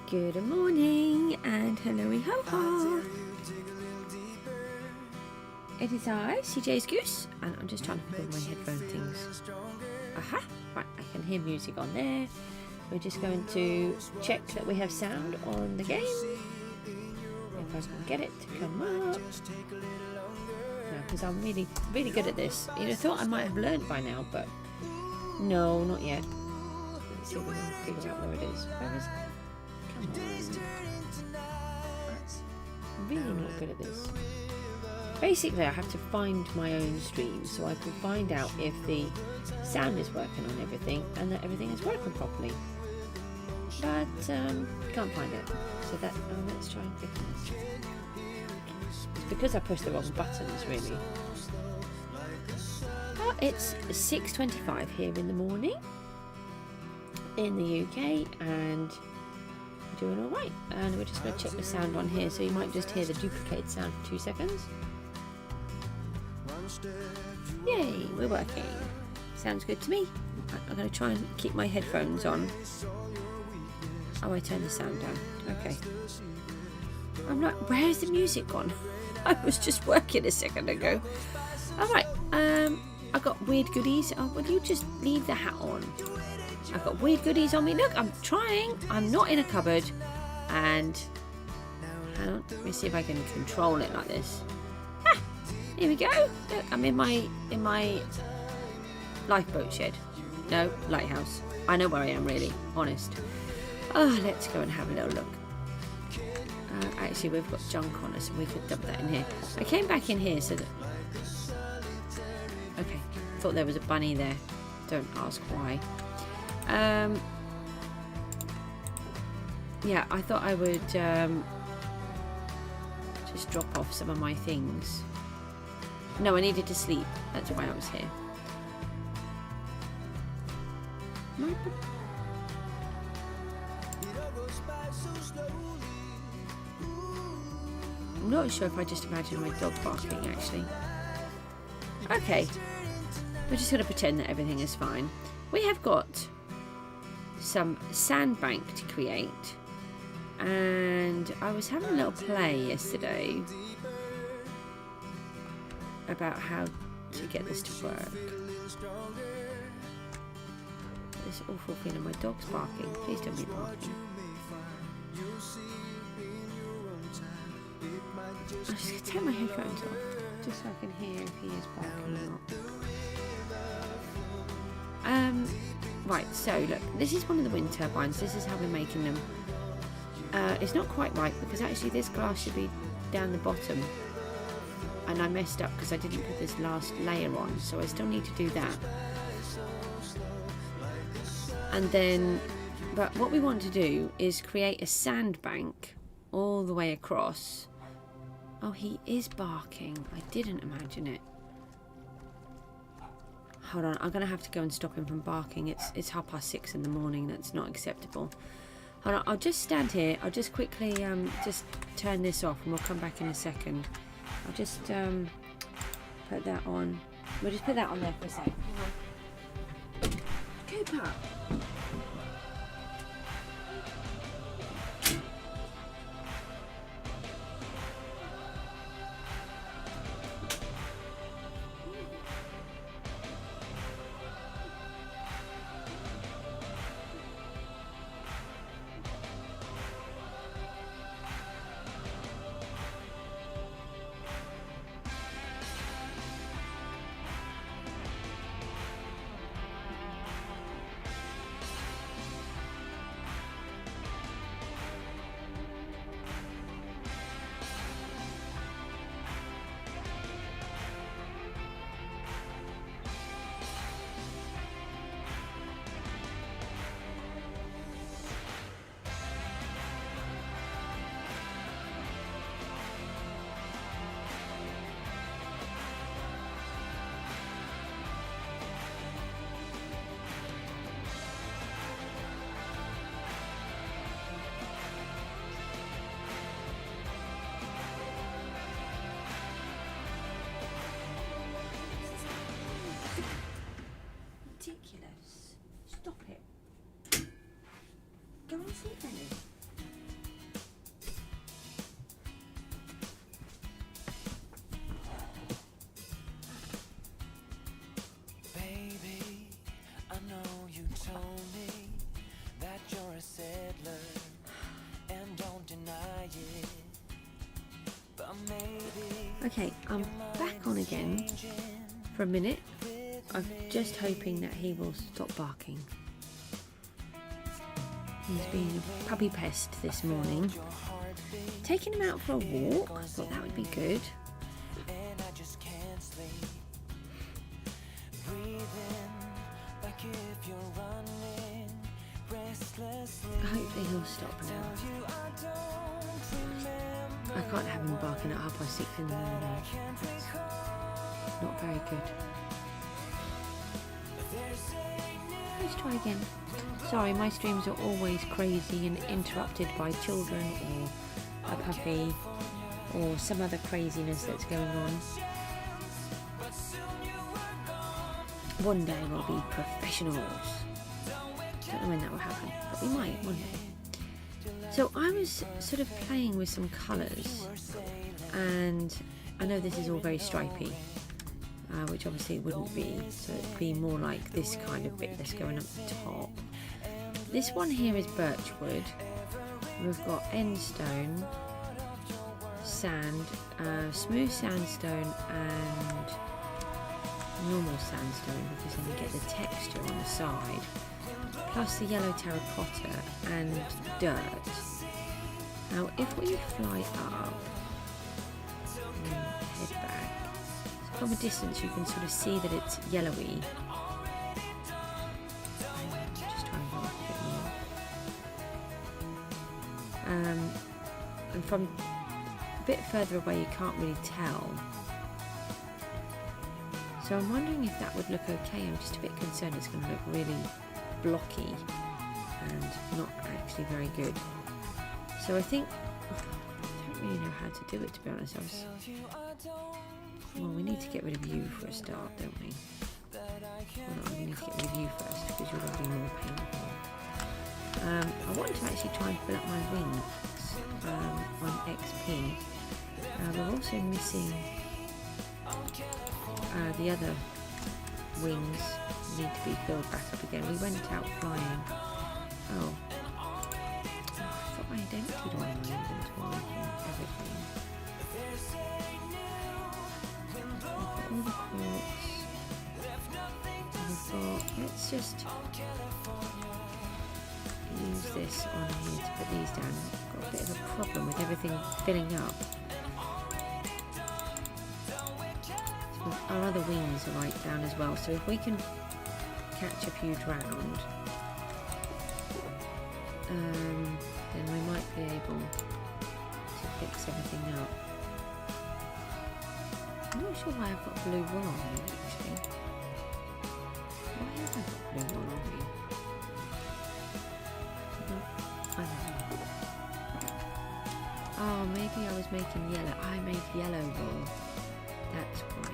Good morning and hello ho ho. It is I, Cjsgoose, and I'm just trying to put my headphone things. Aha! Right, I can hear music on there. We're just going to check that we have sound on the game. If I can get it to come up. No, because I'm really good at this. I thought I might have learned by now, but no, not yet. Let's see if we can figure out where it is. Where is it? Come on. I'm really not good at this. Basically, I have to find my own stream so I can find out if the sound is working on everything and that everything is working properly. But can't find it. So that let's try and click on this. It's because I pushed the wrong buttons, really. Oh, it's 6:25 here in the morning in the UK, and we're doing all right. And we're just going to check the sound on here, so you might just hear the duplicated sound for 2 seconds. Yay, we're working. Sounds good to me. I'm going to try and keep my headphones on. Oh, I turned the sound down. Okay. I'm like, where's the music gone? I was just working a second ago. Alright, I've got weird goodies. Oh, will you just leave the hat on? I've got weird goodies on me. Look, I'm trying. I'm not in a cupboard. And hang on, let me see if I can control it like this. Ah, here we go. Look, I'm in my lifeboat shed. No, lighthouse. I know where I am, really. Honest. Oh, let's go and have a little look. Actually, we've got junk on us, and we could dump that in here. I came back in here so that... Okay, thought there was a bunny there. Don't ask why. Yeah, I thought I would just drop off some of my things. No, I needed to sleep. That's why I was here. I'm not sure if I just imagined my dog barking, actually. Okay. We're just going to pretend that everything is fine. We have got some sandbank to create. And I was having a little play yesterday about how to get this to work. This awful feeling my dog's barking. Please don't be barking. I'm just going to take my headphones off, just so I can hear if he is barking or not. Right, so look, this is one of the wind turbines. This is how we're making them. It's not quite right, because actually this glass should be down the bottom. And I messed up because I didn't put this last layer on, so I still need to do that. And then, but what we want to do is create a sandbank all the way across. Oh, he is barking. I didn't imagine it. Hold on, I'm going to have to go and stop him from barking. It's 6:30 in the morning. That's not acceptable. Hold on, I'll just stand here. I'll just quickly just turn this off, and we'll come back in a second. I'll just put that on. We'll just put that on there for a second. Okay, Pat. Okay, I'm back on again for a minute. I'm just hoping that he will stop barking. He's been a puppy pest this morning. Taking him out for a walk, I thought that would be good. Hopefully he'll stop now. I can't have him barking at 6:30 in the morning. That's not very good. Let's try again. Sorry, my streams are always crazy and interrupted by children or a puppy or some other craziness that's going on. One day we'll be professionals. Don't know when that will happen, but we might one day. So I was sort of playing with some colours, and I know this is all very stripy, which obviously it wouldn't be, so it'd be more like this kind of bit that's going up the top. This one here is birchwood. We've got endstone, sand, smooth sandstone and normal sandstone, because then you get the texture on the side, plus the yellow terracotta and dirt. Now if we fly up and head back, so from a distance you can sort of see that it's yellowy. Just trying to go up a bit more. And from a bit further away you can't really tell. So I'm wondering if that would look okay. I'm just a bit concerned it's going to look really blocky and not actually very good. So I think, I don't really know how to do it, to be honest. Well, we need to get rid of you for a start, don't we? Well, no, we need to get rid of you first, because you're going to be more painful. I want to actually try and fill up my wings on XP. We're also missing the other wings need to be filled back up again. We went out flying. Oh, I thought I had emptied all my inventory and everything. We've got all the quartz. We've got, let's just use this on here to put these down. I've got a bit of a problem with everything filling up. Our other wings are right down as well, so if we can catch a few drowned, then we might be able to fix everything up. I'm not sure why I've got blue wool on me, actually. Why have I got blue wool on me? I don't know. Oh, maybe I was making yellow. I made yellow wool. That's why.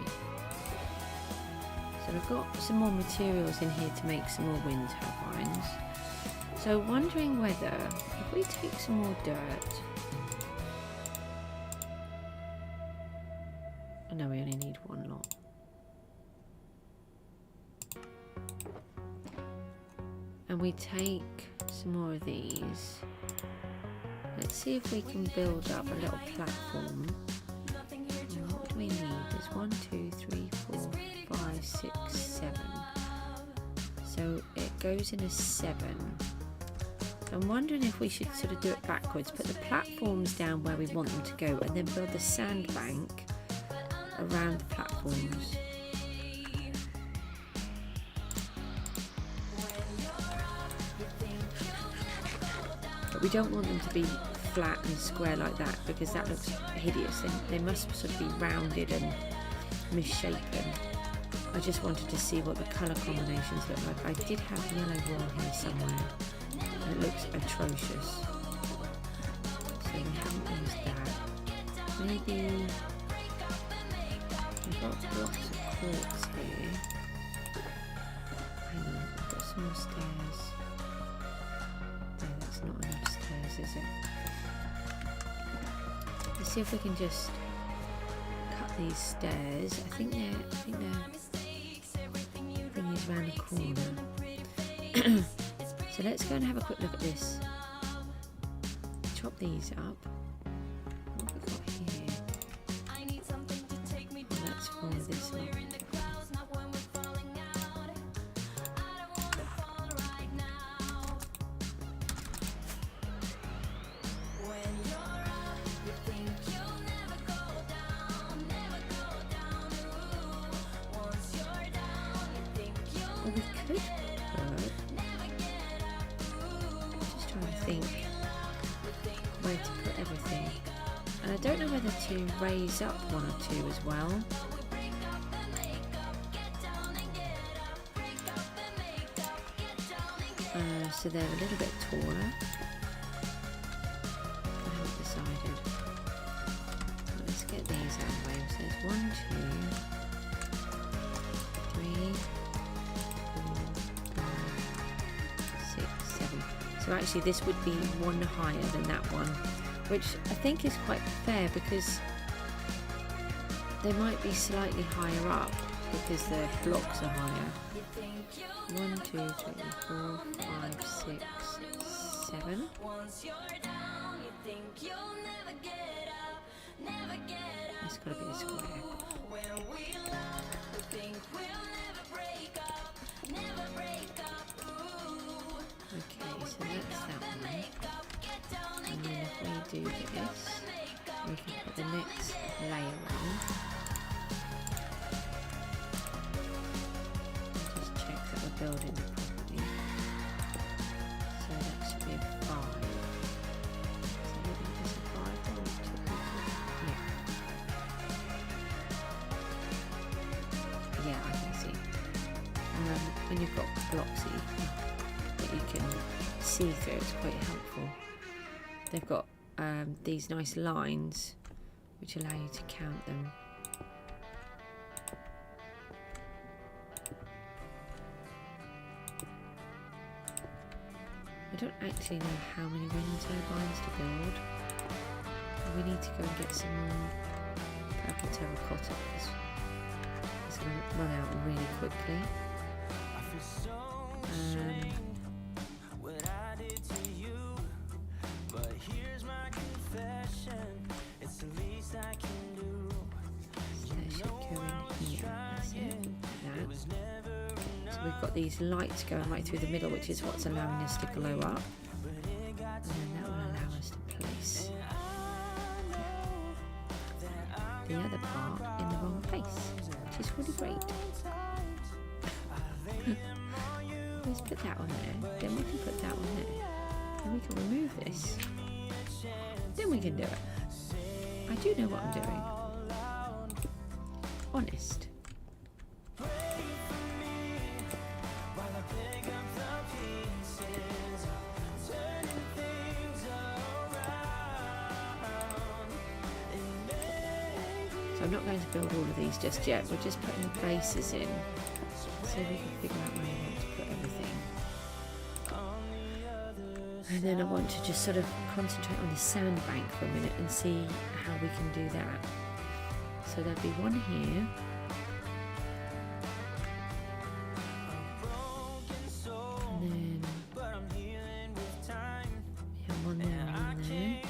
So we've got some more materials in here to make some more wind turbines. So wondering whether, if we take some more dirt, oh no, we only need one lot. And we take some more of these. Let's see if we can build up a little platform. What do we need? There's 1, 2, 3, 4, 5, 6, 7. So it goes in a 7. So I'm wondering if we should sort of do it backwards, put the platforms down where we want them to go, and then build the sandbank around the platforms. But we don't want them to be flat and square like that, because that looks hideous. They must sort of be rounded and misshapen. I just wanted to see what the colour combinations look like. I did have yellow wool here somewhere, and it looks atrocious. So we haven't used that. Maybe we've got lots of quartz here. Hang on, I've got some more stairs. No, that's not enough stairs, is it? Let's see if we can just cut these stairs. I think they're bring these around the corner. So let's go and have a quick look at this. Chop these up. What have we got here? this one. Or we could put, just trying to think where to put everything. And I don't know whether to raise up one or two as well. So they're a little bit taller. I haven't decided. But let's get these out of the way. So there's 1, 2, 3, 4, 5, 6, 7. So actually this would be one higher than that one, which I think is quite fair because they might be slightly higher up because the blocks are higher. 1, 2, 3, 4, 5, 6, 7. It's got to be a square. Okay, so that's that one. And then if we do this, we can put the next layer on. Building it properly. So that should be a 5. So maybe just a 5 or 2. Yeah, I can see. When you've got blocks that you can see through, it's quite helpful. They've got these nice lines which allow you to count them. I don't actually know how many wind turbines to build. We need to go and get some more purple terracotta because it's going to run out really quickly. We've got these lights going right through the middle, which is what's allowing us to glow up, and then that will allow us to place the other part in the wrong place, which is really great. Let's put that on there, then we can put that on there, and we can remove this, then we can do it. I do know what I'm doing. Honest. I'm not going to build all of these just yet, we're just putting the bases in so we can figure out where we want to put everything. And then I want to just sort of concentrate on the sandbank for a minute and see how we can do that. So there'll be one here. And then yeah, one there and one there.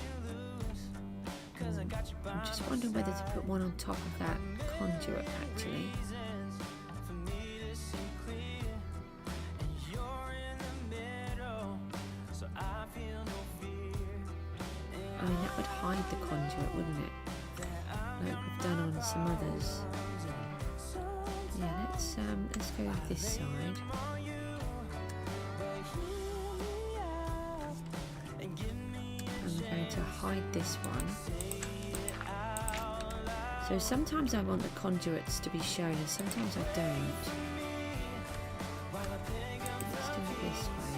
I'm just wondering whether to put one on top of that conduit actually. I mean that would hide the conduit, wouldn't it? Like we've done on some others. Yeah, let's go with this side. And we're going to hide this one. So sometimes I want the conduits to be shown and sometimes I don't. Let's do it this way.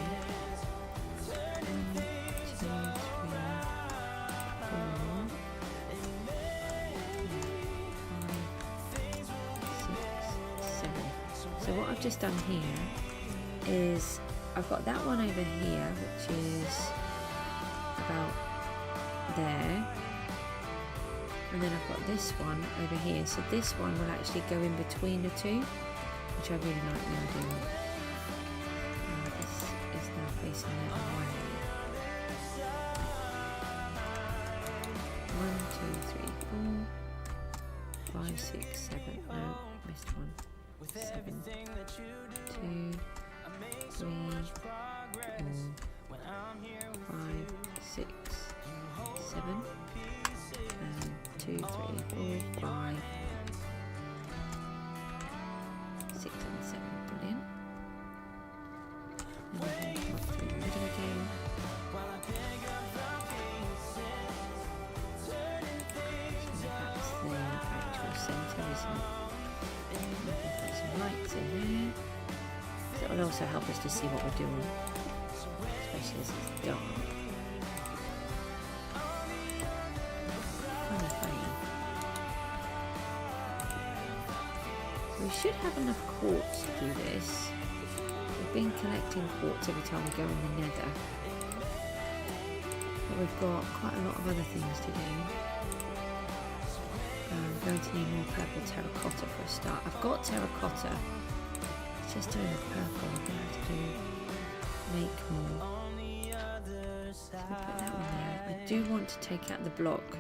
1, 2, 3, 4, 5, 6, 7. So what I've just done here is I've got that one over here which is about there. And then I've got this one over here, so this one will actually go in between the two, which I really like the idea of. This is now facing the other way. 1, 2, 3, 4, 5, 6, 7. No, missed one. 7, 2, 3, 4, 5, 6, 7, and 2, 3, 4, 5, 6 and 7. Brilliant. And then up through the middle again. So that's the actual centre, isn't it? Put some lights in there. That will also help us to see what we're doing, especially as it's dark. Funny. We should have enough quartz to do this. We've been collecting quartz every time we go in the nether, but we've got quite a lot of other things to do. We're going to need more purple terracotta for a start. I've got terracotta, it's just doing the purple. I'm going to have to make more. So put that one there. I do want to take out the block,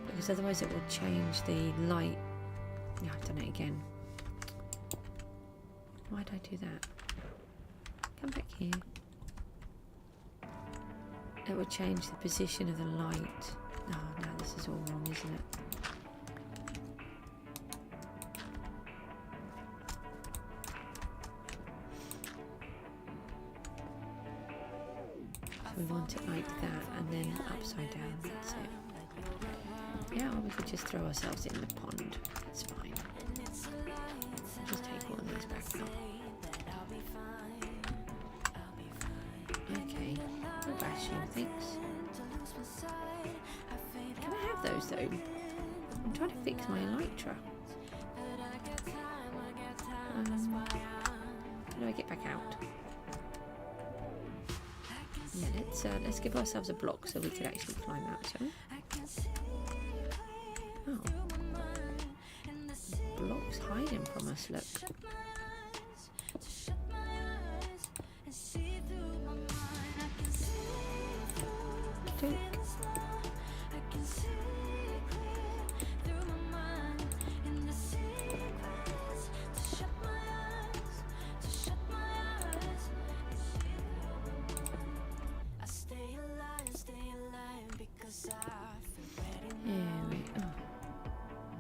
because otherwise it will change the light. No, I've done it again. Why did I do that? Come back here. It will change the position of the light. Oh, now this is all wrong, isn't it? So we want it like that, and then upside down, that's it. Yeah, or we could just throw ourselves in the pond. That's fine. Just take one of these back up. Okay, no bashing, thanks. Can I have those though? I'm trying to fix my elytra. How do I get back out? Yeah, let's give ourselves a block so we can actually climb out, shall we? Oh. Block's hiding from us, look.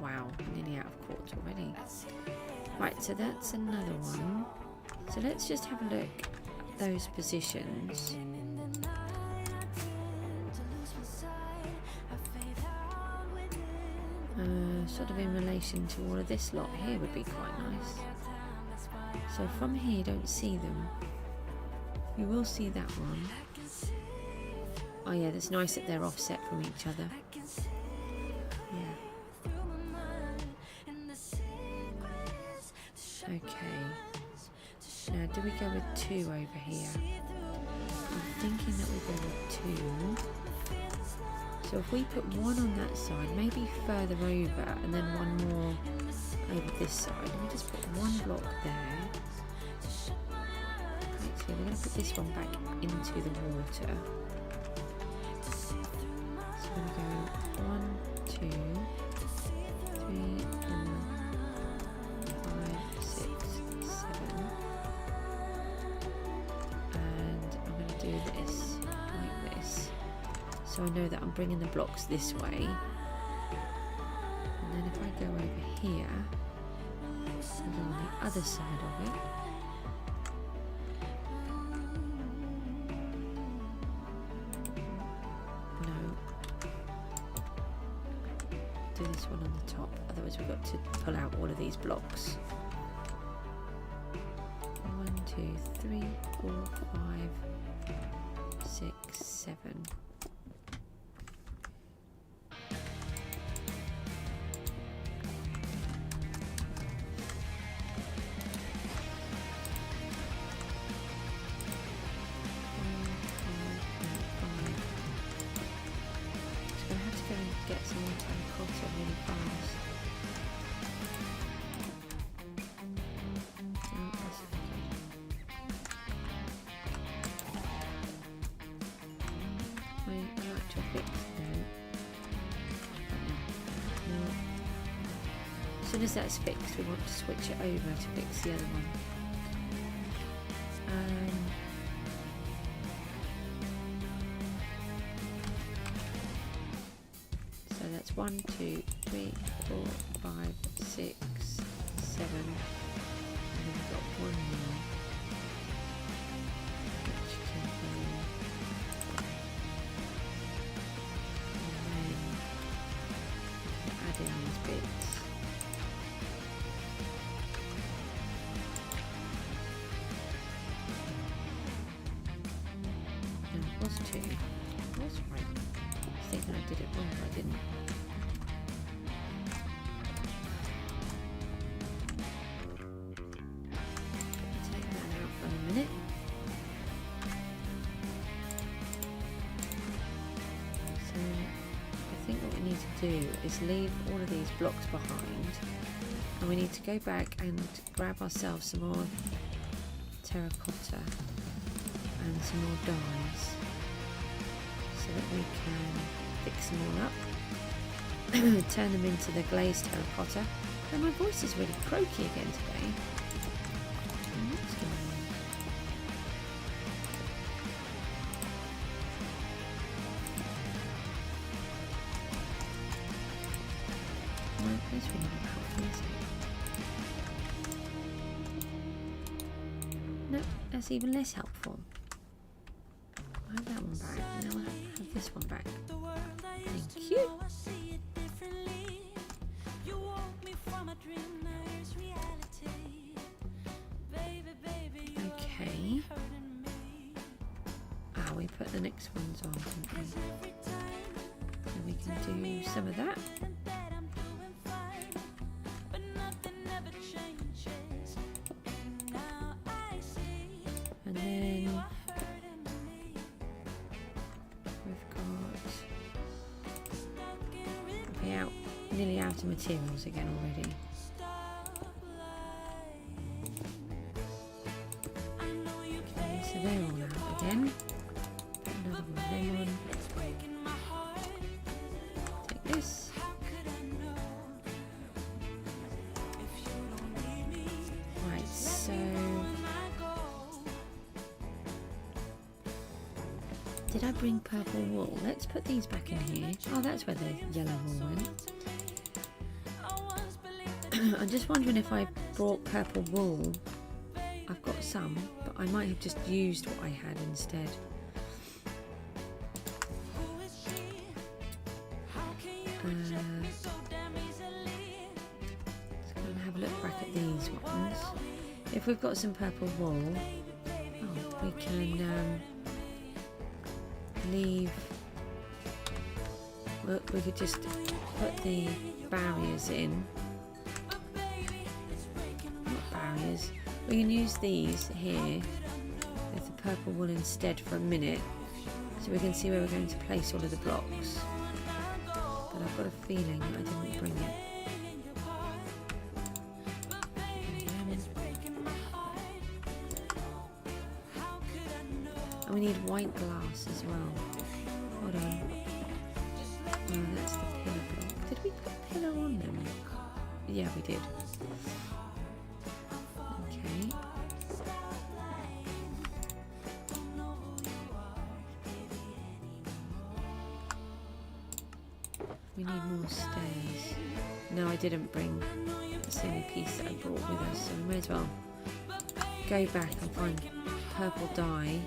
Wow, nearly out of quartz already. Right, so that's another one. So let's just have a look at those positions. Sort of in relation to all of this lot here would be quite nice. So from here you don't see them. You will see that one. Oh yeah, that's nice that they're offset from each other. Yeah. Okay. Now do we go with 2 over here? I'm thinking that we go with 2. So if we put 1 on that side, maybe further over, and then 1 more over this side. Let me just put 1 block there. Actually, we're going to put this one back into the water. So we're going to go 1, 2, 3, 4, 5, 6, 7. And I'm going to do this like this. So I know that I'm bringing the blocks this way. And then if I go over here, and on the other side of it, no, do this one on the top, otherwise we've got to pull out all of these blocks. 1, 2, 3, 4, 5, 6, 7. Get some more terracotta really fast. Oh, that's okay. I like to fix though. No. So soon as that's fixed, we want to switch it over to fix the other one. So that's 1, 2, 3, 4, 5, 6, 7, and then we've got one more, which can go, and then add in these bits. No, it was 2. That's right. I think I did it wrong, but I didn't. Take that out for a minute. So I think what we need to do is leave all of these blocks behind, and we need to go back and grab ourselves some more terracotta and some more dyes so that we can fix them all up, turn them into the glazed terracotta. And my voice is really croaky again today. What's going on? Well, that's really not helpful, is it? No, that's even less helpful. I have that one back, now I have this one back. Thank you. Okay. Ah, we put the next ones on, didn't we? So we can do some of that. And then nearly out of materials again already. Okay, so they're all out again. Put another one of them on. Take this. Right, so did I bring purple wool? Let's put these back in here. Oh, that's where the yellow wool went. I'm just wondering if I brought purple wool. I've got some, but I might have just used what I had instead. Let's go and have a look back at these ones. If we've got some purple wool, we can leave. Look, we could just put the barriers in. We can use these here with the purple wool instead for a minute, so we can see where we're going to place all of the blocks. But I've got a feeling that I didn't bring it. And we need white glass as well. Hold on. Oh, that's the pillar block. Did we put pillar on them? Yeah, we did. We need more stairs. No, I didn't bring the same piece that I brought with us, so we may as well go back and find purple dye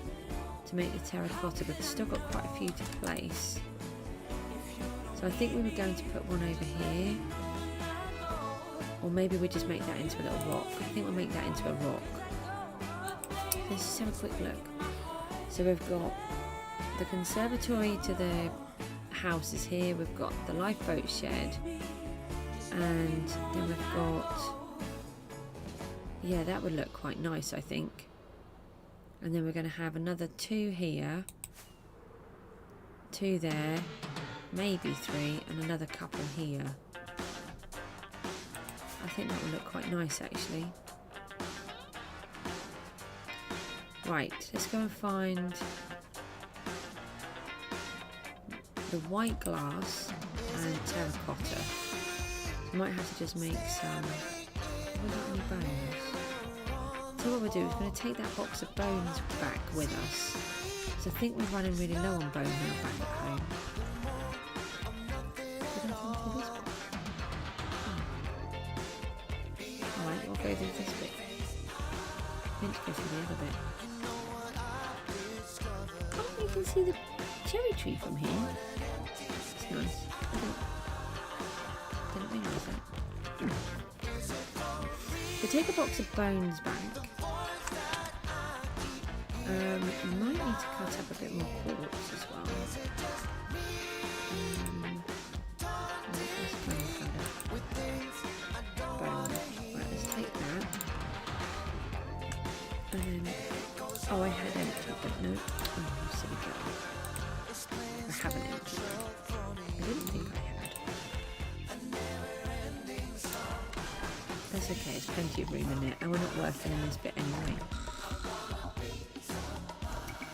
to make the terracotta, but we've still got quite a few to place. So I think we were going to put one over here, or maybe we just make that into a little rock. I think we'll make that into a rock. Let's just have a quick look. So we've got the conservatory to the house is here, we've got the lifeboat shed, and then we've got, yeah, that would look quite nice, I think. And then we're going to have another 2 here, 2 there, maybe 3, and another couple here. I think that would look quite nice actually. Right, let's go and find the white glass and terracotta. I might have to just make some. Have we got any bones? So what we'll do is we're going to take that box of bones back with us. So I think we're running really low on bone meal back at home. Did I think through this bit? Alright, we'll go through this bit. Meant to go through the other bit. Oh, you can see the cherry tree from here. It's nice. Didn't realise that. So take a box of bones back. You might need to cut up a bit more quartz as well. Bone. Right, let's take that. And then, oh, I had emptied, but no. Oh, silly girl. I haven't emptied it. I didn't think I had. That's okay, there's plenty of room in it, and we're not working in this bit anyway.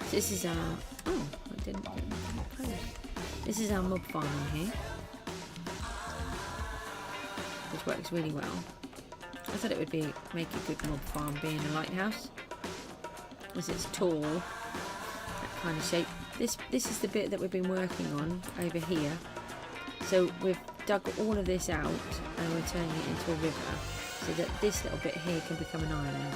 So this is our, oh, I didn't get anything closed. This is our mob farm in here, which works really well. I thought it would make a good mob farm being a lighthouse, as it's tall, that kind of shape. This is the bit that we've been working on over here. So we've dug all of this out and we're turning it into a river, so that this little bit here can become an island.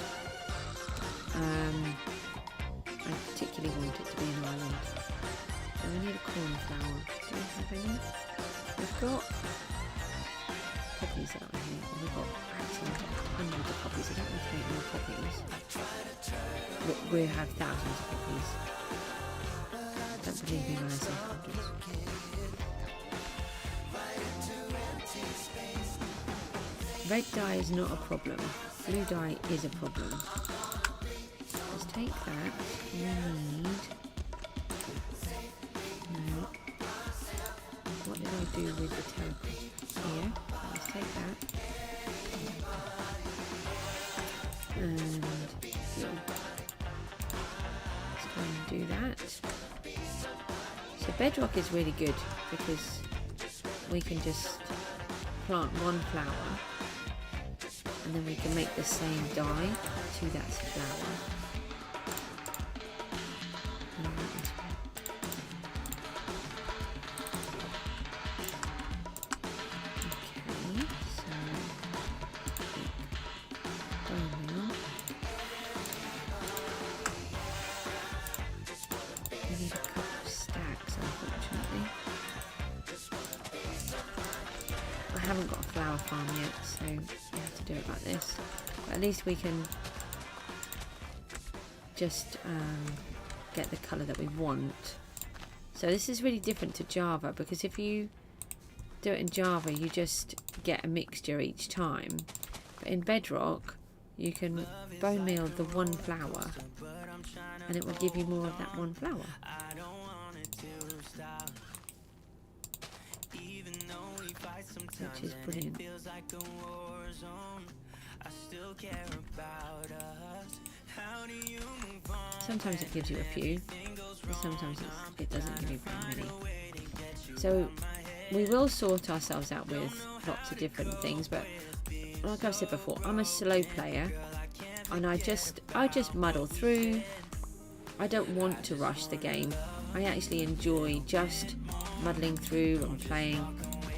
I particularly want it to be an island. And we need a cornflower. Do we have any? We've got poppies out here. And we've got actually hundreds of poppies. I don't need to make more poppies. We have thousands of poppies. Don't believe me when I say hundreds. Red dye is not a problem. Blue dye is a problem. Let's take that. We need... No. What did I do with the terracotta? Here. Let's take that. And here. Let's go and do that. So bedrock is really good because we can just plant one flower and then we can make the same dye to that flower. Okay, so bone meal. We need a couple of stacks, unfortunately. I haven't got a flower farm yet, so we have to do it like this. But at least we can just get the colour that we want. So this is really different to Java, because if you do it in Java you just get a mixture each time. But in Bedrock you can bone meal the one flower and it will give you more of that one flower. Which is brilliant. Sometimes it gives you a few, and sometimes it doesn't give you very many. So we will sort ourselves out with lots of different things, but like I've said before, I'm a slow player and I just muddle through. I don't want to rush the game. I actually enjoy just muddling through and playing.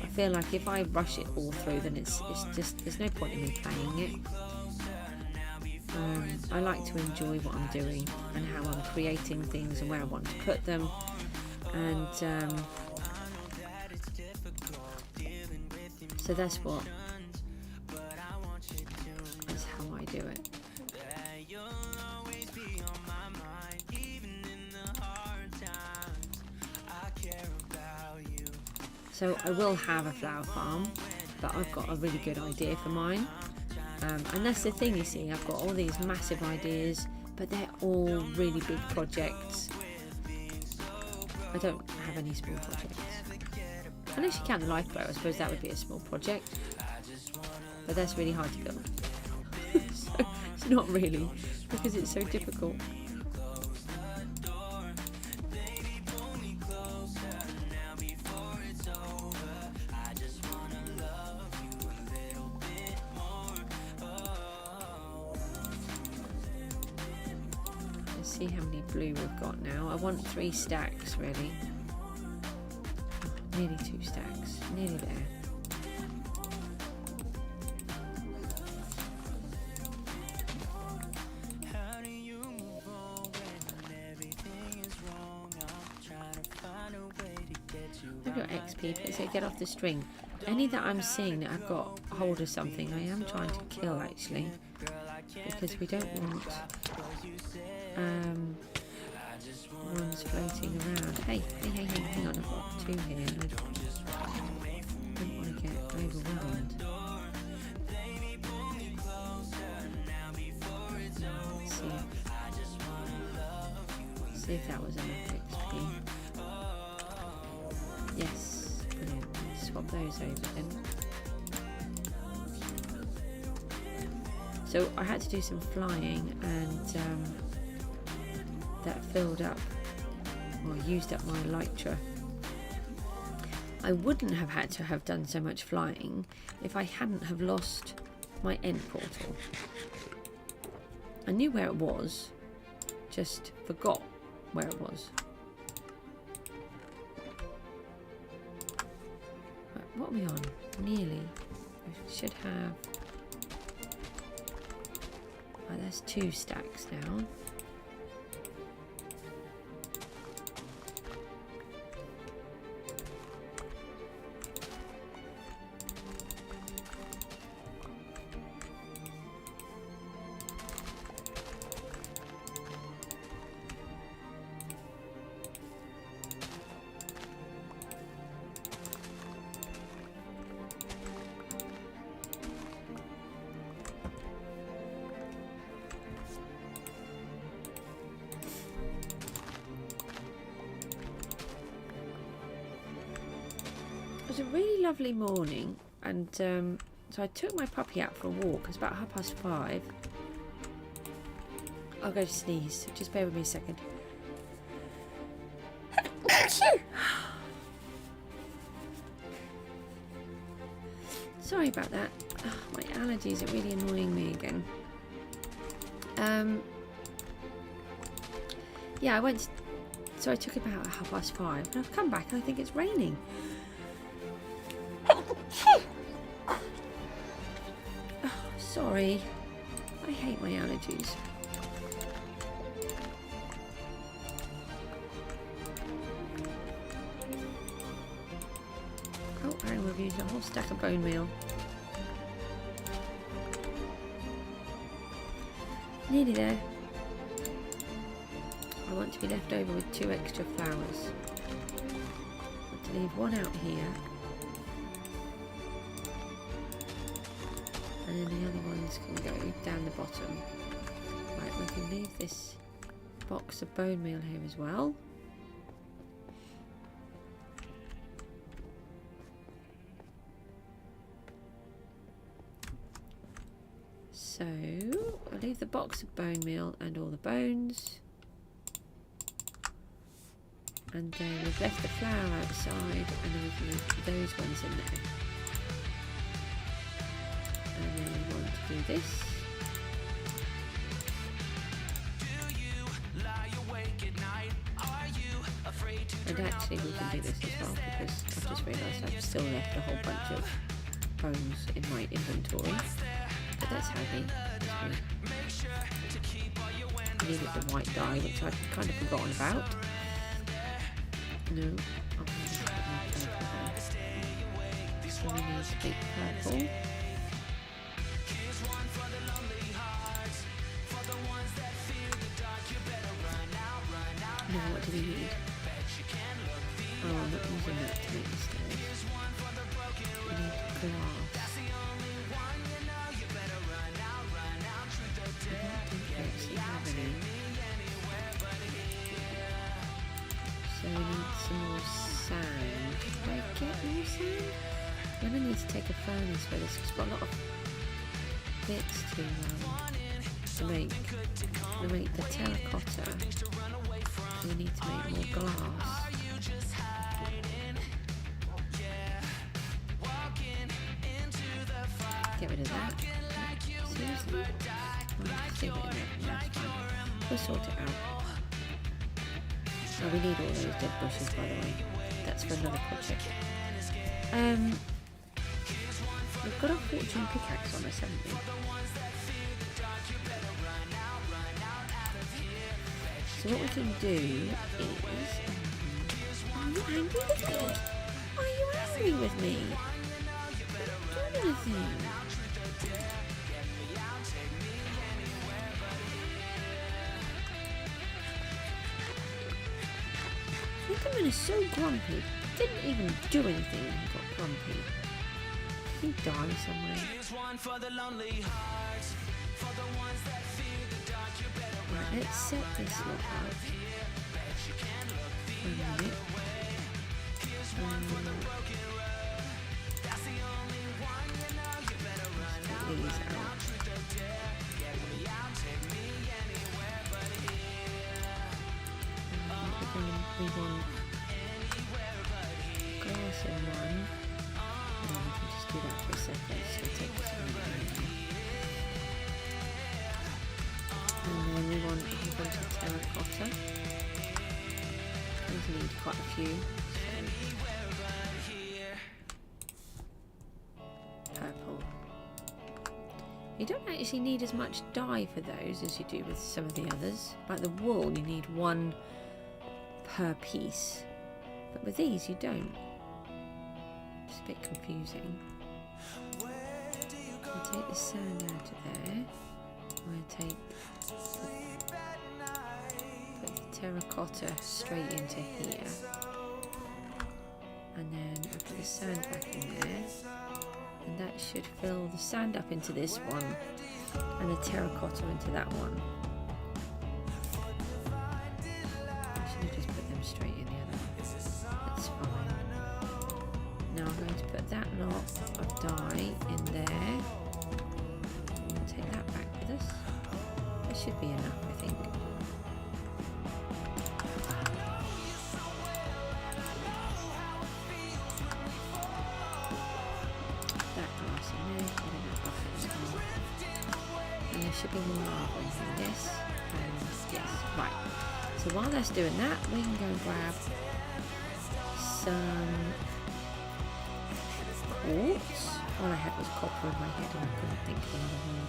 I feel like if I rush it all through, then it's just, there's no point in me playing it. I like to enjoy what I'm doing and how I'm creating things and where I want to put them, and so that's how I do it. So I will have a flower farm, but I've got a really good idea for mine. And that's the thing, you see, I've got all these massive ideas, but they're all really big projects. I don't have any small projects. Unless you count the lifeboat, I suppose that would be a small project. But that's really hard to build. So it's not really, because it's so difficult. Let's see how many blue we've got now. I want 3 stacks really. Oh, nearly 2 stacks. Nearly there. I've got XP, but it said get off the string. Any that I'm seeing that I've got hold of something, I am trying to kill actually, because we don't want ones floating around. Hey, hang on, I've got 2 here. I don't want to get overwhelmed. Let's see if that was enough XP. Yes, brilliant. Let's swap those over then. So I had to do some flying, and that filled up, or used up my elytra. I wouldn't have had to have done so much flying if I hadn't have lost my end portal. I knew where it was, just forgot where it was. What are we on? Nearly. We should have... Oh, there's 2 stacks now. It was a really lovely morning, and so I took my puppy out for a walk. It's about 5:30. I'll go to sneeze, just bear with me a second. Sorry about that. Oh, my allergies are really annoying me again. Yeah, I went, so I took it about 5:30, and I've come back and I think it's raining. Oh, sorry, I hate my allergies. Oh, and we've used a whole stack of bone meal. Nearly there. I want to be left over with 2 extra flowers. I want to leave 1 out here. And then the other ones can go down the bottom. Right, we can leave this box of bone meal here as well. So, I'll leave the box of bone meal and all the bones. And then we've left the flour outside, and then we can leave those ones in there. And then we want to do this. And actually we can do this as well, because I've just realised I've still left a whole bunch of bones in my inventory. But that's handy. I needed the white dye, which I'd kind of forgotten about. No, I'll put purple there. So we need a big purple. Now what do we need? Oh, I'm not using that to make the stairs. We need glass. I don't actually have any. So we need some more sand. Can I get more sand? I'm going to need to take a furnace for this, because I've got a lot of bits to make. To make the terracotta, we need to make more glass. Get rid of that. Seriously? I'll just leave it in there. That's fine. We'll sort it out. Oh, we need all those dead bushes, by the way. That's for another project. We've got a fortune pickaxe on us, haven't we? So what we can do is... Are you angry with me? Are you angry with me? I don't do anything. Enderman is so grumpy. Didn't even do anything and he got grumpy. Did he die somewhere? Right, let's set this lot up. 1 minute. Let's get these out. We want glass in one. And we can just do that for a second. So take this one. And then we want a whole bunch of terracotta. These need quite a few. So. Purple. You don't actually need as much dye for those as you do with some of the others. Like the wool, you need one per piece. But with these, you don't. It's a bit confusing. I'll take the sand out of there. I'll take put the terracotta straight into here, and then I'll put the sand back in there, and that should fill the sand up into this one and the terracotta into that one. I should have just put them straight in the other. That's fine. Now I'm going to put that lot of dye in there. Take that back with us. That should be enough, I think. That glass in there, put in that bucket as well. And there should be more lava in here, yes? And yes, right. So while that's doing that, we can go and grab some quartz. All I had was copper in my head and I couldn't think of another one.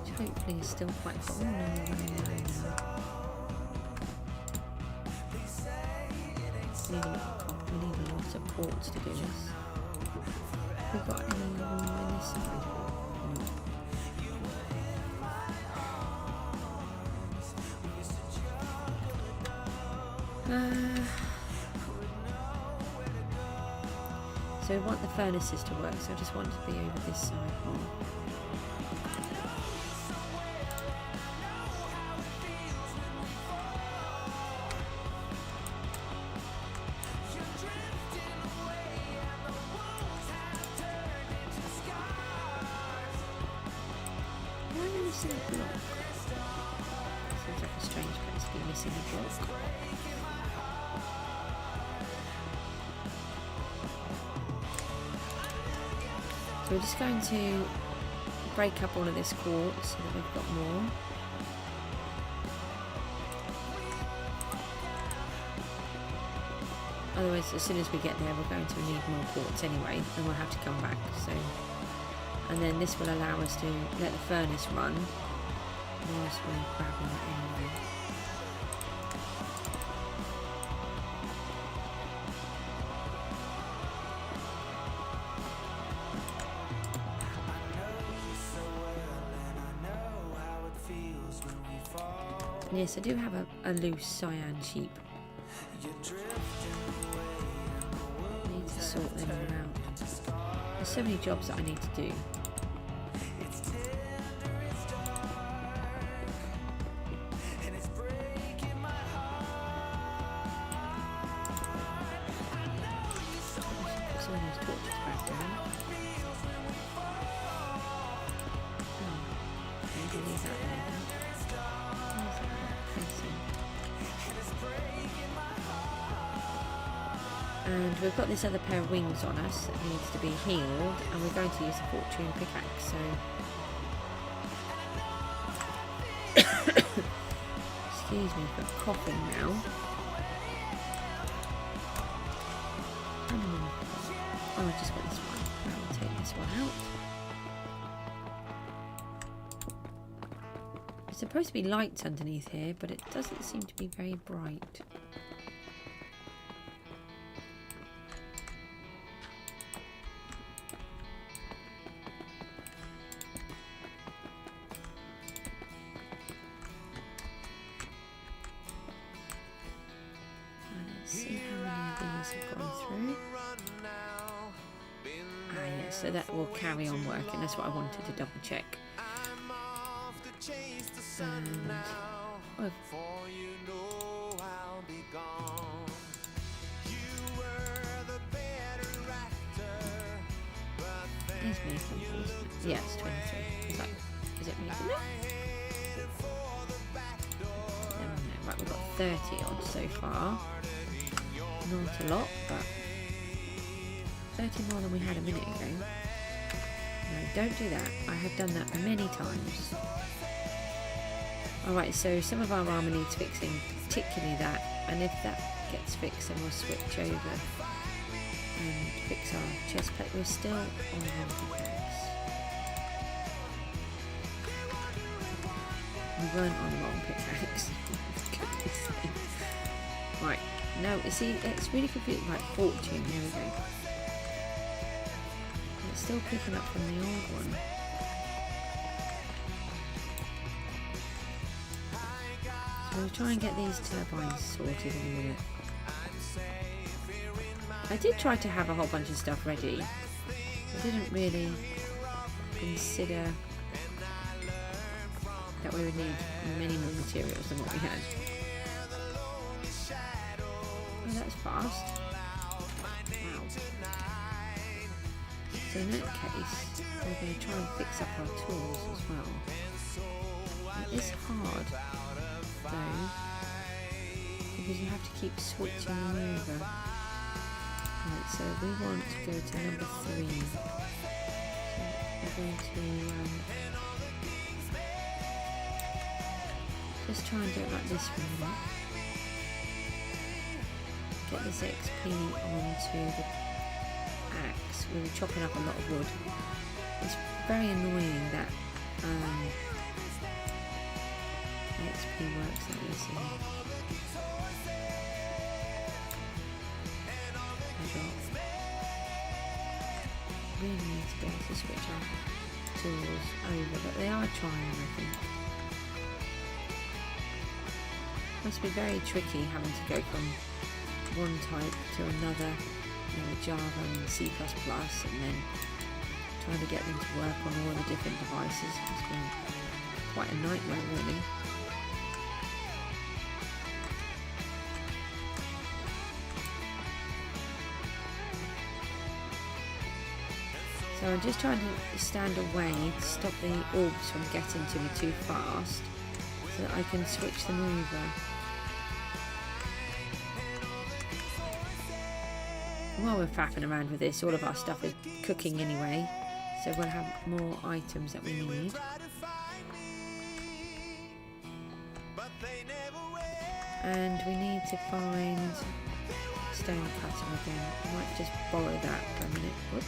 Which hopefully is still quite hot. Oh no, we're running low now. We need a lot of quartz to do this. Have we got any room in this side? So we want the furnaces to work, so I just want to be over this side more. Why am I missing a block? Seems like a strange place to be missing a block. So we're just going to break up all of this quartz so that we've got more. Otherwise, as soon as we get there, we're going to need more quartz anyway, and we'll have to come back. So, and then this will allow us to let the furnace run whilst we're grabbing it anyway. Yes, I do have a loose cyan sheep. I need to sort them all out. There's so many jobs that I need to do. Put some of those torches back down. Maybe leave that there. And we've got this other pair of wings on us that needs to be healed, and we're going to use the fortune pickaxe, so excuse me for coughing now. Oh, I just got this one. I'll take this one out. It's supposed to be lights underneath here, but it doesn't seem to be very bright. So that will carry on working. That's what I wanted to double check. And, oh. It's making, yeah, it's 23. So, is it making it? Right, we've got 30 odd so far. Not a lot, but 30 more than we had a minute ago. No, don't do that. I have done that many times. Alright, so some of our armour needs fixing, particularly that. And if that gets fixed, then we'll switch over and fix our chest plate. We're still on one pickaxe. We weren't on the wrong pickaxe. Right, now, you see, it's really confusing. Right, fortune, there we go. Still picking up from the old one. So we'll try and get these turbines sorted in a minute. I did try to have a whole bunch of stuff ready. I didn't really consider that we would need many more materials than what we had. Oh, that's fast. Wow. So in that case, we're going to try and fix up our tools as well. It is hard, though, because you have to keep switching them over. Right, so we want to go to number 3. So we're going to just try and do it like this for a minute. Get this XP onto the axe. We were chopping up a lot of wood. It's very annoying that the XP works like this. Really need to be able to switch our tools over, but they are trying, I think. Must be very tricky having to go from one type to another. Java and C++, and then trying to get them to work on all the different devices. It's been quite a nightmare, really. So I'm just trying to stand away to stop the orbs from getting to me too fast, so that I can switch them over. While we're faffing around with this, all of our stuff is cooking anyway, so we'll have more items that we need. And we need to find stone cutter again. I might just borrow that for a minute. Whoops.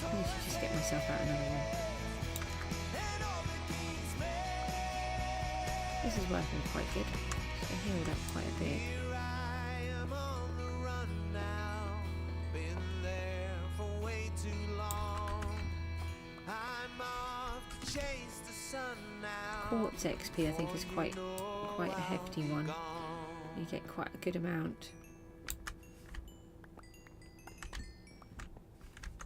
I should just get myself out another one. This is working quite good. I healed up quite a bit. Quartz XP I think is quite a hefty one. You get quite a good amount.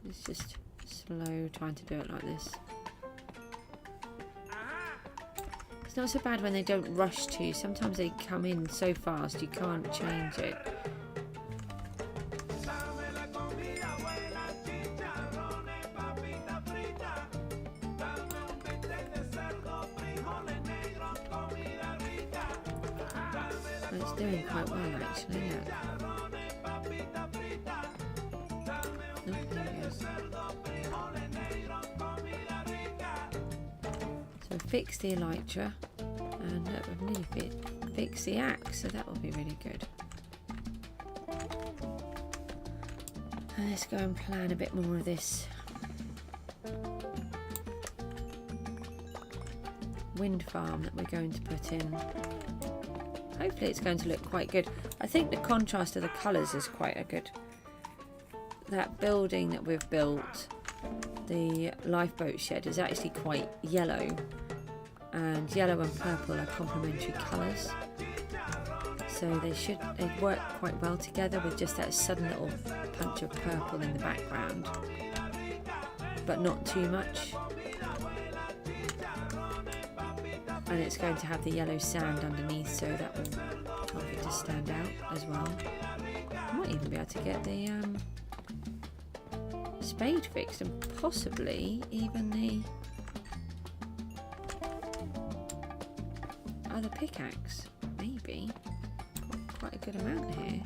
It's just slow trying to do it like this. It's not so bad when they don't rush to you. Sometimes they come in so fast you can't change it. It's doing quite well actually, look. Oh, there it goes. So we fixed the elytra, and look, we've nearly fixed the axe, so that will be really good. And let's go and plan a bit more of this wind farm that we're going to put in. Hopefully it's going to look quite good. I think the contrast of the colours is quite a good. That building that we've built, the lifeboat shed, is actually quite yellow, and yellow and purple are complementary colours, so they work quite well together with just that sudden little punch of purple in the background, but not too much. And it's going to have the yellow sand underneath, so that will help it to stand out as well. I might even be able to get the spade fixed, and possibly even the other pickaxe, maybe. Got quite a good amount here.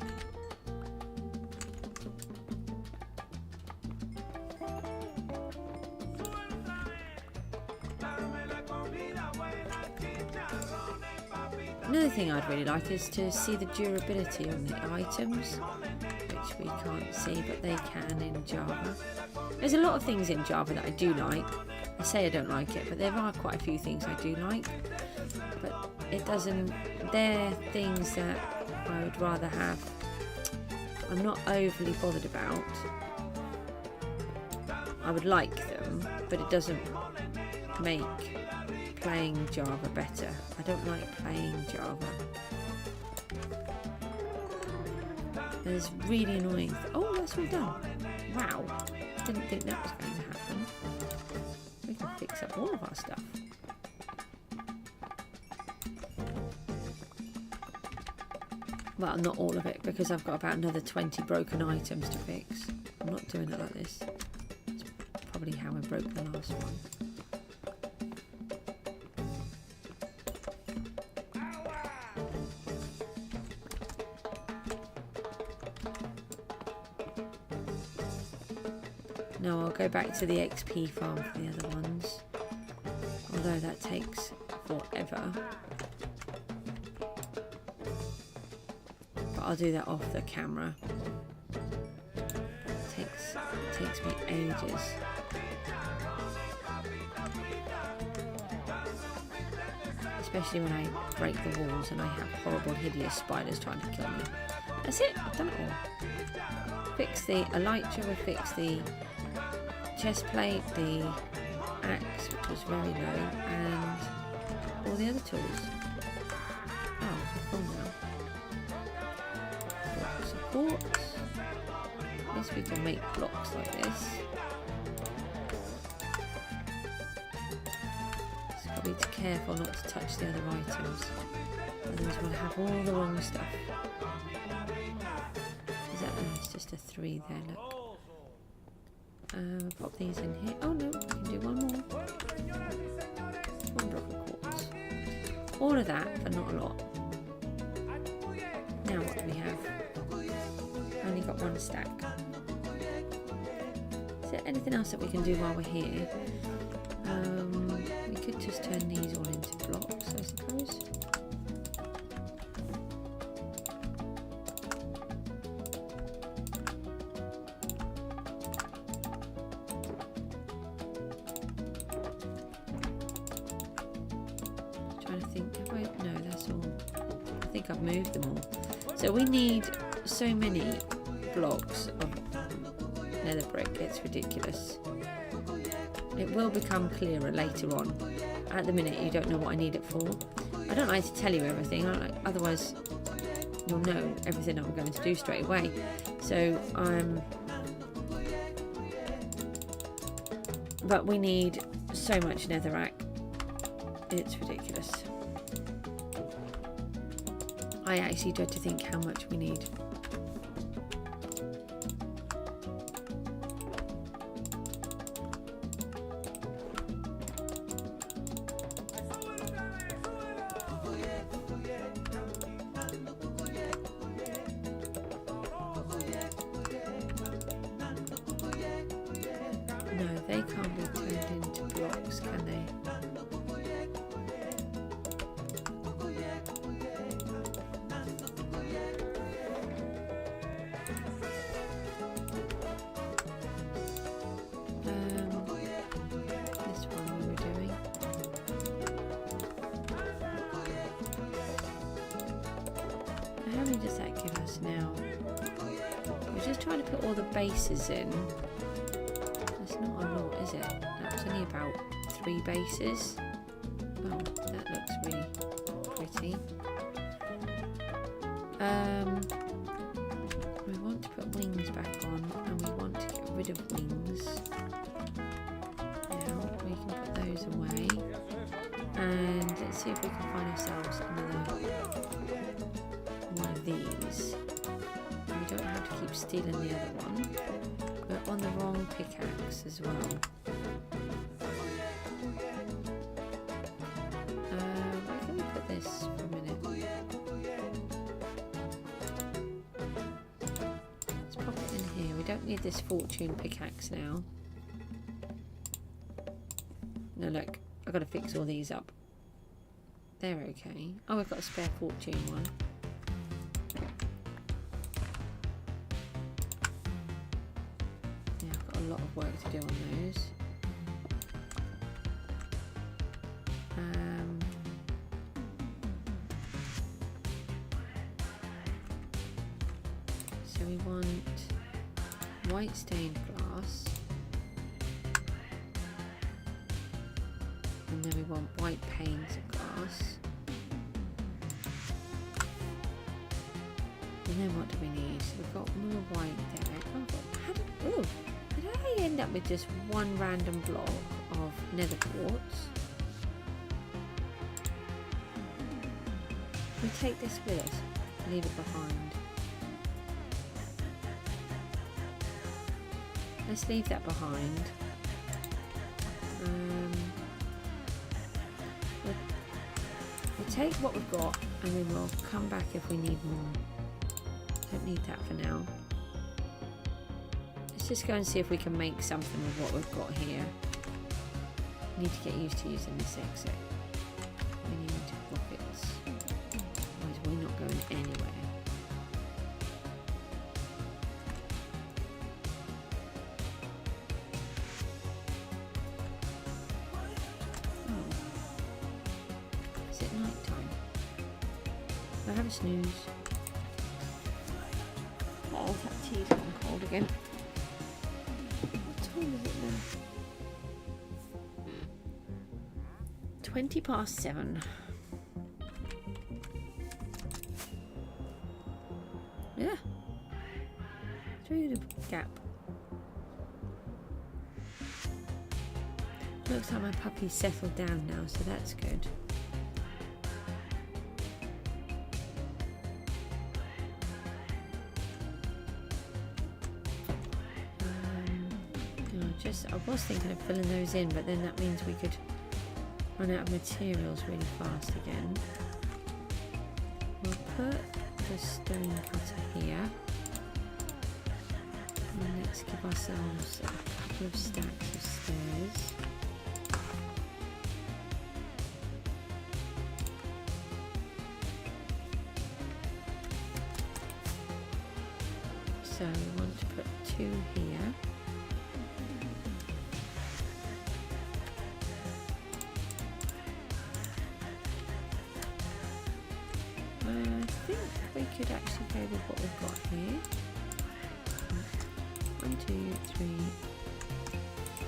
Another thing I'd really like is to see the durability on the items, which we can't see, but they can in Java. There's a lot of things in Java that I do like. I say I don't like it, but there are quite a few things I do like. But it doesn't, they're things that I would rather have. I'm not overly bothered about. I would like them, but it doesn't make playing Java better. I don't like playing Java. There's really annoying. Oh, that's all done. Wow. Didn't think that was going to happen. We can fix up all of our stuff. Well, not all of it, because I've got about another 20 broken items to fix. I'm not doing it like this. That's probably how I broke the last one. No, I'll go back to the XP farm for the other ones, although that takes forever. But I'll do that off the camera. It takes me ages. Especially when I break the walls and I have horrible, hideous spiders trying to kill me. That's it, I've done it all. Fix the elytra, we fixed the chest plate, the axe, which was very low, and all the other tools. Oh, cool now. Block supports. At least we can make blocks like this. Just got to be careful not to touch the other items, otherwise we'll have all the wrong stuff. Is that it's just a 3 there, look. Pop these in here. Oh no, we can do one more. 1 block of quartz. All of that, but not a lot. Now what do we have? Only got 1 stack. Is there anything else that we can do while we're here? We could just turn these all into blocks, I suppose. I've moved them all. So we need so many blocks of nether brick, it's ridiculous. It will become clearer later on. At the minute you don't know what I need it for. I don't like to tell you everything, otherwise you'll know everything I'm going to do straight away. So but we need so much netherrack, it's ridiculous. I actually dread to think how much we need. They can't be turned into blocks, can they? This one we were doing. How many does that give us now? We're just trying to put all the bases in. That's not a lot, is it? That's only about 3 bases. Oh, that looks really pretty. We want to put wings back on, and we want to get rid of wings. Now we can put those away, and let's see if we can find ourselves another one of these. We don't have to keep stealing the other one. We're on the wrong pickaxe as well. Where can we put this for a minute? Let's pop it in here. We don't need this fortune pickaxe now. No, look, I've got to fix all these up. They're okay. Oh, we've got a spare fortune one. Yeah, I've got a lot of work to do on those. So we want white stained glass. And then we want white panes of glass. And then what do we need? So we've got more white there. How did I end up with just one random block of nether quartz? We take this with us, leave it behind. Let's leave that behind. We'll take what we've got, and then we'll come back if we need more. Don't need that for now. Let's just go and see if we can make something with what we've got here. Need to get used to using this exit. We need rockets. Otherwise we're not going anywhere. Is it night time? Do I have a snooze? Oh, that tea's getting cold again. What time is it now? 7:20. Yeah. Through the gap. Looks like my puppy's settled down now, so that's good. I was thinking of filling those in, but then that means we could run out of materials really fast again. We'll put the stone cutter here. And let's give ourselves a couple of stacks of stairs. So we want to put 2 here. We could actually go with what we've got here. 1, 2, 3,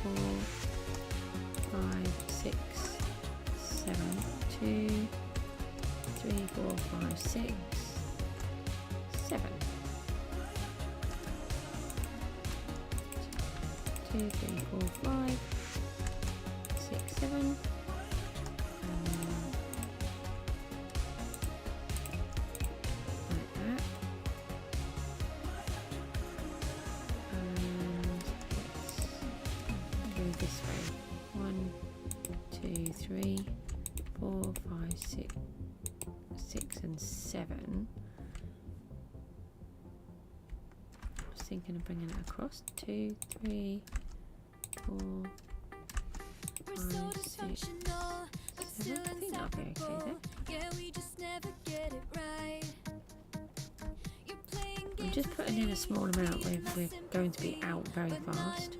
4, 5, 6, 7, 2, 3, 4, 5, 6, 7. 2, 3, 4, 5, 6, 7. This way. 1, 2, 3, 4, 5, 6, and 7. I was thinking of bringing it across. 2, 3, 4, 5, 6, 7. I think that'll be okay then. I'm just putting in a small amount. We're going to be out very fast.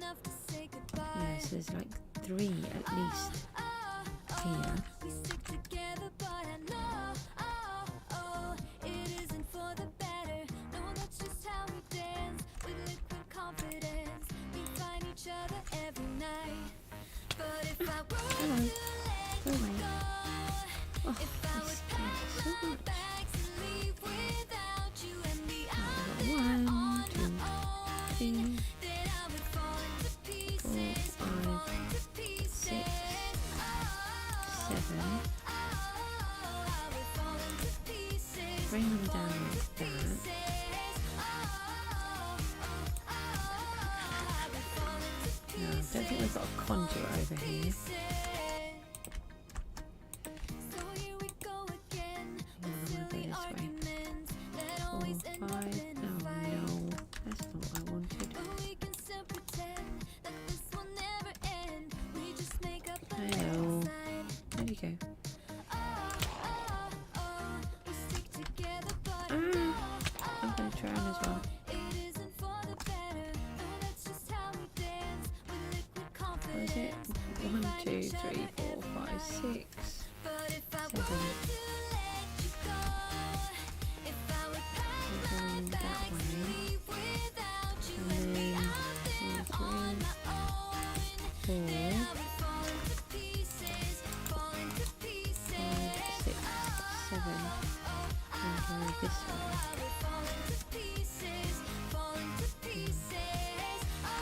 Yeah, so there's like 3 at least here. Hello. Go away. Oh, this scared me so much. 1, 2, 3, 4, 5, 6, 7. Bring them down like that. No, I don't think we've got a conduit over here.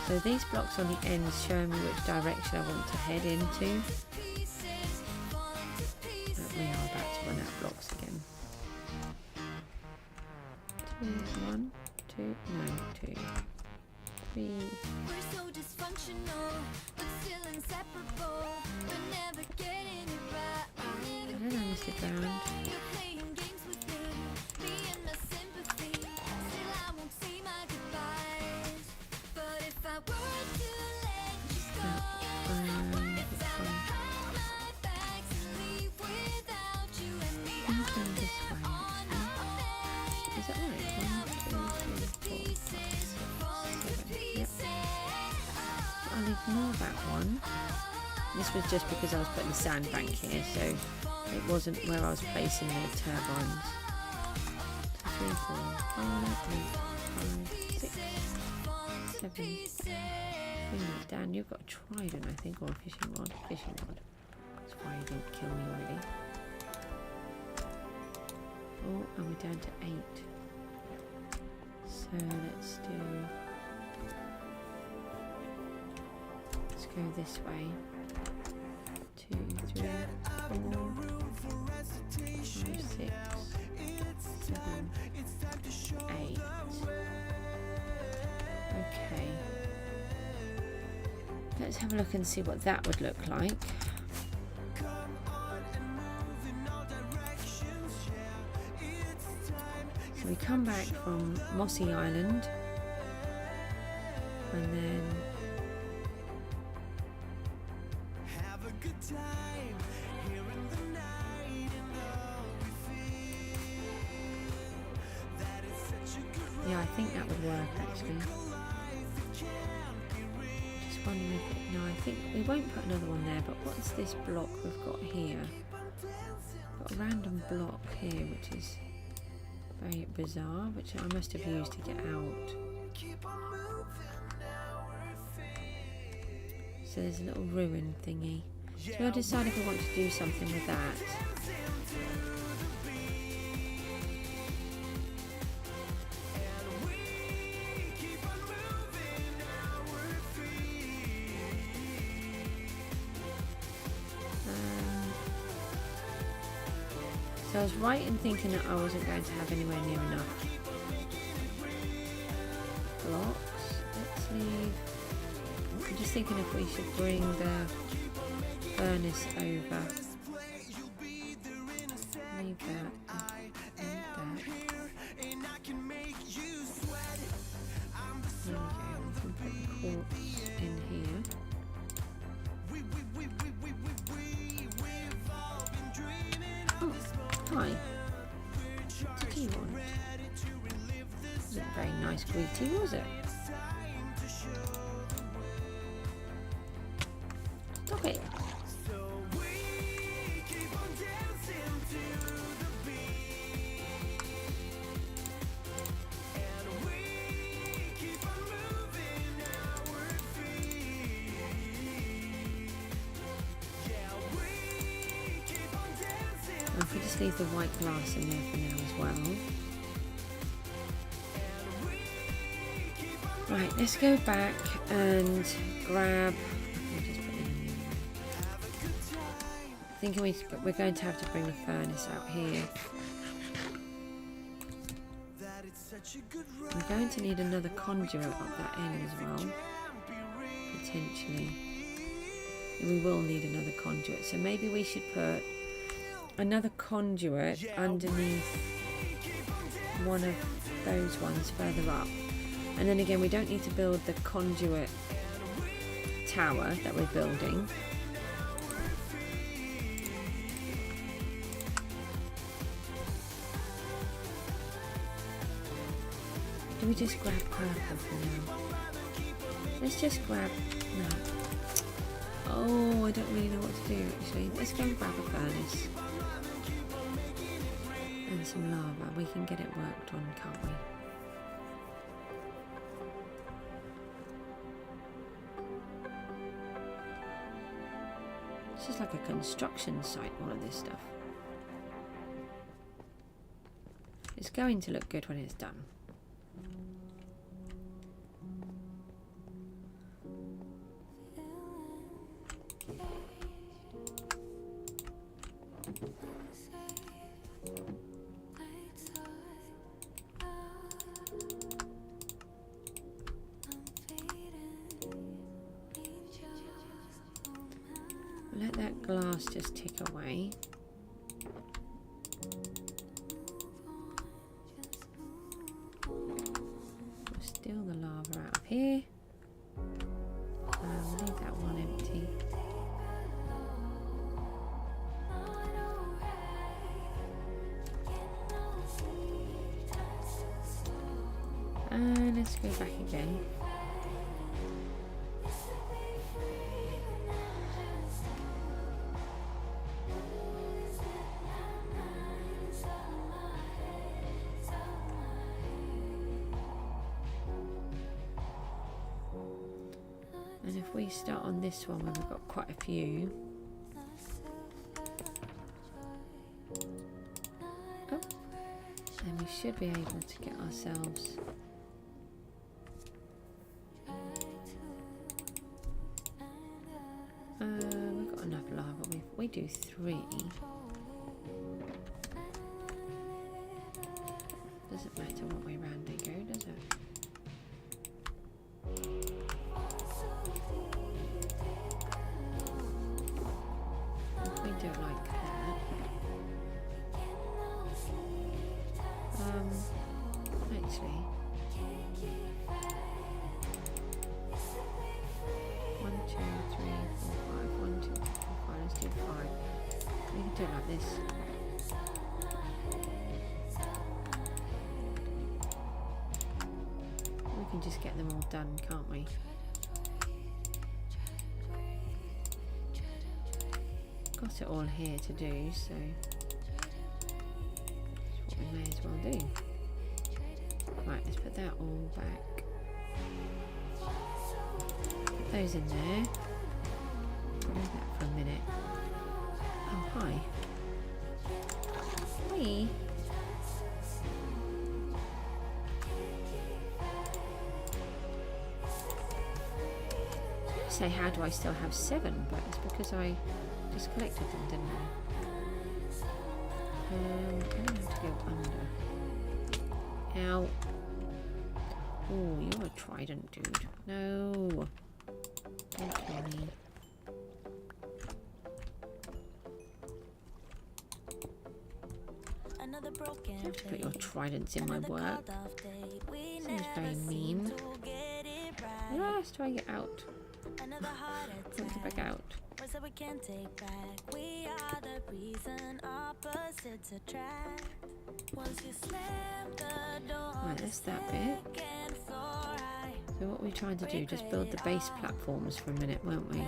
So these blocks on the ends show me which direction I want to head into. But we are about to run out of blocks again. 2, 1, 2, no, 2, 3. I don't know, Mr. Drowned. Ignore that one. This was just because I was putting the sandbank here, so it wasn't where I was placing the turbines. 2, 3, 4, 5, 6, 7. Bring that down. You've got a trident, I think, or a fishing rod. Fishing rod. That's why you didn't kill me already. Oh, and we're down to 8. So let's do. Go this way. 2, 3, 4, 5, 6, 7, 8. Okay. Let's have a look and see what that would look like. So we come back from Mossy Island and then yeah, I think that would work actually. Just wondering if no, I think we won't put another one there, but what's this block we've got here? We've got a random block here which is very bizarre, which I must have used to get out. So there's a little ruin thingy. So we'll decide if we want to do something with that. So I was right in thinking that I wasn't going to have anywhere near enough blocks. Let's leave. I'm just thinking if we should bring the furnace over. Leave that. Leave that. Here we go. We can put quartz in here. sweetie, was it? Stop it. If we just leave the white glass in there for now as well. Right, let's go back and grab. I'll just put it in there. Thinking we're going to have to bring the furnace out here. We're going to need another conduit up that end as well, potentially. And we will need another conduit, so maybe we should put another conduit underneath one of those ones further up. And then again, we don't need to build the conduit tower that we're building. Do we just grab purple for now? Let's just grab... no. Oh, I don't really know what to do actually. Let's go and grab a furnace. And some lava. We can get it worked on, can't we? This is like a construction site, all of this stuff. It's going to look good when it's done. Let that glass just tick away. We'll steal the lava out of here. We'll leave that one empty. And let's go back again. And if we start on this one where we've got quite a few. Oh, then we should be able to get ourselves we've got enough lava. We do 3. Doesn't matter what way round they go, does it? If we do it like that. Actually. 1, 2, 3, 4, 5. 1, 2, 3, 4, 5. Let's do 5. We can do it like this. We can just get them all done, can't we? Got it all here to do, so that's what we may as well do. Right, let's put that all back. Put those in there. Leave that for a minute. Oh, hi. Hi. Say, how do I still have 7? But it's because I just collected them, didn't I? I'm going to have to go under. Ow. Oh, you're a trident, dude. No. Don't kill me. Don't put your tridents in my work. Seems very mean. Last, do I get out? Let's get back out. Right, that's that bit. So what we're trying to do, just build the base platforms for a minute, won't we?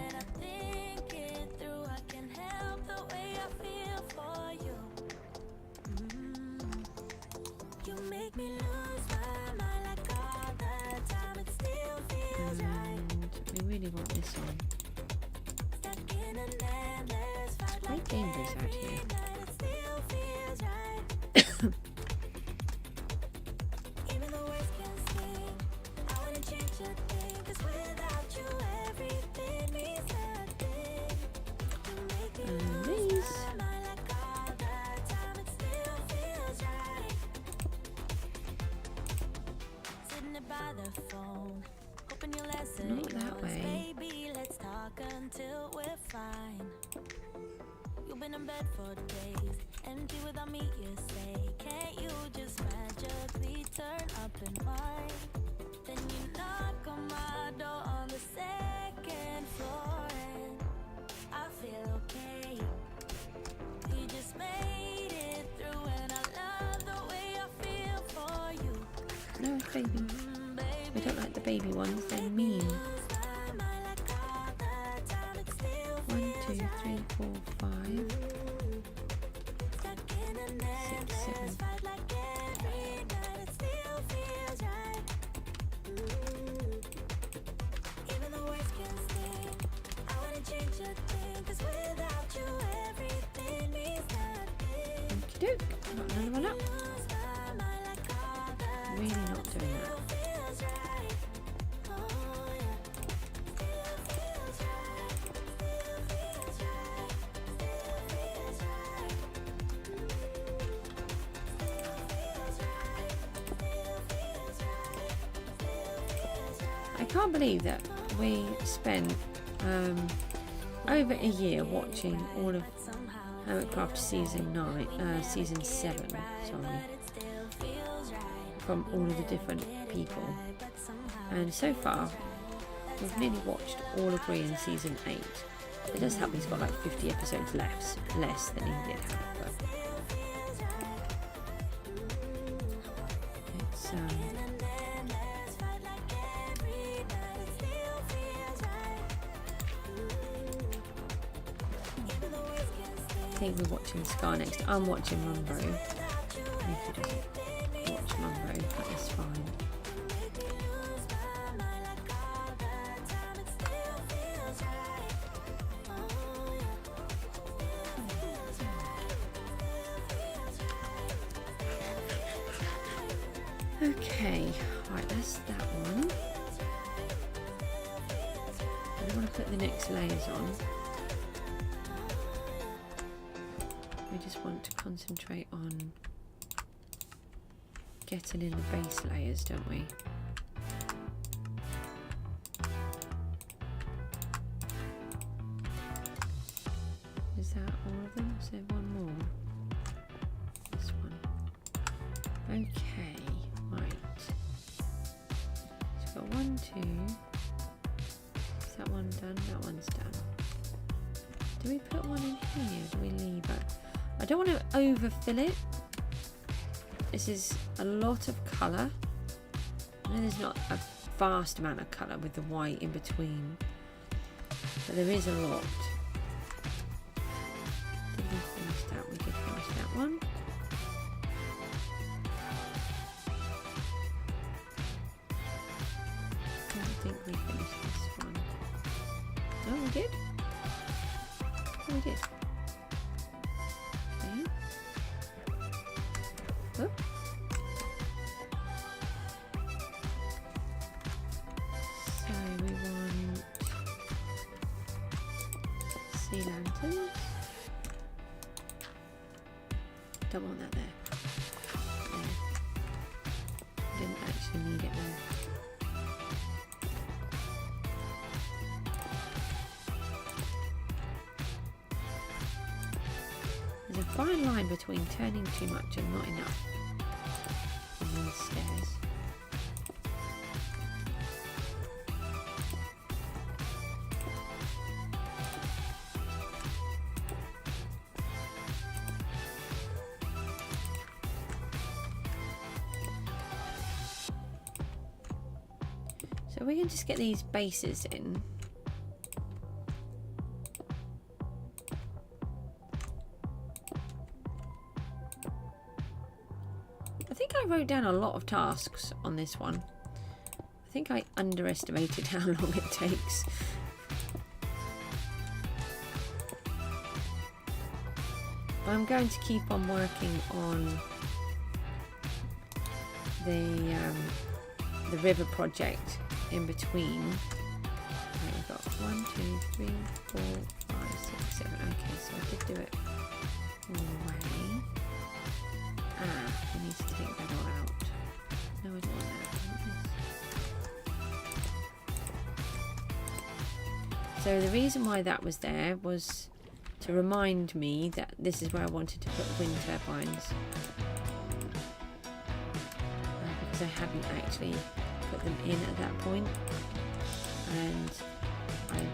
And we really want this on. It's quite dangerous out here. Not that way. Let's talk until we're fine. You've been in bed for days, empty without me, you say. Can't you just magically turn up in mine? Then you knock on my door on the second floor, and I feel okay. We just made it through, and I love the way I feel for you. No, it's baby. We don't like the baby ones, they're mean. 1, 2, 3, 4, 5, 6, 7. Okey-doke, got another one up. Really not doing that. I can't believe that we spent over a year watching all of Hermitcraft season 7, sorry, from all of the different people, and so far we've nearly watched all of Green in season 8. It does help he's got like 50 episodes less than he did have, but it's I think we're watching Scar next. I'm watching Mumbo. If he doesn't watch Mumbo, but it's fine. Okay, right, that's that one. I want to put the next layers on. We just want to concentrate on getting in the base layers, don't we? Is that all of them? Is there one more? This one. Okay, right. So we've got 1, 2. Is that one done? That one's done. Do we put one in here? Do we leave it? I don't want to overfill it. This is a lot of colour. I know there's not a vast amount of colour with the white in between, but there is a lot. Did we finish that? We did finish that one. I don't think we finished this one. Oh, we did? Oh, we did. Oh. So we want sea lanterns. Don't want that there. Didn't actually need it there. There's a fine line between turning too much and not enough on these stairs. So we can just get these bases in. I think I wrote down a lot of tasks on this one. I think I underestimated how long it takes. I'm going to keep on working on the river project in between. Right, we've got 1, 2, 3, 4, 5, 6, 7. Okay, so I did do it already. I need to take that all out. No, I don't want that. I want this. So the reason why that was there was to remind me that this is where I wanted to put wind turbines. Because I hadn't actually put them in at that point. And I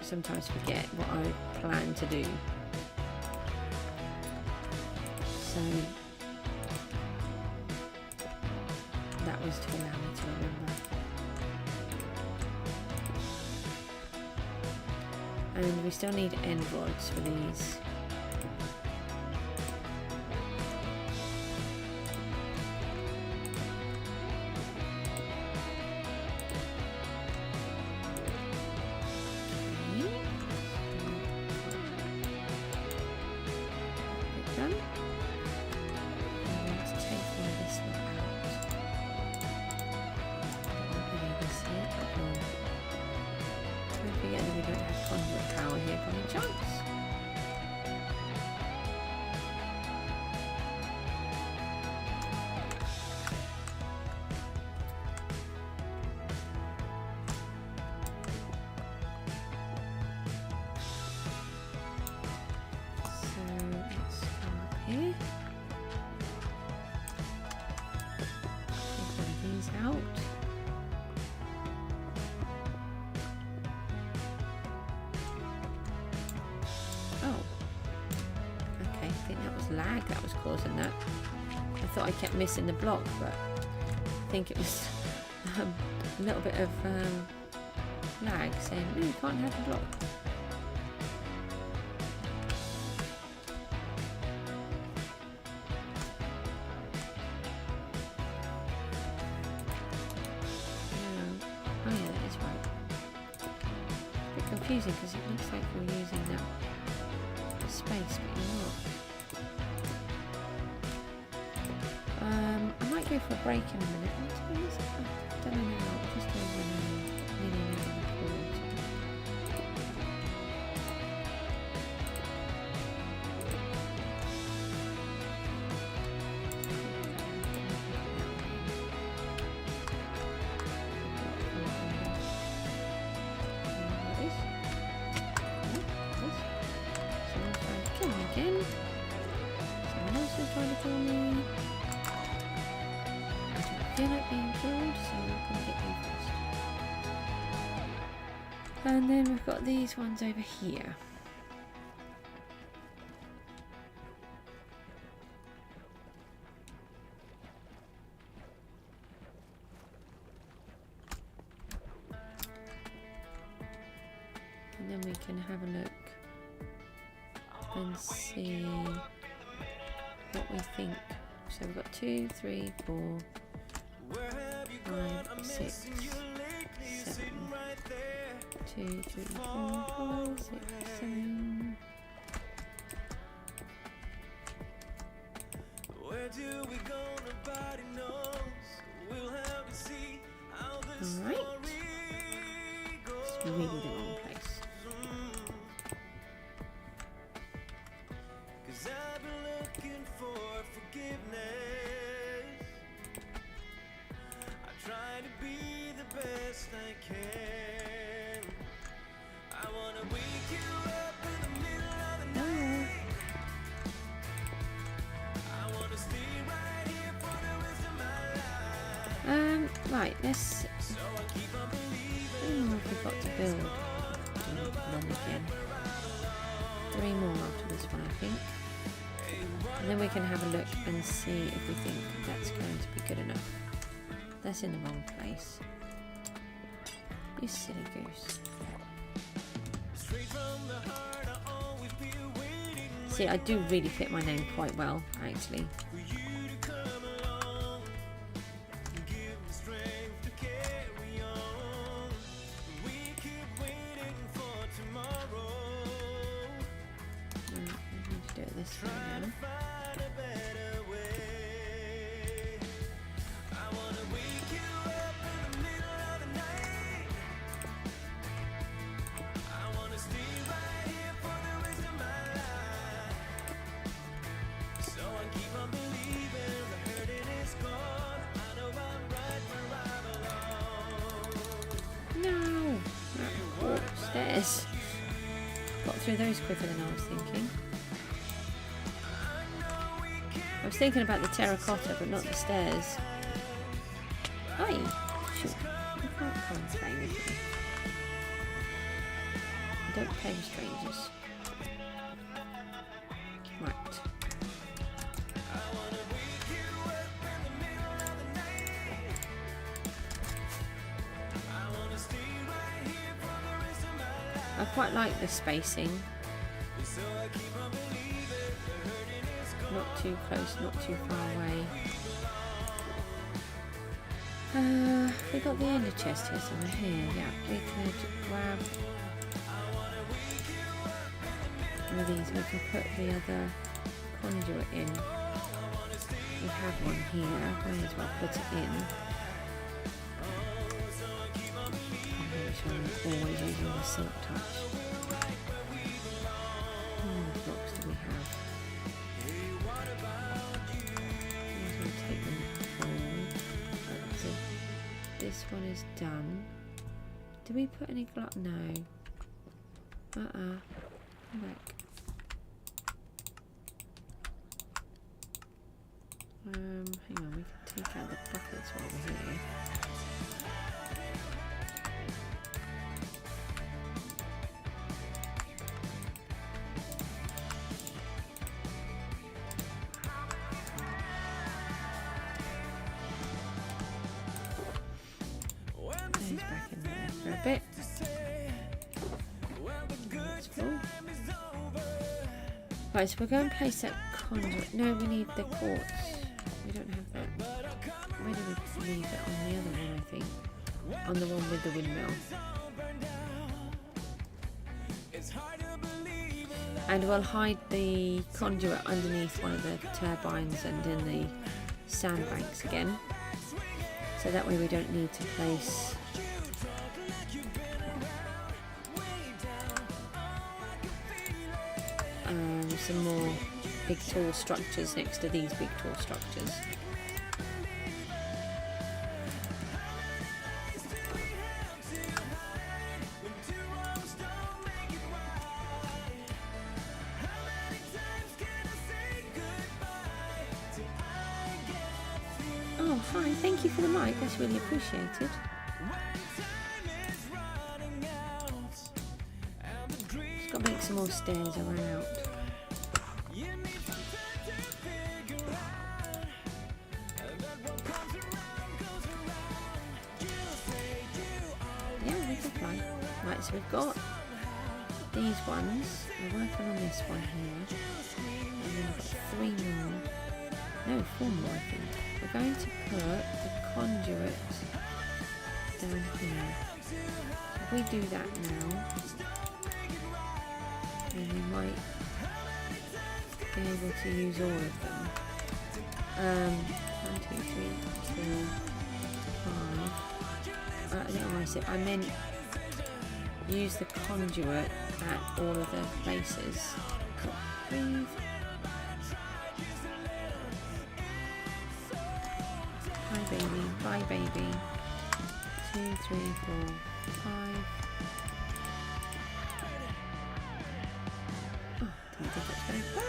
sometimes forget what I plan to do. So that was to allow me to remember. And we still need end rods for these. Lag that was causing that. I thought I kept missing the block, but I think it was a little bit of lag saying, no, you can't have the block. Oh yeah, that is right. A bit confusing because it looks like we're using that space, but you're not. I might go for a break in a minute. I don't know now. Just over nearly an hour record. Someone's trying to kill me again. Someone else is trying to kill me. I feel like being killed, so I'm going to get you first. And then we've got these ones over here. And then we can have a look and see what we think. So we've got 2, 3, 4, 5, 6, 7. 2, 3, 4, 5, 6, 7. Alright. It's really the wrong place. Right, let's we've got to build one again. 3 more after this one, I think. And then we can have a look and see if we think that's going to be good enough. That's in the wrong place. You silly goose. See, I do really fit my name quite well, actually. Do it this way now. No! Oh, stairs. Got through those quicker than I was thinking. I was thinking about the terracotta, but not the stairs. Oi! Shoot. You can't come and play with me. I don't play with strangers. Right. I quite like the spacing. Not too close, not too far away. We got the ender chest here somewhere here. Yeah, we could grab one of these. We can put the other conduit in. We have one here. May as well put it in. I'm always using the silk touch. How many blocks do we have? Take them all. So this one is done. Did we put any glass? No. Come back. Hang on, we can take out the buckets while we're here. Back in there for a bit. That's full. Right, so we're going to place that conduit. No, we need the quartz. We don't have that. Where do we leave it? On the other one, I think. On the one with the windmill. And we'll hide the conduit underneath one of the turbines and in the sandbanks again. So that way we don't need to place some more big tall structures next to these big tall structures. Oh, hi, thank you for the mic, that's really appreciated. Just got to make some more stairs, I ran out. Right, so we've got these ones. We're working on this one here. And then we've got 3 more. No, 4 more I think. We're going to put the conduit down here. If we do that now, then we might be able to use all of them. 1, 2, 3, 4, 5. I don't know why I said I meant use the conduit at all of the places. Breathe. Hi baby, bye baby. 2, 3, 4, 5. Oh, didn't think it's going to come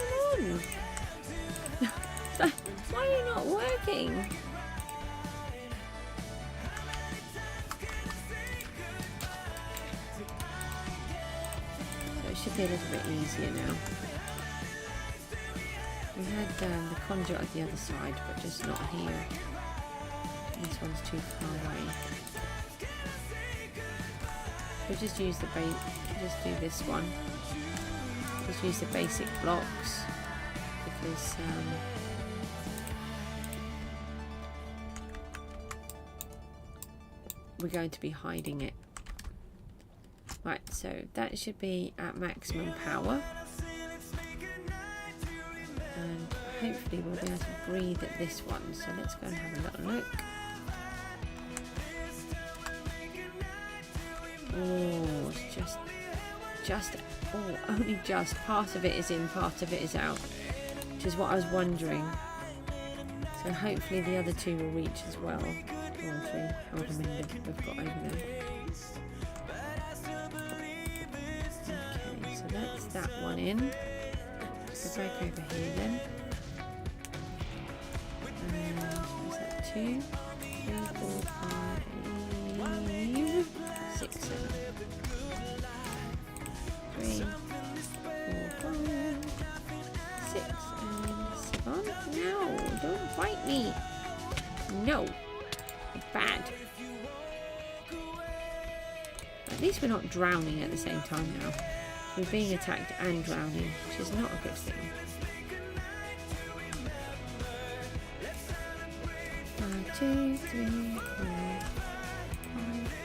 on. Why are you not working? Should be a little bit easier now. We had the conduit at the other side, but just not here. This one's too far away. We'll just use the just do this one. Just use the basic blocks because we're going to be hiding it. Right, so that should be at maximum power. And hopefully we'll be able to breathe at this one. So let's go and have a little look. Oh, it's only just. Part of it is in, part of it is out. Which is what I was wondering. So hopefully the other two will reach as well. Or three, however many we've got over there. Okay, so that's that one in. Let's go back over here then. Is that 2, 3, 4, 5, 6, 7. 3, 4, 5, 6, and 7. No, don't bite me. No. Bad. At least we're not drowning at the same time now. We're being attacked and drowning, which is not a good thing. 1, 2, 3, 4, 5,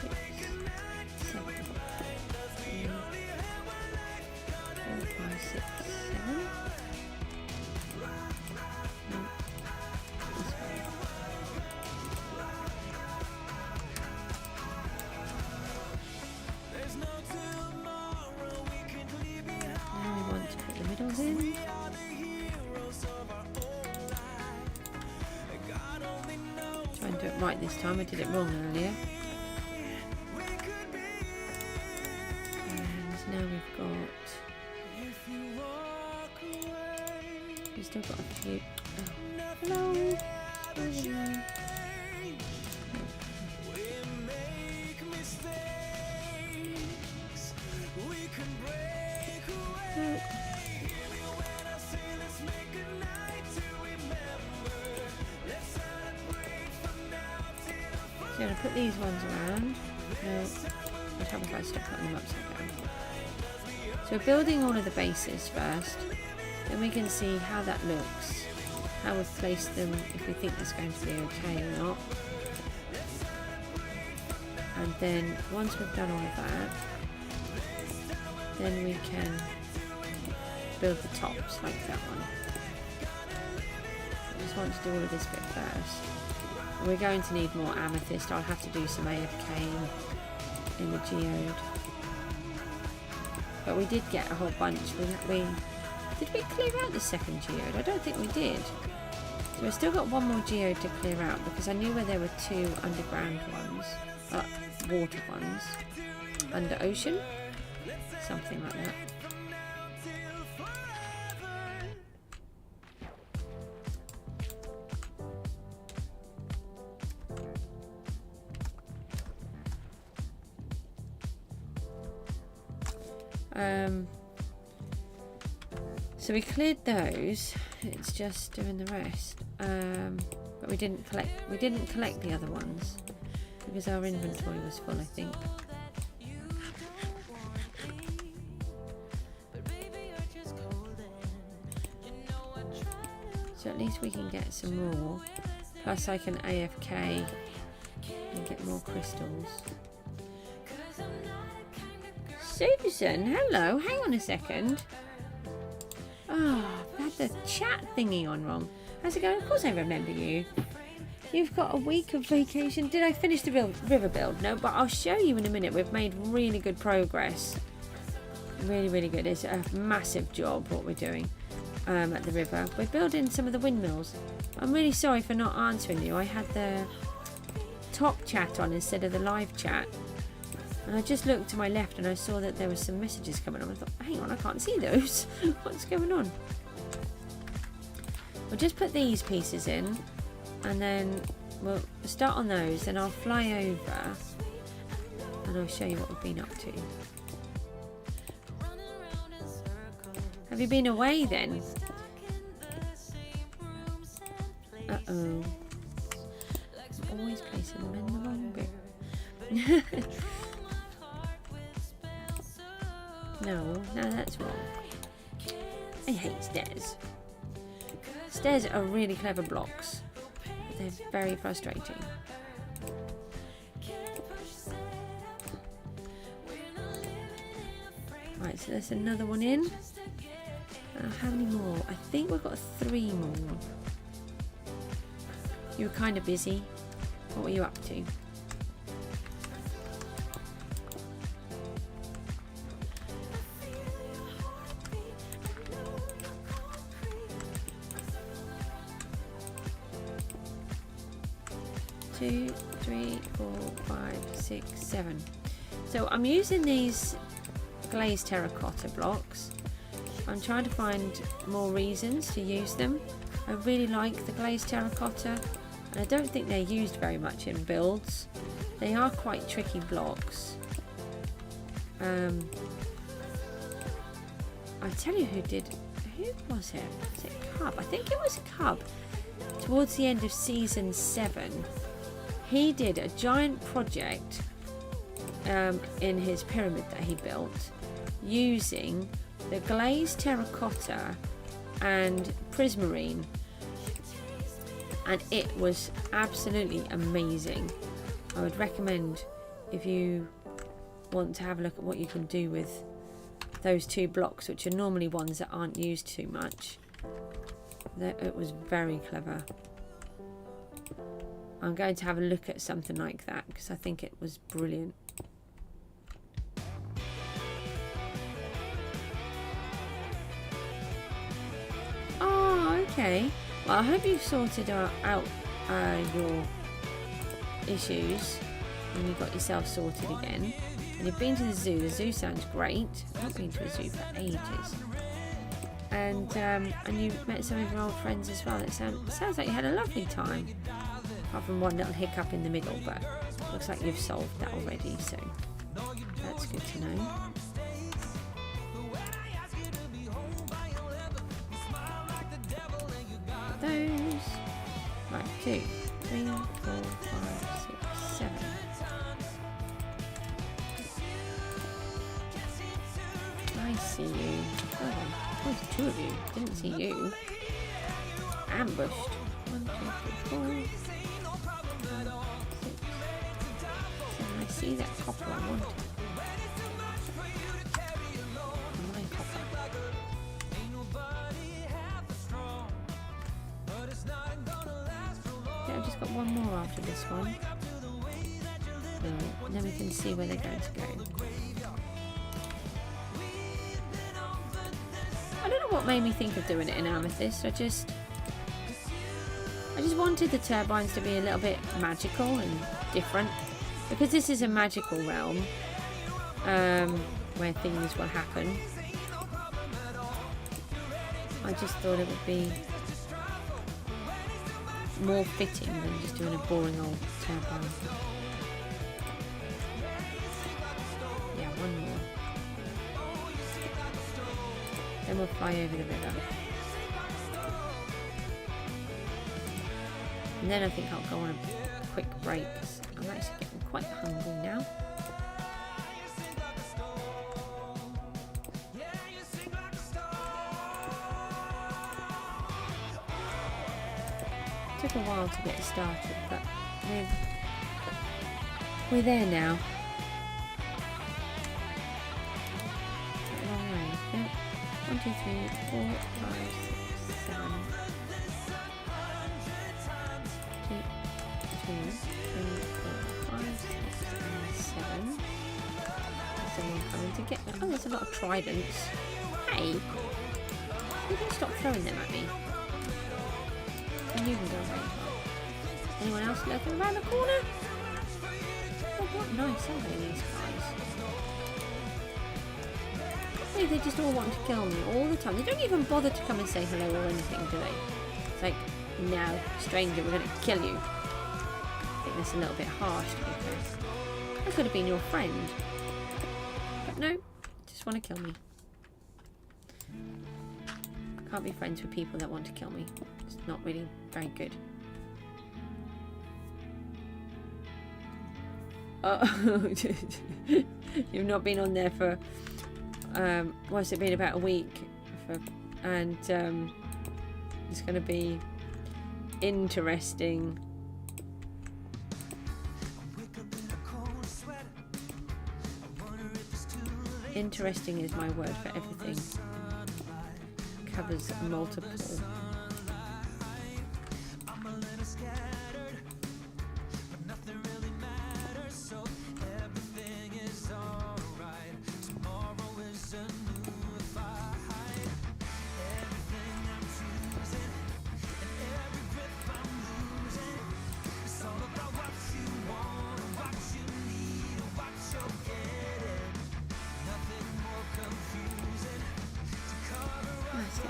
6, 7. 3, 4, 5, 6, 7. Try and do it right this time. I did it wrong earlier. And now we've still got a few. Oh. Hello. Hello. Oh. So I'm going to put these ones around. No, I'd have if I stop putting them upside down. So we're building all of the bases first. Then we can see how that looks. How we've placed them, if we think that's going to be okay or not. And then once we've done all of that, then we can build the tops like that one. I just want to do all of this bit first. We're going to need more amethyst. I'll have to do some AFK in the geode. But we did get a whole bunch. Did we clear out the second geode? I don't think we did. So we've still got one more geode to clear out because I knew where there were 2 underground ones, water ones, under ocean, something like that. So we cleared those. It's just doing the rest. But we didn't collect the other ones because our inventory was full, I think. So at least we can get some more. Plus I can AFK and get more crystals. Susan, hello. Hang on a second. Oh, I've had the chat thingy on wrong. How's it going? Of course I remember you. You've got a week of vacation. Did I finish the river build? No, but I'll show you in a minute. We've made really good progress. Really, really good. It's a massive job what we're doing at the river. We're building some of the windmills. I'm really sorry for not answering you. I had the top chat on instead of the live chat. And I just looked to my left and I saw that there were some messages coming on. I thought, hang on, I can't see those. What's going on? We'll just put these pieces in and then we'll start on those. Then I'll fly over and I'll show you what we've been up to. Have you been away then? Uh-oh. I'm always placing them in the wrong bit. No, that's wrong. I hate stairs. Stairs are really clever blocks, but they're very frustrating. Right, so there's another one in. How many more? I think we've got 3 more. You were kind of busy. What were you up to? Two, 3, 4, 5, 6, 7. So I'm using these glazed terracotta blocks. I'm trying to find more reasons to use them. I really like the glazed terracotta, and I don't think they're used very much in builds. They are quite tricky blocks. I'll tell you who was it? Was it Cub? I think it was Cub. Towards the end of season 7, he did a giant project in his pyramid that he built using the glazed terracotta and prismarine, and it was absolutely amazing. I would recommend, if you want to have a look at what you can do with those 2 blocks, which are normally ones that aren't used too much. It was very clever. I'm going to have a look at something like that because I think it was brilliant. Okay, well I hope you've sorted out your issues and you've got yourself sorted again. And you've been to the zoo. The zoo sounds great. I've not been to a zoo for ages. And you met some of your old friends as well. It sounds like you had a lovely time. Apart from one little hiccup in the middle, but looks like you've solved that already, so that's good to know. Those. Right, 2, 3, 4, 5, 6, 7. I see you. Oh, there's 2 of you. Didn't see you. Ambushed. 1, 2, 3, 4, 5, 6, 7. I see that copper I wanted. My copper. Yeah, I've just got 1 more after this one. And then we can see where they're going to go. I don't know what made me think of doing it in Amethyst. I just wanted the turbines to be a little bit magical and different, because this is a magical realm where things will happen. I just thought it would be more fitting than just doing a boring old turbine. Yeah, 1 more. Then we'll fly over the river. And then I think I'll go on a quick break, because I'm actually getting quite hungry now. It took a while to get started, but we're there now. Alright, yeah. 1, 2, 3, 4, 5, 6, 7. 2, 3, 4, 5, 6, 7. There's someone coming to get me. Oh, there's a lot of tridents. Hey! You don't stop throwing them at me. And you can go away. Anyone else lurking around the corner? Oh, what nice, aren't they, these guys? They just all want to kill me all the time. They don't even bother to come and say hello or anything, do they? It's like, no, stranger, we're going to kill you. I think that's a little bit harsh, to be fair. I could have been your friend. But no, just want to kill me. I can't be friends with people that want to kill me. It's not really very good. Oh, you've not been on there for what's it been, about a week, and it's going to be interesting. Interesting is my word for everything. Covers multiple.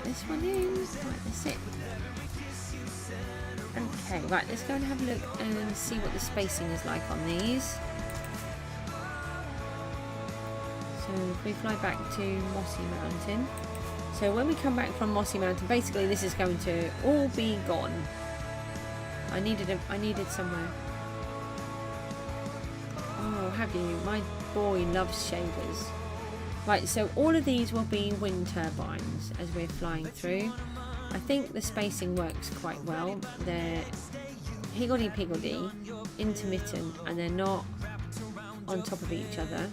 This one in. Right, that's it. Okay, right, let's go and have a look and see what the spacing is like on these. So if we fly back to Mossy Mountain. So when we come back from Mossy Mountain, basically this is going to all be gone. I needed somewhere. Oh, have you? My boy loves shaders. Right, so all of these will be wind turbines as we're flying through. I think the spacing works quite well. They're higgledy-piggledy, intermittent, and they're not on top of each other.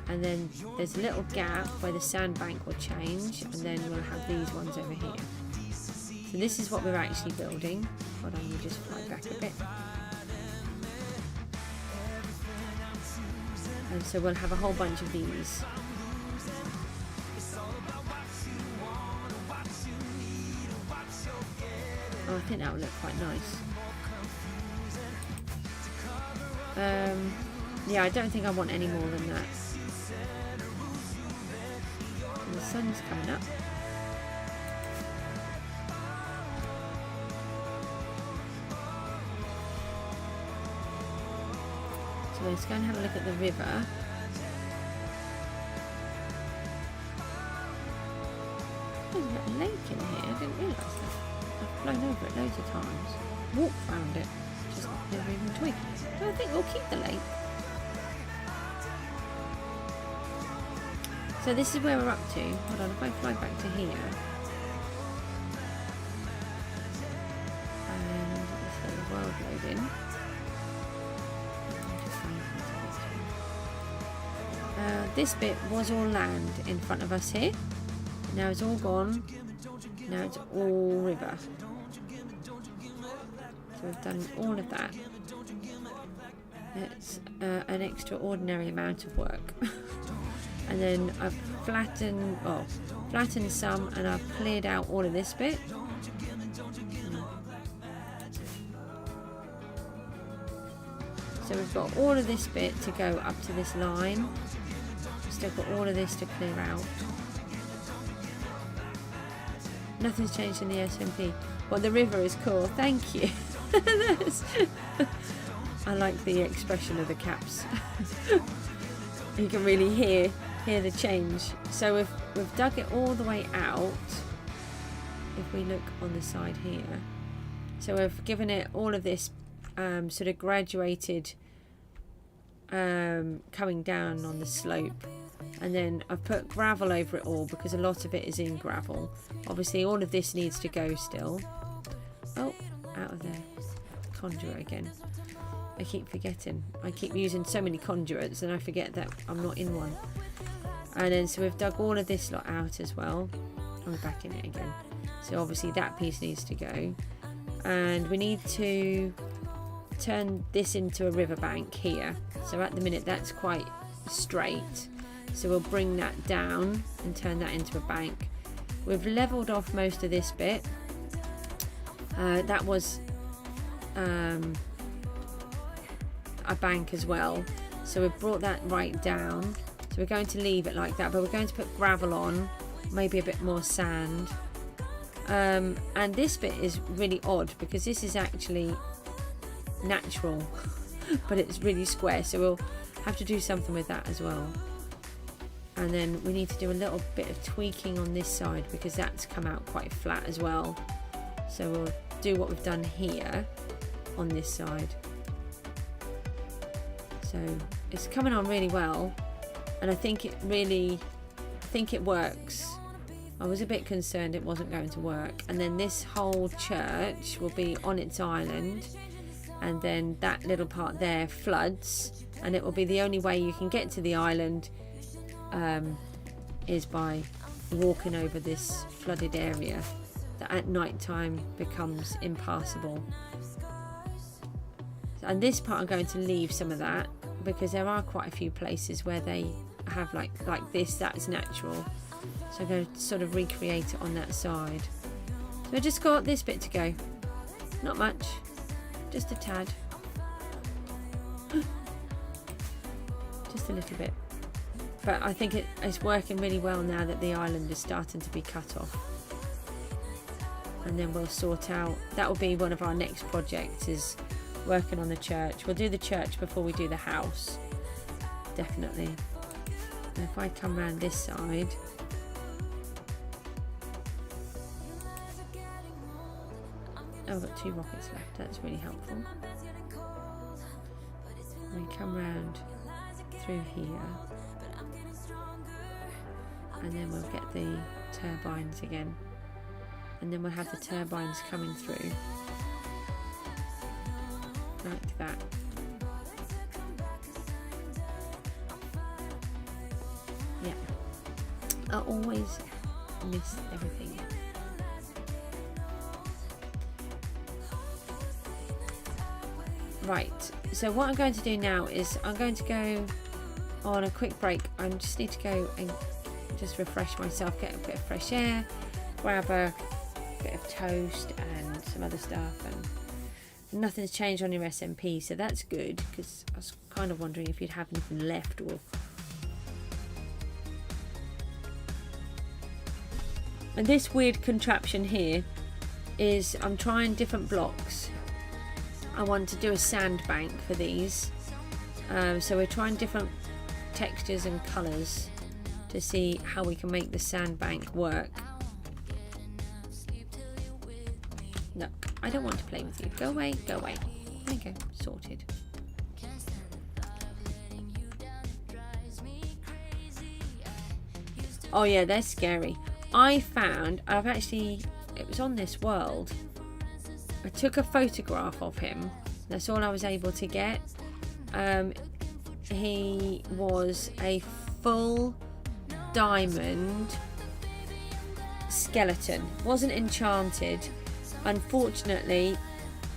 And then there's a little gap where the sandbank will change, and then we'll have these ones over here. So this is what we're actually building. Hold on, we'll just fly back a bit. And so we'll have a whole bunch of these. Oh, I think that would look quite nice. Yeah, I don't think I want any more than that. And the sun's coming up. So let's go and have a look at the river. There's a lake in here, I didn't realise that. I've flown over it loads of times, walked around it, just never even twigged. So I think we'll keep the lake. So this is where we're up to. Hold on, if I fly back to here. And let's let the world load in. This bit was all land in front of us here. Now it's all gone. Now it's all river. So we've done all of that. It's an extraordinary amount of work. And then I've flattened some, and I've cleared out all of this bit. So we've got all of this bit to go up to this line. Still got all of this to clear out. Nothing's changed in the SMP. Well, the river is cool. Thank you. I like the expression of the caps. You can really hear the change. So we've dug it all the way out. If we look on the side here, so we've given it all of this sort of graduated coming down on the slope, and then I've put gravel over it all because a lot of it is in gravel. Obviously all of this needs to go still. Oh, out of there. Conduit again. I keep forgetting. I keep using so many conduits and I forget that I'm not in one. And then so we've dug all of this lot out as well. I'm back in it again. So obviously that piece needs to go. And we need to turn this into a riverbank here. So at the minute that's quite straight. So we'll bring that down and turn that into a bank. We've leveled off most of this bit. That was a bank as well. So we've brought that right down. So we're going to leave it like that, but we're going to put gravel on, maybe a bit more sand. And this bit is really odd because this is actually natural, but it's really square. So we'll have to do something with that as well. And then we need to do a little bit of tweaking on this side because that's come out quite flat as well. So we'll do what we've done here on this side. So it's coming on really well, and I think it really think it works. I was a bit concerned it wasn't going to work. And then this whole church will be on its island, and then that little part there floods, and it will be the only way you can get to the island is by walking over this flooded area that at night time becomes impassable. And this part I'm going to leave some of that, because there are quite a few places where they have like this, that's natural. So I'm going to sort of recreate it on that side. So I just got this bit to go. Not much, just a tad. Just a little bit. But I think it's working really well now that the island is starting to be cut off. And then we'll sort out, that will be one of our next projects, is working on the church. We'll do the church before we do the house, definitely. And if I come around this side, oh, I've got 2 rockets left, that's really helpful. We come round through here, and then we'll get the turbines again, and then we'll have the turbines coming through like that. Yeah, I always miss everything. Right, so what I'm going to do now is I'm going to go on a quick break. I just need to go and just refresh myself, get a bit of fresh air, grab a bit of toast and some other stuff, and nothing's changed on your SMP, so that's good, because I was kind of wondering if you'd have anything left. Or and this weird contraption here is I'm trying different blocks. I want to do a sandbank for these, so we're trying different textures and colours to see how we can make the sandbank work. No, I don't want to play with you. Go away, go away. There you go, sorted. Oh yeah, they're scary. It was on this world. I took a photograph of him. That's all I was able to get. He was a full diamond skeleton. Wasn't enchanted. Unfortunately,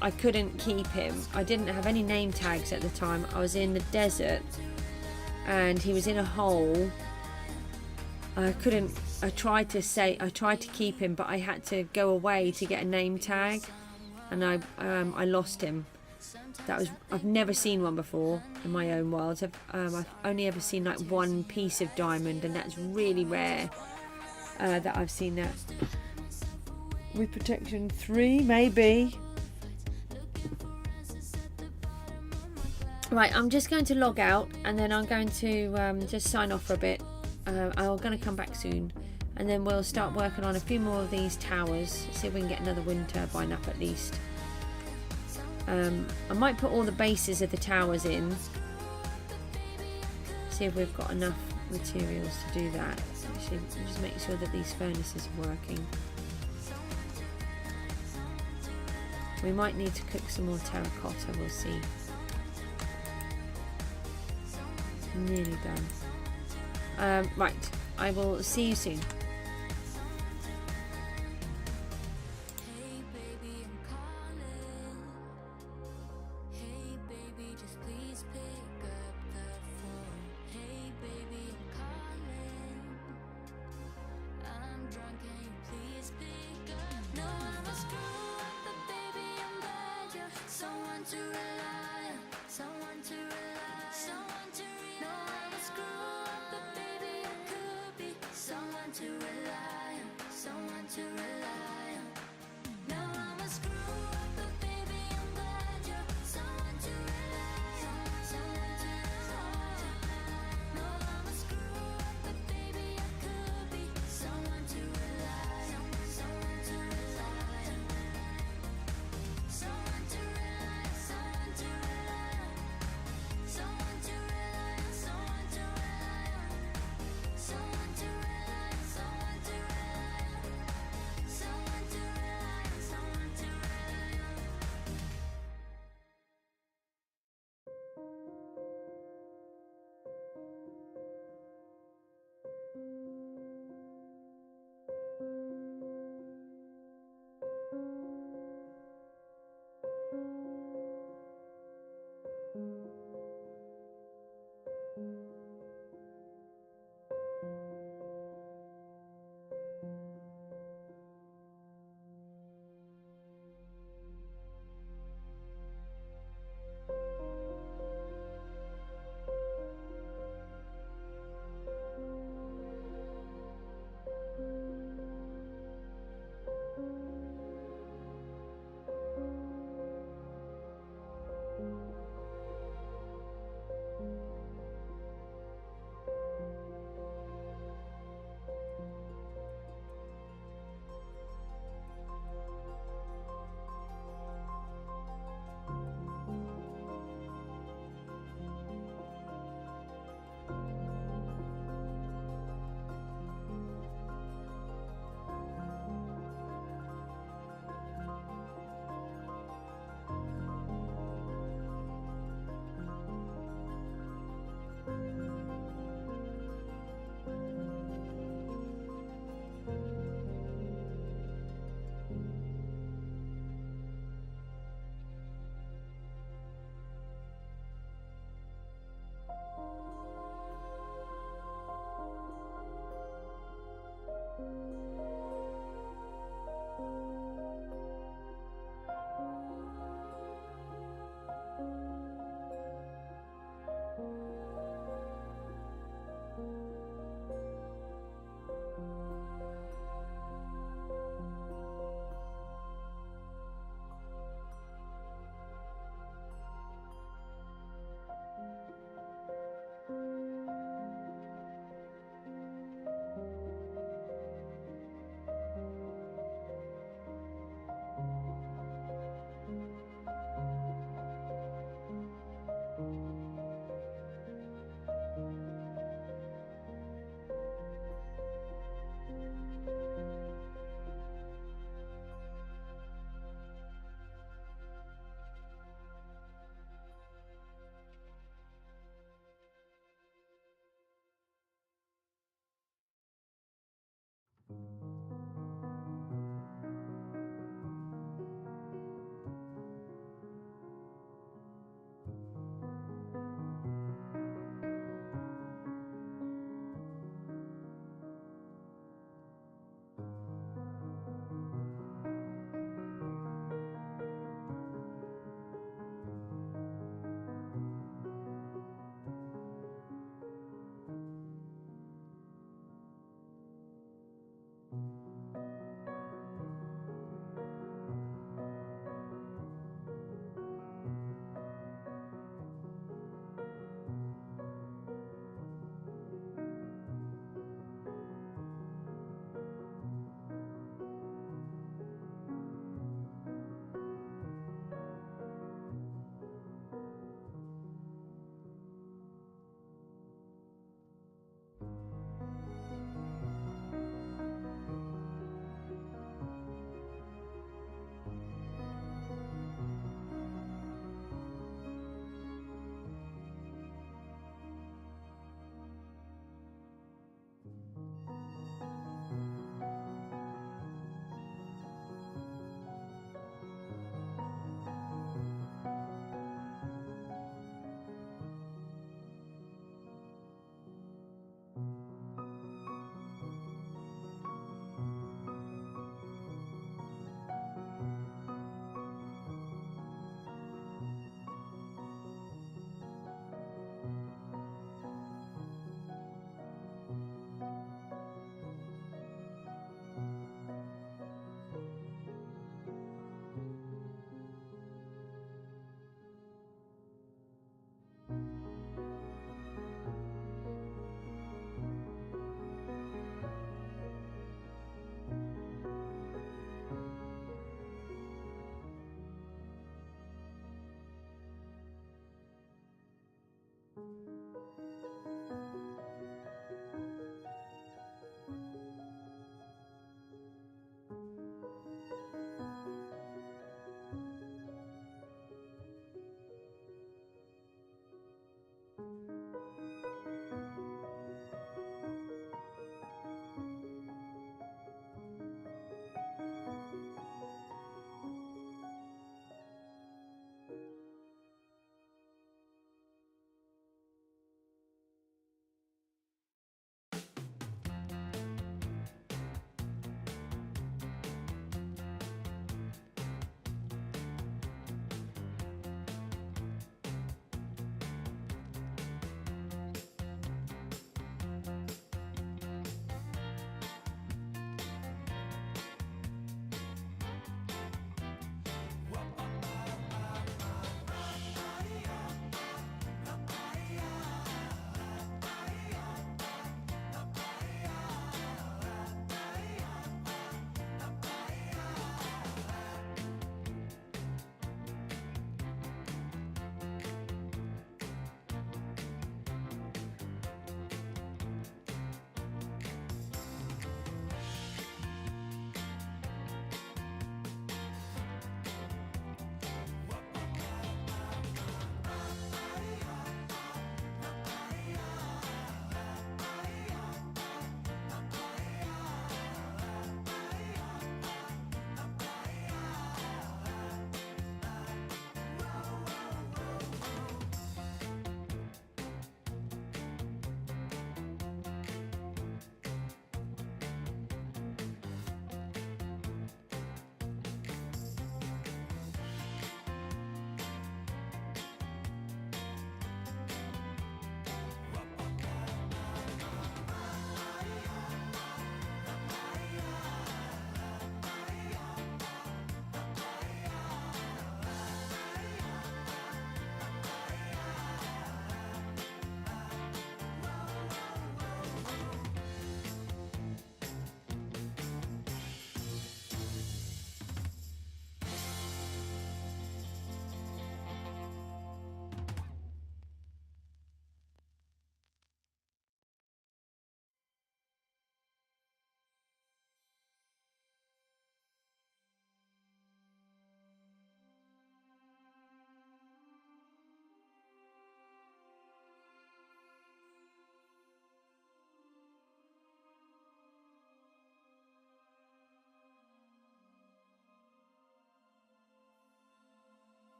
I couldn't keep him. I didn't have any name tags at the time. I was in the desert and he was in a hole. I tried to keep him, but I had to go away to get a name tag, and I lost him. I've never seen one before in my own world. I've only ever seen like one piece of diamond, and that's really rare that I've seen that. With protection 3, maybe. Right, I'm just going to log out, and then I'm going to just sign off for a bit. I'm going to come back soon, and then we'll start working on a few more of these towers, see if we can get another wind turbine up at least. I might put all the bases of the towers in, see if we've got enough materials to do that. Actually, just make sure that these furnaces are working. We might need to cook some more terracotta, we'll see. Nearly done. Right, I will see you soon.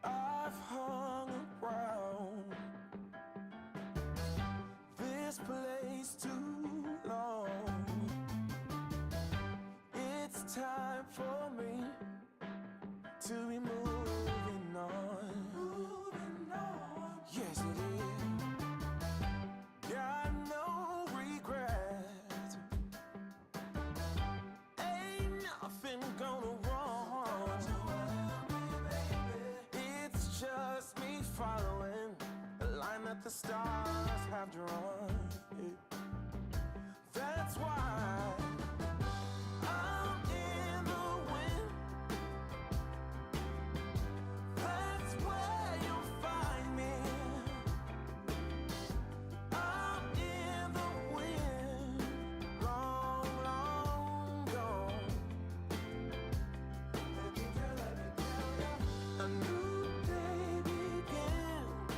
I've hung around this place too long. It's time for me to be moving on. Moving on. Yes, it is. Got no regret. Ain't nothing gonna wrong. It's just me following the line that the stars have drawn. That's why I'm in the wind. That's where you'll find me. I'm in the wind, long, long gone. Let me tell you, a new day begins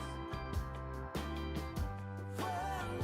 when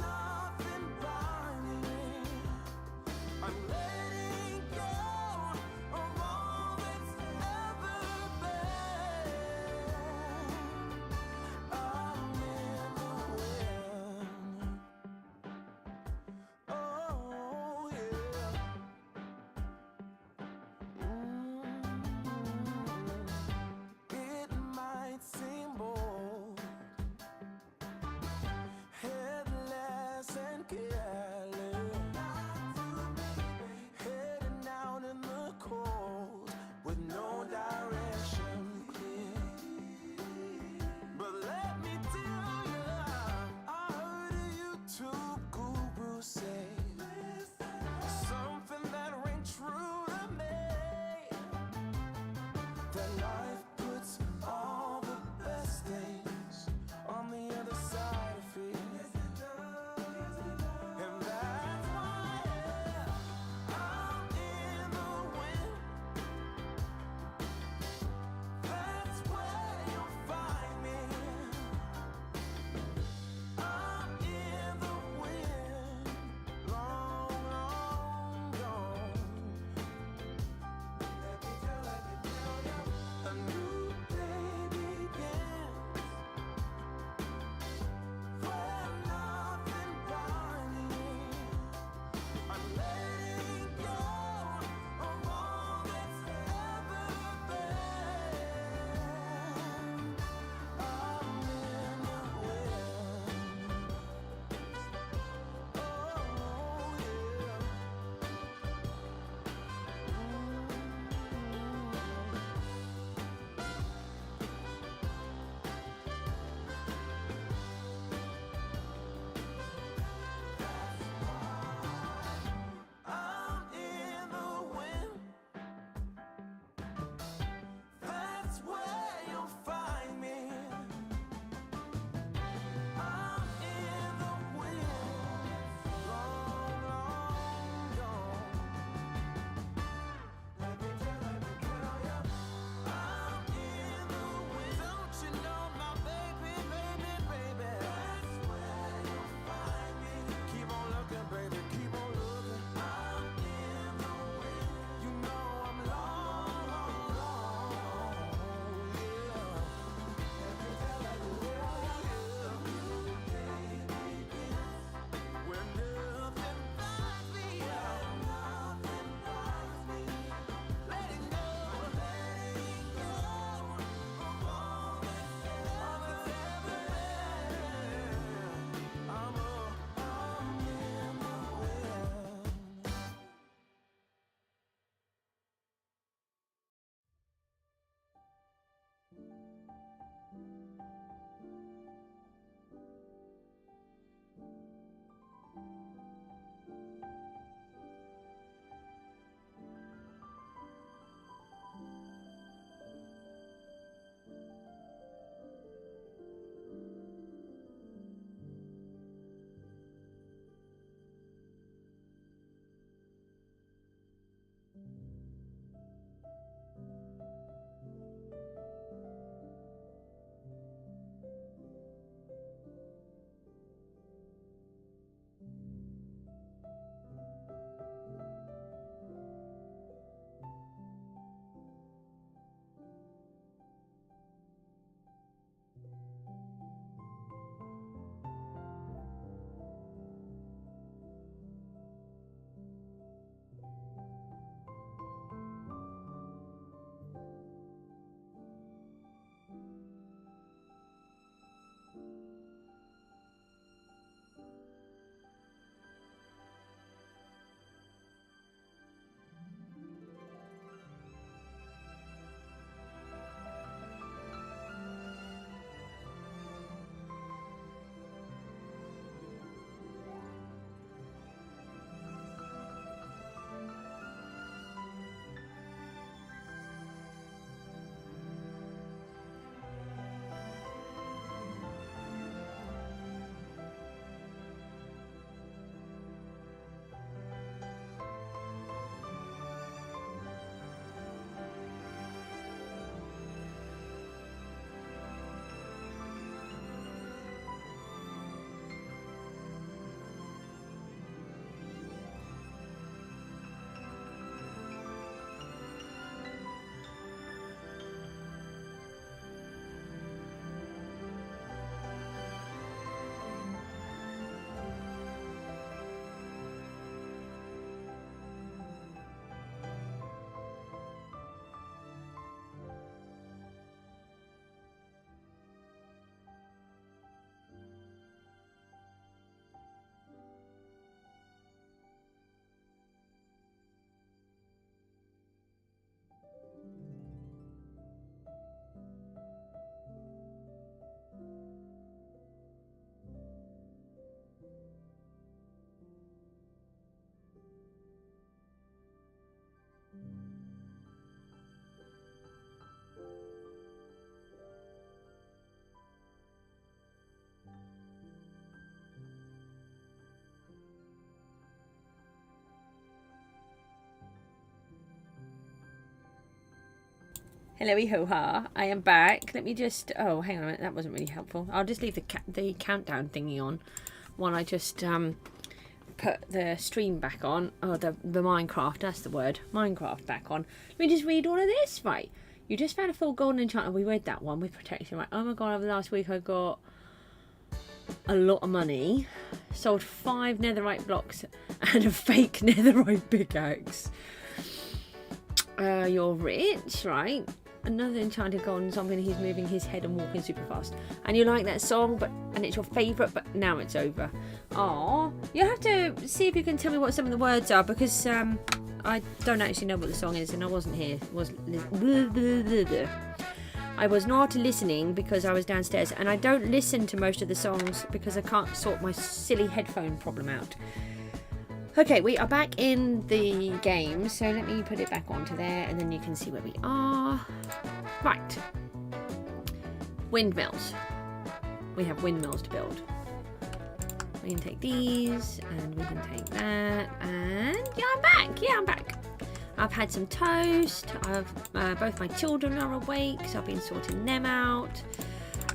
Hello, ho-ha. I am back. Let me just... Oh, hang on a minute. That wasn't really helpful. I'll just leave the countdown thingy on while I just put the stream back on. Oh, the Minecraft. That's the word. Minecraft back on. Let me just read all of this. Right. You just found a full golden enchantment. We read that one with protection. Right. Oh, my God. Over the last week, I got a lot of money. Sold 5 netherite blocks and a fake netherite pickaxe. You're rich, right? Another enchanted golden zombie and he's moving his head and walking super fast. And you like that song, and it's your favourite, but now it's over. Aww. You'll have to see if you can tell me what some of the words are, because I don't actually know what the song is, and I wasn't here. I was not listening because I was downstairs, and I don't listen to most of the songs because I can't sort my silly headphone problem out. Okay, we are back in the game, so let me put it back onto there, and then you can see where we are. Right. Windmills. We have windmills to build. We can take these, and we can take that, and yeah, I'm back. Yeah, I'm back. I've had some toast. Both my children are awake, so I've been sorting them out.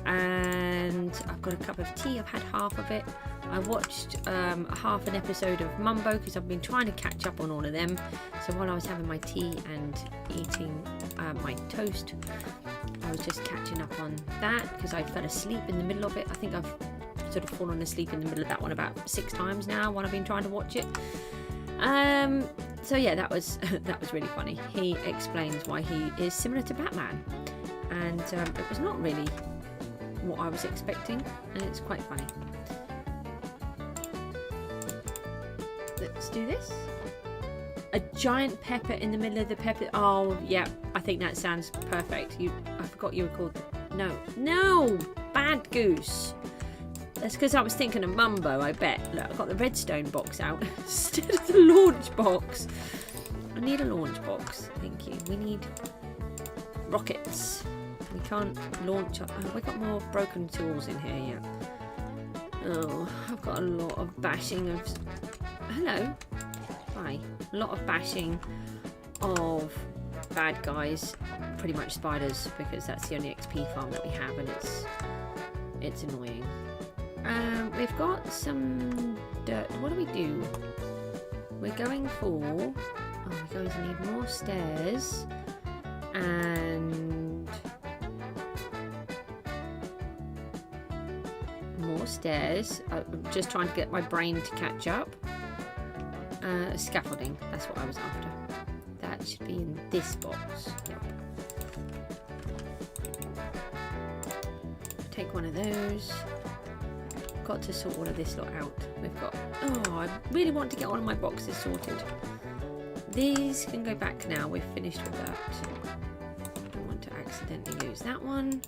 And I've got a cup of tea. I've had half of it. I watched half an episode of Mumbo because I've been trying to catch up on all of them. So while I was having my tea and eating my toast, I was just catching up on that because I fell asleep in the middle of it. I think I've sort of fallen asleep in the middle of that one about 6 times now while I've been trying to watch it. So yeah, that was really funny. He explains why he is similar to Batman, and it was not really what I was expecting, and it's quite funny. Let's do this. A giant pepper in the middle of the pepper. Oh yeah, I think that sounds perfect. I forgot you were called. No, Bad Goose. That's because I was thinking of Mumbo, I bet. Look, I've got the redstone box out instead of the launch box. I need a launch box. Thank you. We need rockets. We can't launch. Oh, we've got more broken tools in here, yeah. Oh, I've got a lot of bashing of... Hello. Hi. A lot of bashing of bad guys. Pretty much spiders, because that's the only XP farm that we have, and it's annoying. We've got some dirt. What do we do? We're going for... Oh, we're going to need more stairs. And... more stairs. I'm just trying to get my brain to catch up. Scaffolding. That's what I was after. That should be in this box. Yep. Take one of those. Got to sort all of this lot out. We've got... Oh, I really want to get all of my boxes sorted. These can go back now. We've finished with that. Don't want to accidentally use that one.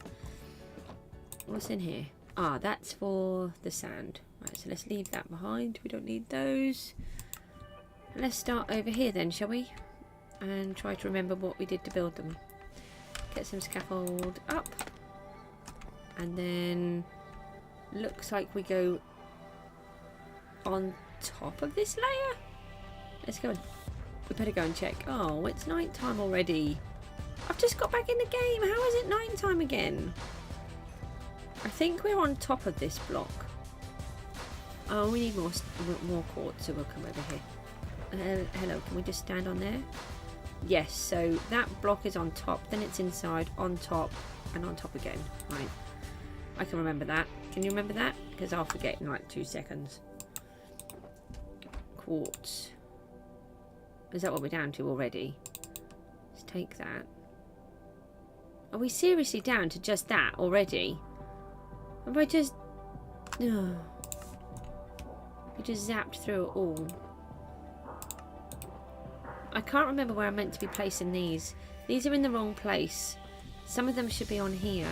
What's in here? Ah, that's for the sand. Right, so let's leave that behind. We don't need those. Let's start over here then, shall we? And try to remember what we did to build them. Get some scaffold up. And then... looks like we go on top of this layer. Let's go. We better go and check. Oh, it's night time already. I've just got back in the game. How is it night time again? I think we're on top of this block. Oh, we need more quartz, so we'll come over here. Hello, can we just stand on there? Yes, so that block is on top, then it's inside, on top, and on top again. Right. I can remember that. Can you remember that? Because I'll forget in like 2 seconds. Quartz. Is that what we're down to already? Let's take that. Are we seriously down to just that already? Have I just... Oh. We just zapped through it all. I can't remember where I'm meant to be placing these. These are in the wrong place. Some of them should be on here.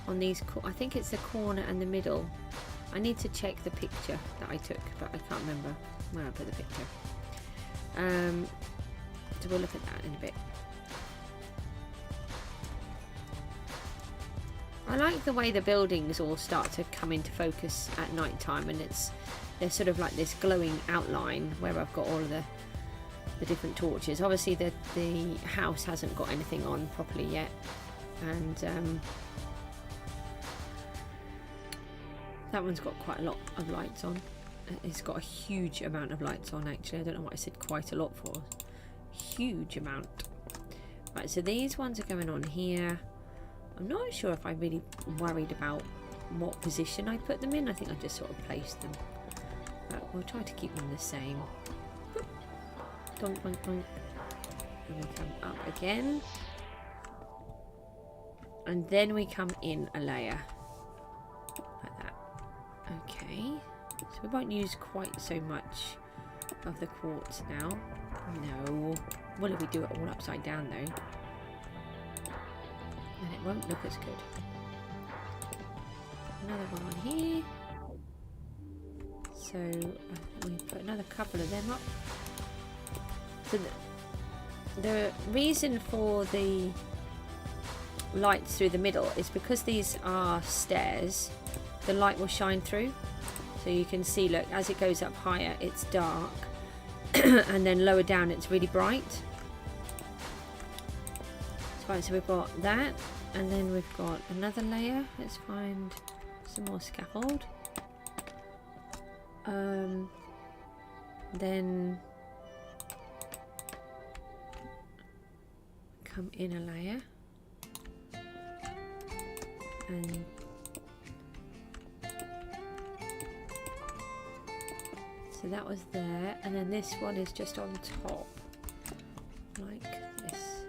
On these, I think it's the corner and the middle. I need to check the picture that I took, but I can't remember where I put the picture. So we'll look at that in a bit. I like the way the buildings all start to come into focus at night time, and they're sort of like this glowing outline where I've got all of the different torches. Obviously the house hasn't got anything on properly yet, and that one's got quite a lot of lights on. It's got a huge amount of lights on actually. I don't know what I said quite a lot for. Huge amount. Right, so these ones are going on here. I'm not sure if I'm really worried about what position I put them in. I think I just sort of placed them. But we'll try to keep them the same. Doink, doink, doink. And we come up again. And then we come in a layer. Like that. Okay. So we won't use quite so much of the quartz now. No. Well, if we do it all upside down though, then it won't look as good. Another one on here. So we put another couple of them up. So the reason for the lights through the middle is because these are stairs, the light will shine through. So you can see, look, as it goes up higher it's dark and then lower down it's really bright. Right, so we've got that, and then we've got another layer. Let's find some more scaffold. Then come in a layer, and so that was there, and then this one is just on top, like this.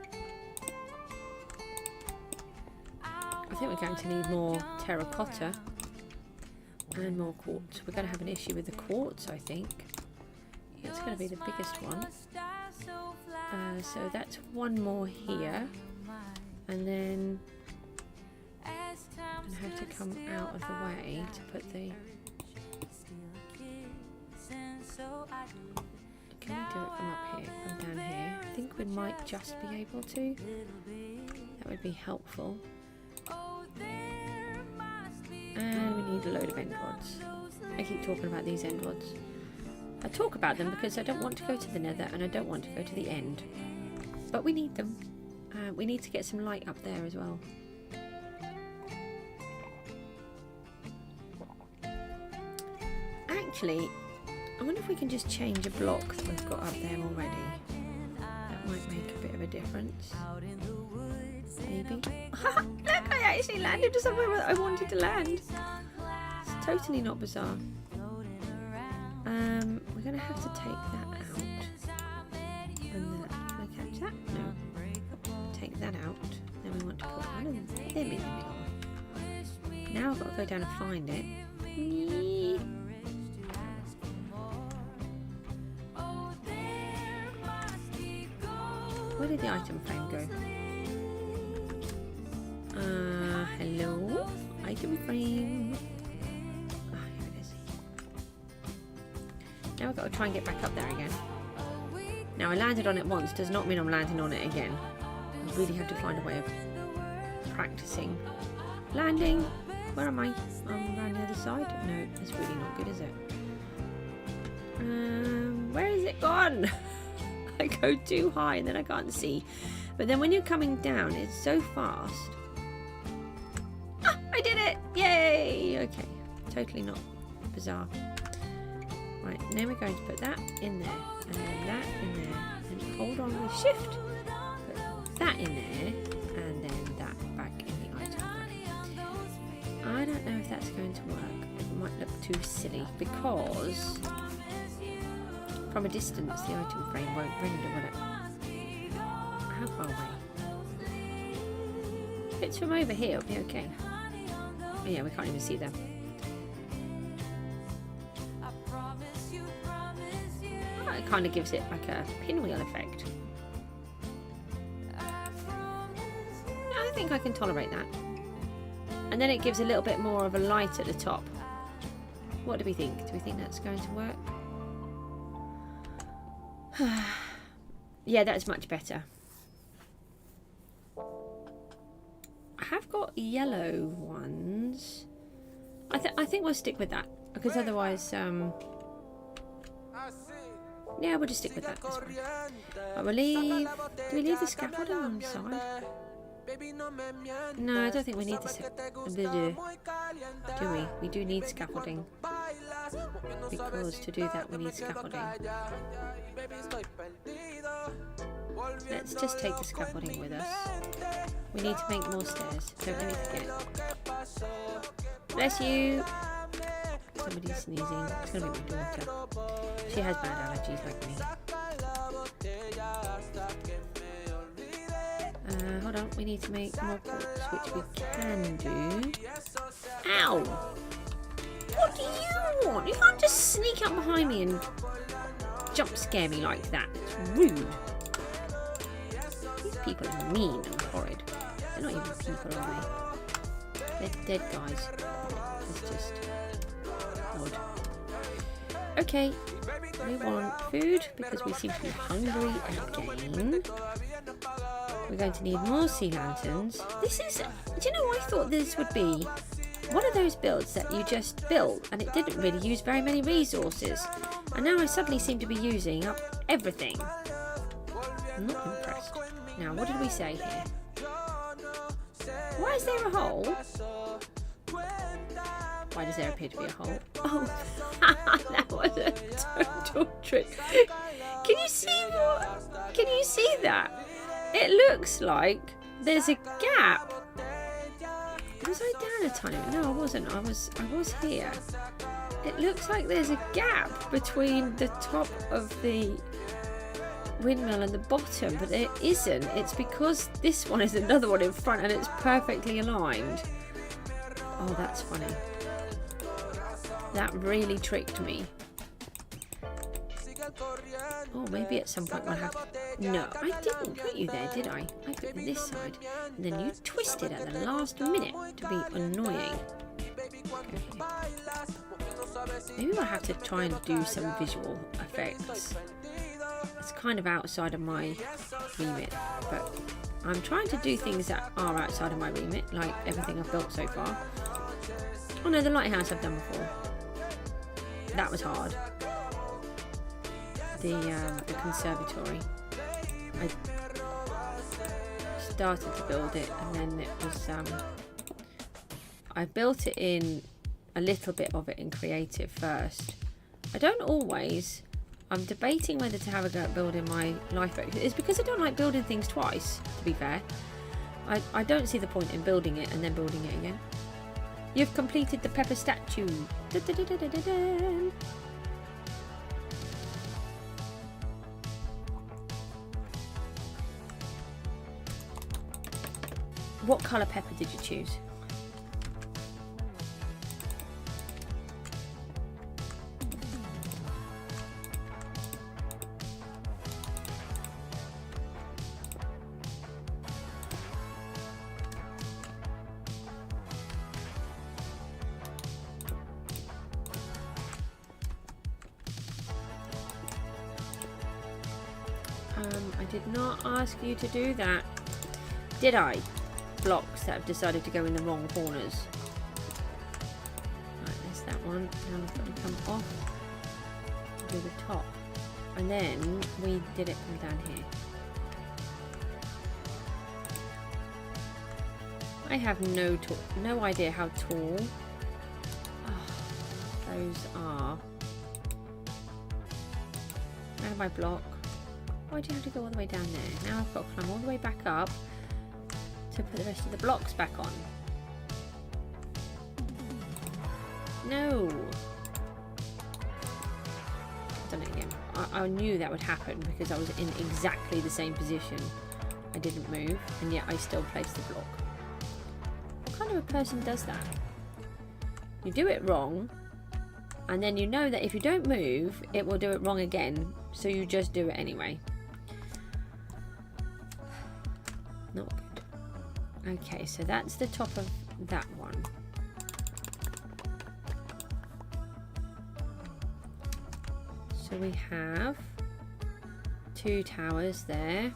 I think we're going to need more terracotta and more quartz. We're going to have an issue with the quartz, I think. It's going to be the biggest one. So that's one more here. And then I'm going to have to come out of the way to put the... Can we do it from up here, from down here? I think we might just be able to. That would be helpful. And we need a load of end rods. I keep talking about these end rods. I talk about them because I don't want to go to the nether and I don't want to go to the end. But we need them. We need to get some light up there as well. Actually, I wonder if we can just change a block that we've got up there already. That might make a bit of a difference. Maybe. Look, I actually landed somewhere where I wanted to land. It's totally not bizarre. We're going to have to take that out. And then, can I catch that? No. Take that out. Then we want to put one of them in the middle. Now I've got to go down and find it. Where did the item frame go? Hello? Item frame. Ah, here it is. Now I've got to try and get back up there again. Now I landed on it once, does not mean I'm landing on it again. I really have to find a way of practicing. Landing! Where am I? I'm around the other side? No, that's really not good, is it? Where is it gone? I go too high and then I can't see. But then when you're coming down, it's so fast. Ah, I did it! Yay! Okay, totally not bizarre. Right, now we're going to put that in there, and then that in there, and hold on with shift. Put that in there, and then that back in the item frame. I don't know if that's going to work. It might look too silly because from a distance the item frame won't render, will it? How far away? If it's from over here, it'll be okay. Oh yeah, we can't even see them. Oh, it kind of gives it like a pinwheel effect. I think I can tolerate that. And then it gives a little bit more of a light at the top. What do we think? Do we think that's going to work? Yeah, that's much better. I have got yellow ones. I think we'll stick with that because otherwise, Yeah, we'll just stick with that. That's fine. But we'll leave. Do we leave the scaffolding on the side? No, I don't think we need the do we? We do need scaffolding. Because to do that we need scaffolding. Let's just take the scaffolding with us. We need to make more stairs. Don't let me forget. Bless you! Somebody's sneezing. It's going to be my daughter. She has bad allergies like me. Hold on, we need to make more pots, which we can do. Ow! What do you want? You can't just sneak up behind me and jump scare me like that. It's rude. These people are mean and horrid. They're not even people, are they? They're dead guys. It's just odd. Okay, we want food because we seem to be hungry again. We're going to need more sea lanterns. This is, do you know what I thought this would be? One of those builds that you just built and it didn't really use very many resources. And now I suddenly seem to be using up everything. I'm not impressed. Now, what did we say here? Why is there a hole? Why does there appear to be a hole? Oh, that was a total trick. Can you see what? Can you see that? It looks like there's a gap. Was I down a tiny bit? No, I wasn't. I was here. It looks like there's a gap between the top of the windmill and the bottom, but there isn't. It's because this one is another one in front and it's perfectly aligned. Oh, that's funny. That really tricked me. Oh, maybe at some point we'll have... No, I didn't put you there, did I? I put this side. And then you twisted at the last minute to be annoying. Okay. Maybe we'll have to try and do some visual effects. It's kind of outside of my remit, but I'm trying to do things that are outside of my remit, like everything I've built so far. Oh no, the lighthouse I've done before. That was hard. The conservatory. I started to build it and then it was I built it in a little bit of it in creative first. I don't always. I'm debating whether to have a go at building my lifeboat. It's because I don't like building things twice, to be fair. I don't see the point in building it and then building it again. You've completed the pepper statue. Da, da, da, da, da, da, da. What colour pepper did you choose? I did not ask you to do that, did I? Blocks that have decided to go in the wrong corners. Right, there's that one. Now I've got to come off to do the top. And then we did it from down here. I have no idea how tall those are. Now my block. Why do you have to go all the way down there? Now I've got to climb all the way back up to put the rest of the blocks back on. No. I've done it again. I knew that would happen because I was in exactly the same position. I didn't move and yet I still placed the block. What kind of a person does that? You do it wrong and then you know that if you don't move it will do it wrong again, so you just do it anyway. Not good. Okay, so that's the top of that one. So we have 2 towers there.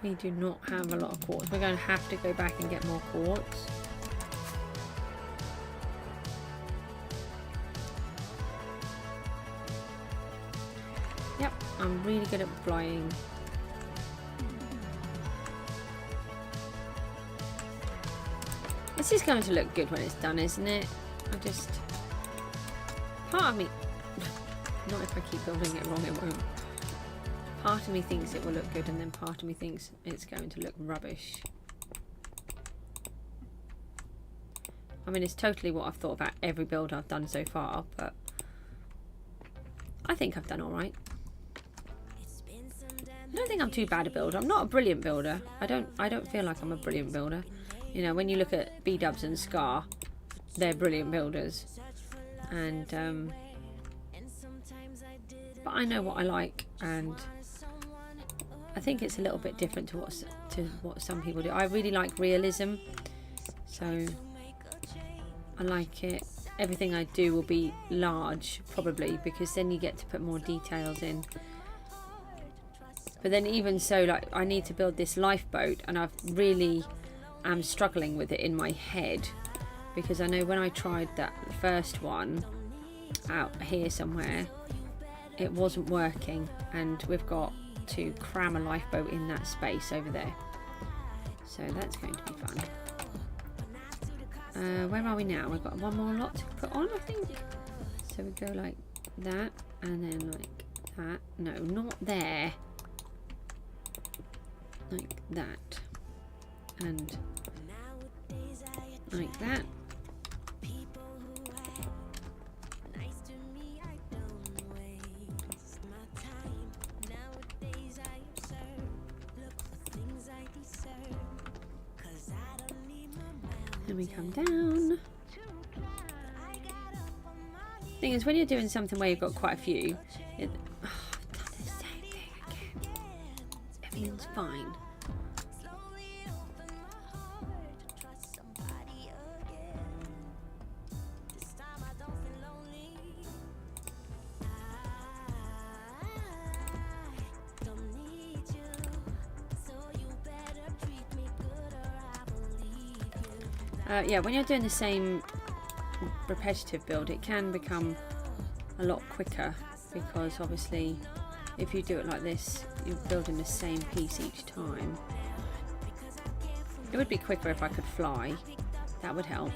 We do not have a lot of quartz. We're going to have to go back and get more quartz. I'm really good at flying. This is going to look good when it's done, isn't it? Part of me, not if I keep building it wrong, it won't. Part of me thinks it will look good, and then part of me thinks it's going to look rubbish. I mean, it's totally what I've thought about every build I've done so far, but I think I've done all right. I don't think I'm too bad a builder. I'm not a brilliant builder. I don't feel like I'm a brilliant builder. You know, when you look at B-dubs and Scar, they're brilliant builders. And but I know what I like, and I think it's a little bit different to what some people do. I really like realism, so I like it. Everything I do will be large, probably, because then you get to put more details in. But then even so, like, I need to build this lifeboat, and I've really am struggling with it in my head, because I know when I tried that first one out here somewhere, it wasn't working, and we've got to cram a lifeboat in that space over there, so that's going to be fun. Where are we now? We've got one more lot to put on, I think. So we go like that, and then like that. No, not there. Like that, and like that. Then we come down. Thing is, when you're doing something where you've got quite a few, I've done the same thing again. Everything's fine. Yeah, when you're doing the same repetitive build, it can become a lot quicker, because obviously if you do it like this, you're building the same piece each time. It would be quicker if I could fly. That would help.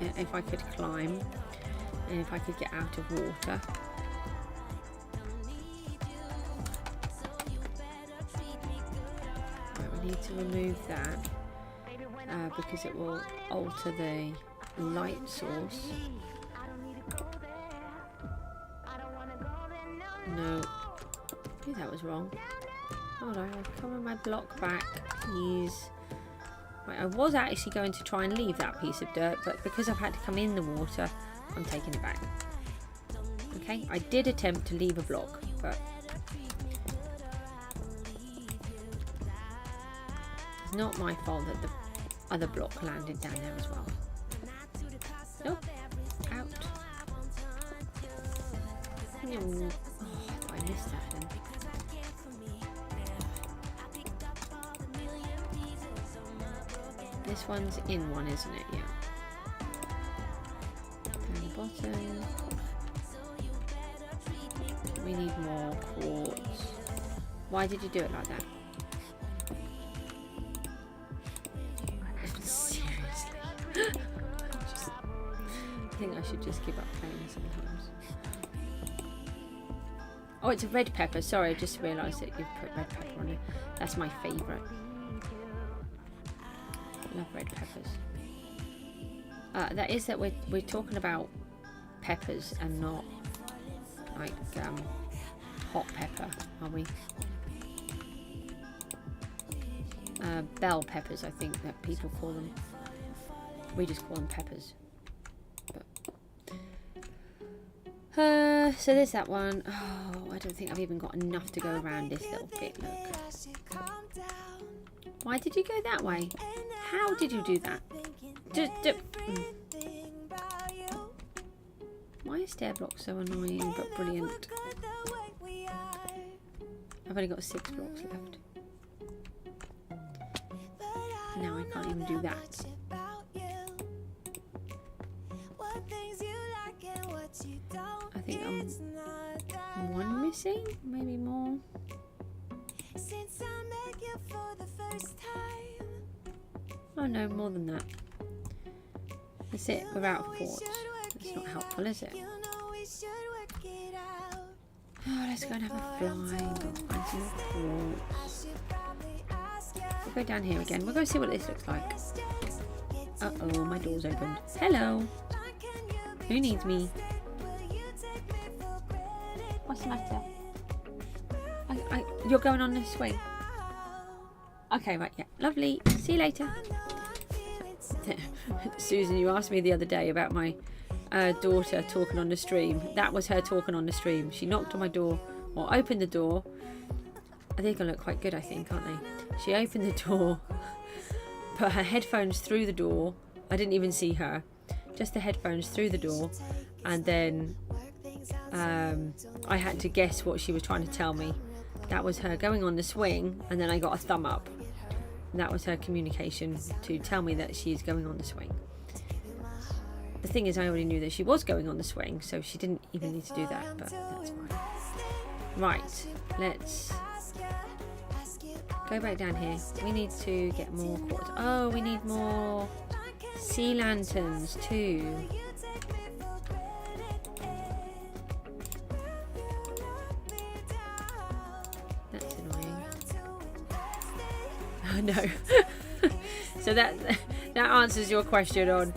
If I could climb, and if I could get out of water. Right, we need to remove that. Because it will alter the light source. No, I that was wrong. Hold on, I'll cover my block back, please. Right, I was actually going to try and leave that piece of dirt, but because I've had to come in the water, I'm taking it back. Okay, I did attempt to leave a block, but it's not my fault that the other block landed down there as well. Nope. Out. Oh, I missed that then. This one's in one, isn't it? Yeah. Down the bottom. We need more quartz. Why did you do it like that? I think I should just give up playing sometimes. Oh, it's a red pepper. Sorry, I just realised that you've put red pepper on it. That's my favourite. I love red peppers. That is that we're talking about peppers and not like hot pepper, are we? Bell peppers, I think that people call them. We just call them peppers. So there's that one. Oh, I don't think I've even got enough to go around this little bit, look. Why did you go that way? How did you do that? Why is stair block so annoying but brilliant? I've only got 6 blocks left. Now I can't even do that. I think I'm one see? Maybe more. Since I met you for the first time. Oh no, more than that. That's it. We're out of quartz. That's not helpful, is it? You know we should work it out. Oh, let's go and have a blind or find some more quartz. I should probably ask you. We'll go down here again. We'll go see what this looks like. Uh-oh, my door's opened. Hello. Who needs me? What's the matter? You're going on this swing? Okay, right, yeah. Lovely. See you later. Susan, you asked me the other day about my daughter talking on the stream. That was her talking on the stream. She knocked on my door, or opened the door. They're going to look quite good, I think, aren't they? She opened the door, put her headphones through the door. I didn't even see her. Just the headphones through the door. And then I had to guess what she was trying to tell me. That was her going on the swing, and then I got a thumb up. And that was her communication to tell me that she's going on the swing. The thing is, I already knew that she was going on the swing, so she didn't even need to do that, but that's fine. Right, let's go back down here. We need to get more quartz. Oh, we need more sea lanterns too. That's annoying. Oh no. So that answers your question on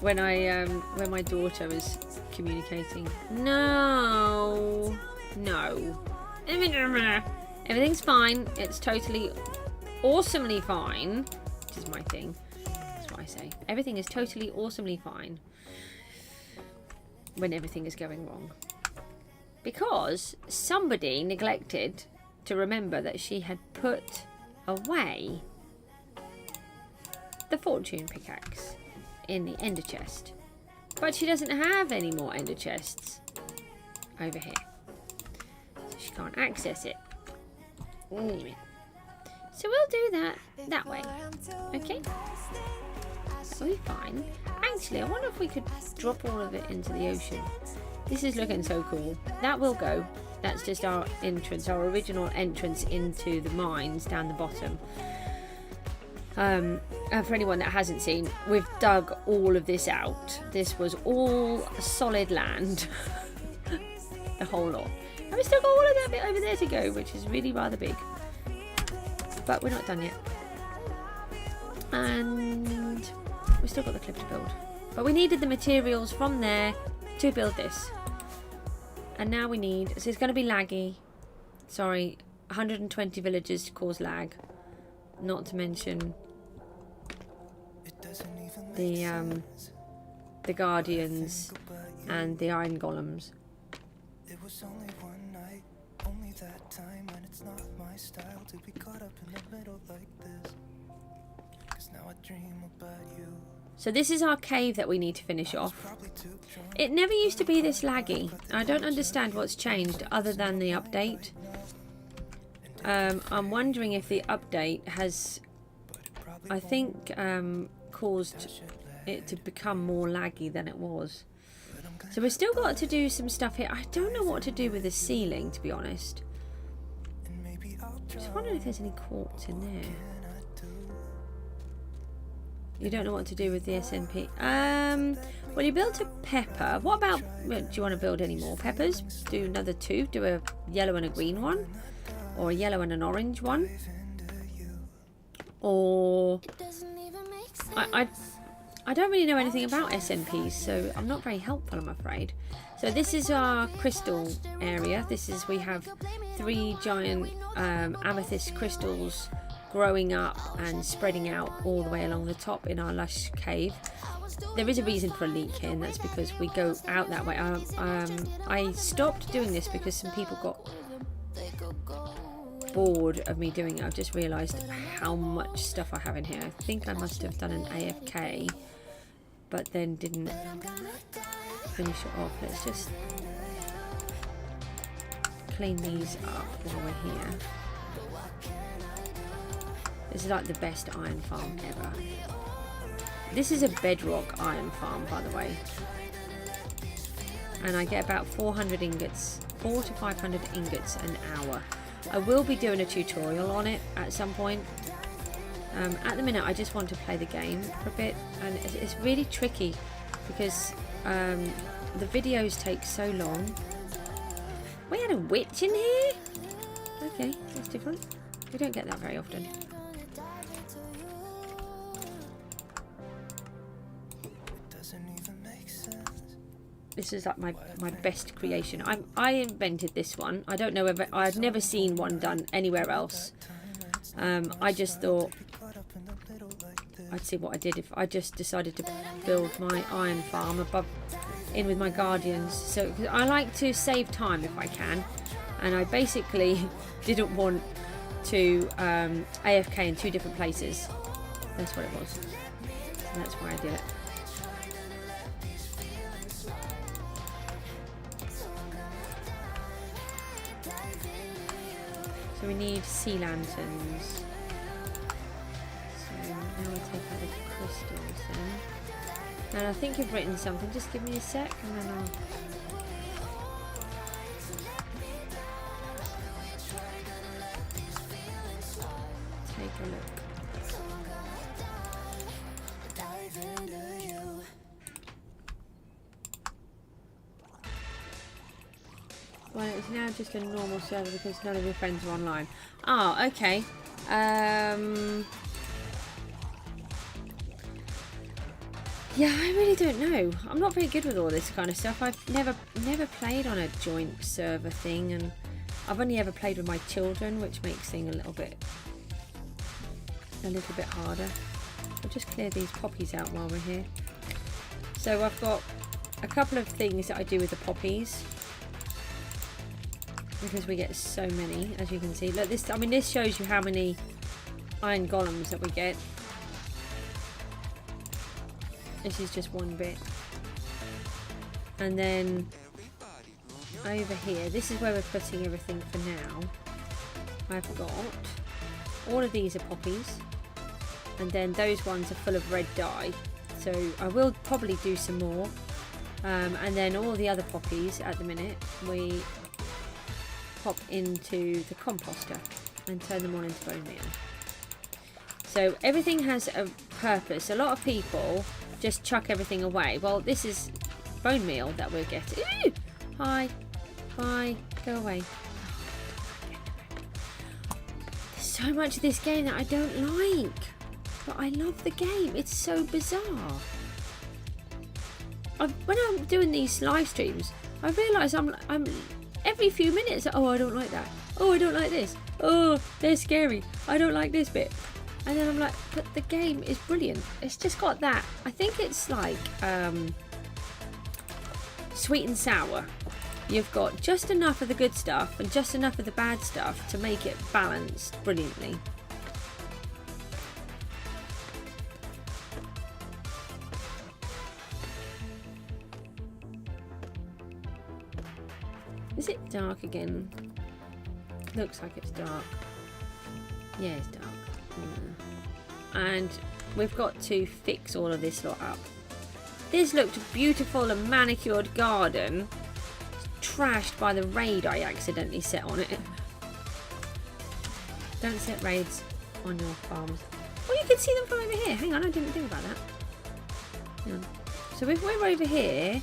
when my daughter was communicating. No. Everything's fine. It's totally awesomely fine, which is my thing. That's what I say. Everything is totally awesomely fine when everything is going wrong. Because somebody neglected to remember that she had put away the fortune pickaxe in the ender chest. But she doesn't have any more ender chests over here. So she can't access it. So we'll do that way. Okay? That'll be fine. Actually, I wonder if we could drop all of it into the ocean. This is looking so cool. That will go. That's just our entrance, our original entrance into the mines down the bottom. For anyone that hasn't seen, we've dug all of this out. This was all solid land. The whole lot. And we've still got all of that bit over there to go, which is really rather big. But we're not done yet. And we've still got the cliff to build. But we needed the materials from there to build this. And now we need... So it's going to be laggy. Sorry. 120 villagers cause lag. Not to mention the guardians and the iron golems. It was only one night, only that time, and it's not my style to be caught up in the middle like this. 'Cause now I dream about you. So this is our cave that we need to finish off. It never used to be this laggy. I don't understand what's changed other than the update. I'm wondering if the update has, I think, caused it to become more laggy than it was. So we've still got to do some stuff here. I don't know what to do with the ceiling, to be honest. Just wondering if there's any quartz in there. You don't know what to do with the SNP. Well, you built a pepper. What about, do you want to build any more peppers? Do another 2. Do a yellow and a green one. Or a yellow and an orange one. Or... I don't really know anything about SNPs, so I'm not very helpful, I'm afraid. So this is our crystal area. We have 3 giant amethyst crystals growing up and spreading out all the way along the top in our lush cave. There is a reason for a leak here, and that's because we go out that way. I stopped doing this because some people got bored of me doing it. I've just realised how much stuff I have in here. I think I must have done an AFK, but then didn't finish it off. Let's just clean these up while we're here. This is like the best iron farm ever. This is a bedrock iron farm, by the way. and I get about 400 ingots, 400 to 500 ingots an hour. I will be doing a tutorial on it at some point. At the minute I just want to play the game for a bit, and it's really tricky because the videos take so long. We had a witch in here? Okay, that's different. We don't get that very often. This is like my best creation. I invented this one. I don't know if I've never seen one done anywhere else. I just thought I'd see what I did if I just decided to build my iron farm above in with my guardians. So 'cause I like to save time if I can, and I basically didn't want to AFK in 2 different places. That's what it was. And that's why I did it. So we need sea lanterns. So now we'll take out the crystals then. And I think you've written something. Just give me a sec and then I'll... take a look. Well, it's now just a normal server because none of your friends are online. Oh, okay. Yeah, I really don't know. I'm not very good with all this kind of stuff. I've never played on a joint server thing, and I've only ever played with my children, which makes things a little bit harder. I'll just clear these poppies out while we're here. So I've got a couple of things that I do with the poppies, because we get so many, as you can see. Look, this, I mean, this shows you how many iron golems that we get. This is just one bit. And then over here, this is where we're putting everything for now. I've got all of these are poppies, and then those ones are full of red dye. So I will probably do some more. And then all the other poppies at the minute we pop into the composter and turn them all into bone meal. So everything has a purpose. A lot of people just chuck everything away. Well, this is bone meal that we're getting. Ooh! Hi. Bye. Go away. There's so much of this game that I don't like. But I love the game. It's so bizarre. When I'm doing these live streams, I realise I'm every few minutes, oh, I don't like that. Oh, I don't like this. Oh, they're scary. I don't like this bit. And then I'm like, but the game is brilliant. It's just got that. I think it's like sweet and sour. You've got just enough of the good stuff and just enough of the bad stuff to make it balanced brilliantly. Is it dark again? Looks like it's dark. Yeah, it's dark. And we've got to fix all of this lot up. This looked beautiful and manicured garden. Trashed by the raid I accidentally set on it. Don't set raids on your farms. Oh, you can see them from over here. Hang on, I didn't think about that. Hang on. So if we're over here,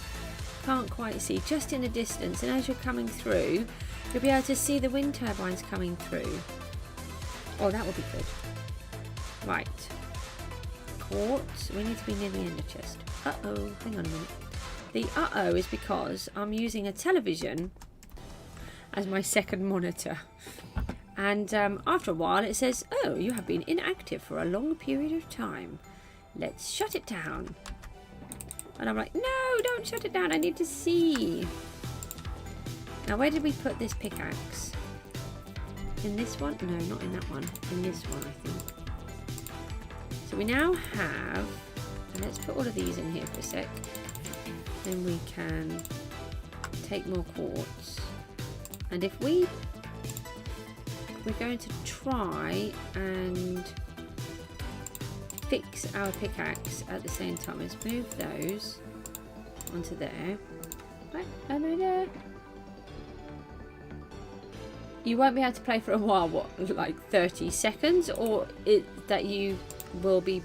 can't quite see, just in the distance, and as you're coming through, you'll be able to see the wind turbines coming through. Oh, that would be good. Right. Quartz. We need to be near the ender chest. Uh-oh. Hang on a minute. The uh-oh is because I'm using a television as my second monitor. And after a while it says, oh, you have been inactive for a long period of time. Let's shut it down. And I'm like, no, don't shut it down. I need to see. Now, where did we put this pickaxe? In this one? No, not in that one. In this one, I think. So we now have... And let's put all of these in here for a sec. Then we can take more quartz. And if we're going to try and fix our pickaxe at the same time. Let's move those onto there. Right, hello there. You won't be able to play for a while, what, like 30 seconds? Or that you will be,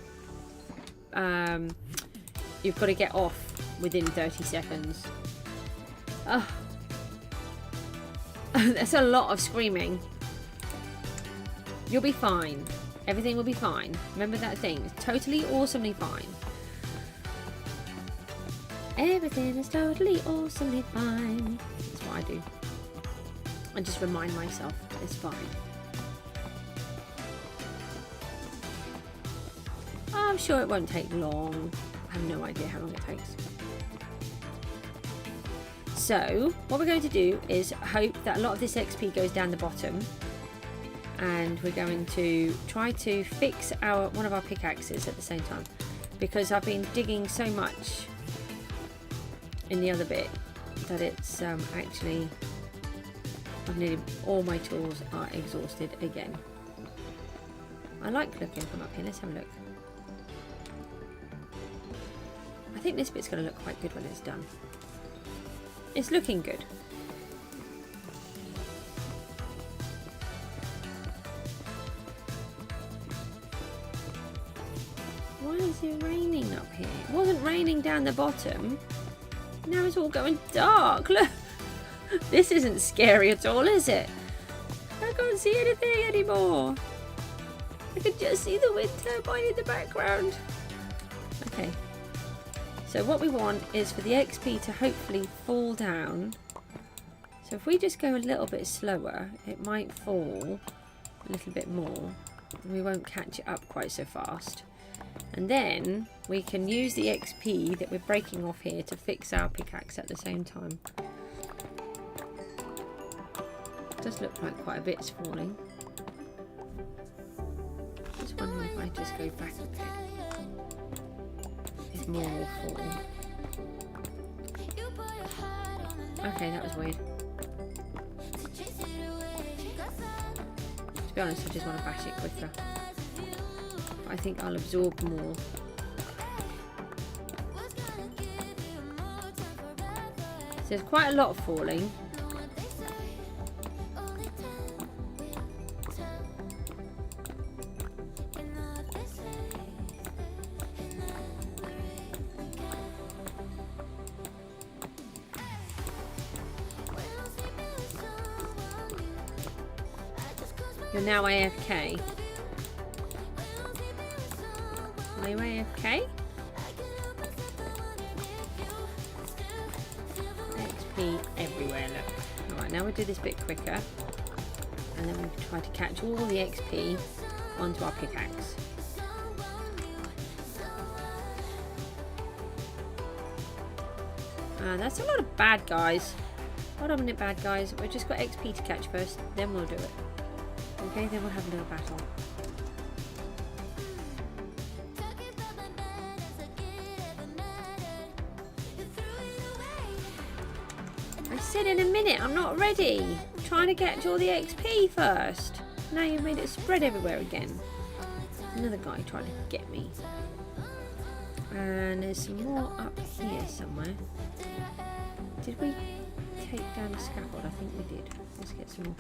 you've got to get off within 30 seconds. Oh. That's a lot of screaming. You'll be fine. Everything will be fine. Remember that thing. It's totally awesomely fine. Everything is totally awesomely fine. That's what I do. I just remind myself that it's fine. I'm sure it won't take long. I have no idea how long it takes. So, what we're going to do is hope that a lot of this XP goes down the bottom. And we're going to try to fix one of our pickaxes at the same time. Because I've been digging so much in the other bit that it's actually... nearly all my tools are exhausted again. I like looking from up here. Let's have a look. I think this bit's going to look quite good when it's done. It's looking good. Why is it raining up here? It wasn't raining down the bottom. Now it's all going dark. Look. This isn't scary at all, is it? I can't see anything anymore. I can just see the wind turbine in the background. Okay. So what we want is for the XP to hopefully fall down. So if we just go a little bit slower, it might fall a little bit more. We won't catch it up quite so fast. And then we can use the XP that we're breaking off here to fix our pickaxe at the same time. Does look like quite a bit's falling. Just wondering if I just go back a bit, if more will fall. Okay, that was weird. To be honest, I just want to bash it quicker. But I think I'll absorb more. So there's quite a lot falling. You're now AFK. Are you AFK? XP everywhere, look. Alright, now we'll do this bit quicker. And then we'll try to catch all the XP onto our pickaxe. That's a lot of bad guys. Hold on a minute, bad guys. We've just got XP to catch first, then we'll do it. Okay, then we'll have a little battle. I said in a minute, I'm not ready. I'm trying to get all the XP first. Now you've made it spread everywhere again. Another guy trying to get me. And there's some more up here somewhere. Did we take down the scaffold? I think we did. Let's get some more.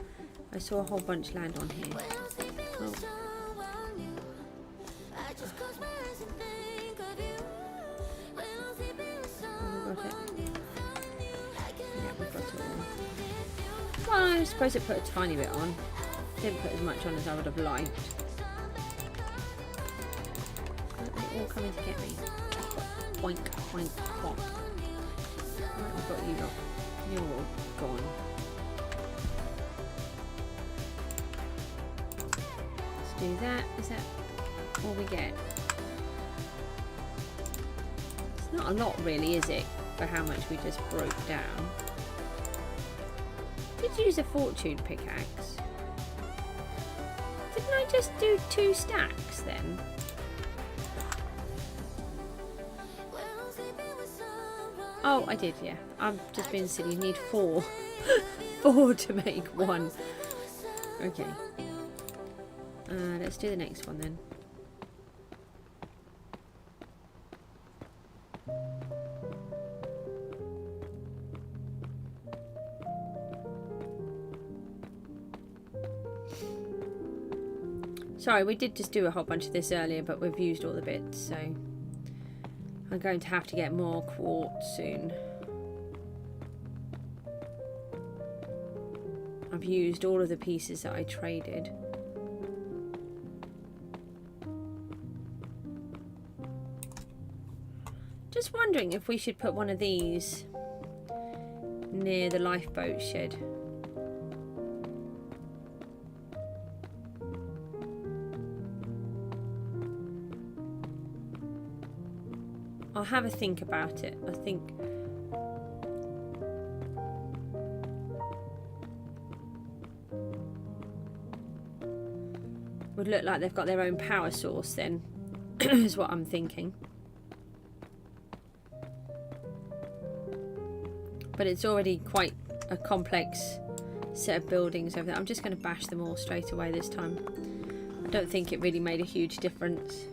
I saw a whole bunch land on here. Oh. We got it. Yeah, we got it all. Well, I suppose it put a tiny bit on. Didn't put as much on as I would have liked. They're all coming to get me. Boink, boink, bonk. Right, I've got you lot. You're all gone. Do that. Is that all we get? It's not a lot really, is it, for how much we just broke down? Did use a fortune pickaxe. Didn't I just do 2 stacks then? Oh, I did, yeah. I'm just being silly. You need 4. 4 to make 1. Okay. Let's do the next one then. Sorry, we did just do a whole bunch of this earlier, but we've used all the bits, so I'm going to have to get more quartz soon. I've used all of the pieces that I traded. Just wondering if we should put one of these near the lifeboat shed. I'll have a think about it. I think would look like they've got their own power source then, is what I'm thinking. But it's already quite a complex set of buildings over there. I'm just going to bash them all straight away this time. I don't think it really made a huge difference.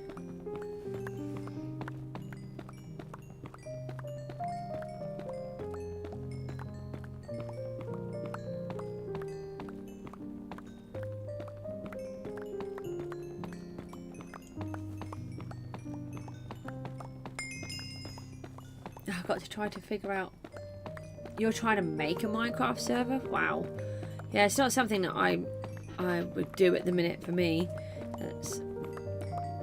I've got to try to figure out. You're trying to make a Minecraft server? Wow. Yeah, it's not something that I would do at the minute for me.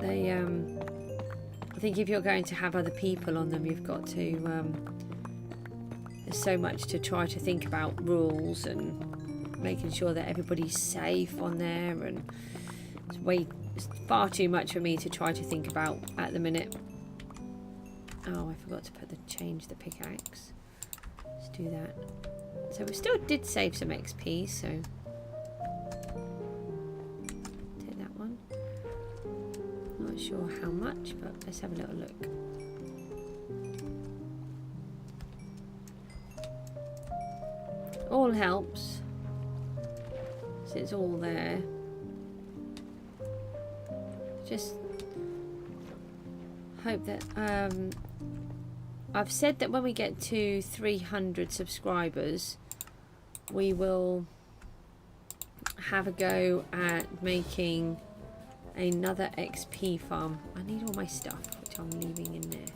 I think if you're going to have other people on them, you've got to. There's so much to try to think about, rules and making sure that everybody's safe on there, and it's far too much for me to try to think about at the minute. Oh, I forgot to change the pickaxe. Let's do that. So we still did save some XP, so take that one. Not sure how much, but let's have a little look. All helps. So it's all there. Just hope that I've said that when we get to 300 subscribers, we will have a go at making another XP farm. I need all my stuff, which I'm leaving in there.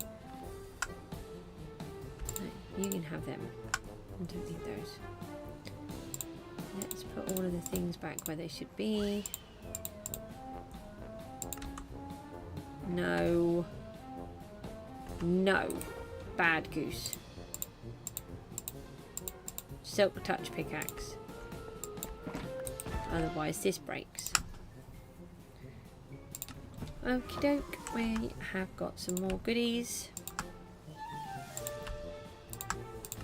No, you can have them. I don't need those. Let's put all of the things back where they should be. No. No. Bad goose. Silk touch pickaxe. Otherwise this breaks. Okie doke, we have got some more goodies.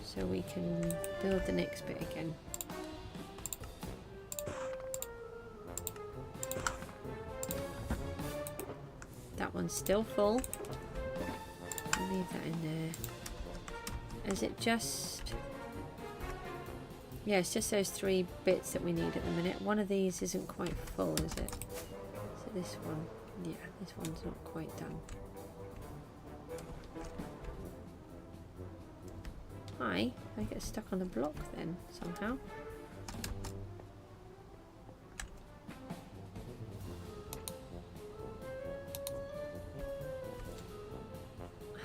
So we can build the next bit again. That one's still full. I'll leave that in there. Is it just... Yeah, it's just those 3 bits that we need at the minute. One of these isn't quite full, is it? So this one, yeah, this one's not quite done. Hi, I get stuck on the block then, somehow.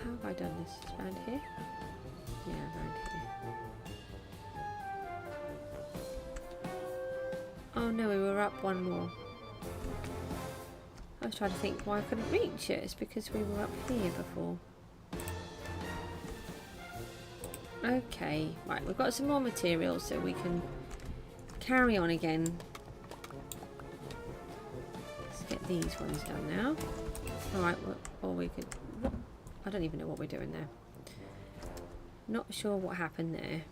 How have I done this? Around here? Yeah, around here. Oh no, we were up one more. I was trying to think why I couldn't reach it. It's because we were up here before. Okay, right, we've got some more materials so we can carry on again. Let's get these ones done now. Alright, or we could... I don't even know what we're doing there. Not sure what happened there.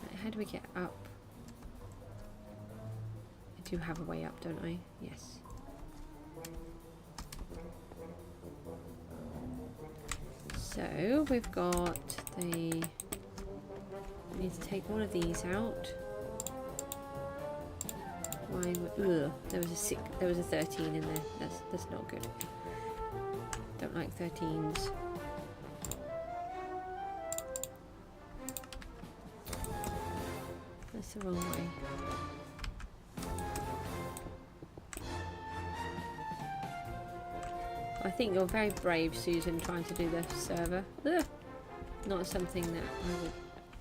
Right, how do we get up? I do have a way up, don't I? Yes. So we've got the... We need to take all of these out. Why? Ugh, there was a 13 in there. That's not good. Don't like 13s. That's the wrong way. I think you're very brave, Susan, trying to do the server. Ugh. Not something that I would...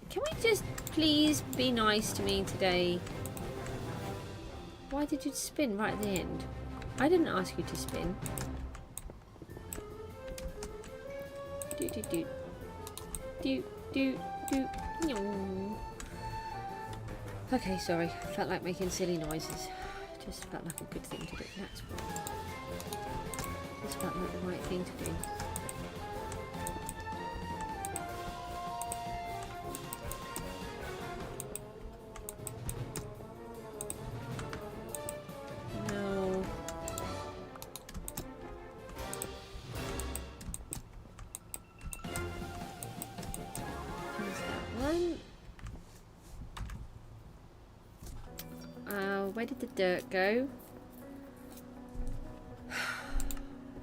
Can we just please be nice to me today? Why did you spin right at the end? I didn't ask you to spin. Do do do. Do do do. No. Okay, sorry. Felt like making silly noises. Just felt like a good thing to do. That's why. Just felt like the right thing to do. No. There's that one. Where did the dirt go?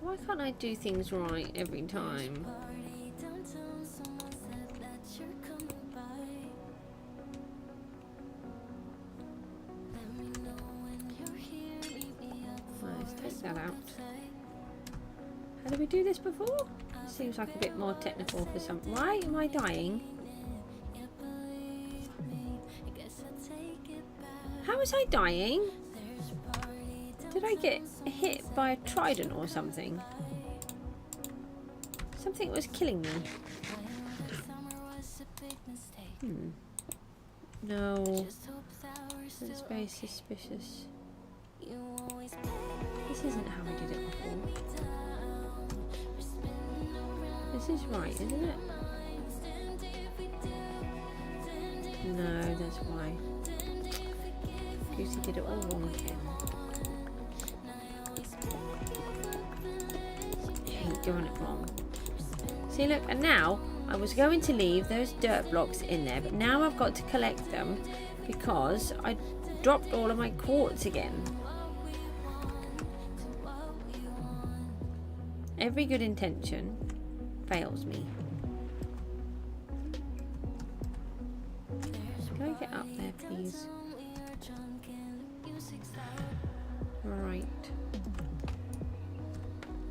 Why can't I do things right every time? Let's take that out. How did we do this before? Seems like a bit more technical for some. Why am I dying? How was I dying? Did I get hit by a trident or something? Something was killing me. No. That's very suspicious. This isn't how I did it before. This is right, isn't it? No, that's why. Goosey did it all wrong again. I hate doing it wrong. See, look, and now I was going to leave those dirt blocks in there, but now I've got to collect them because I dropped all of my quartz again. Every good intention fails me. Can I get up there, please? Right.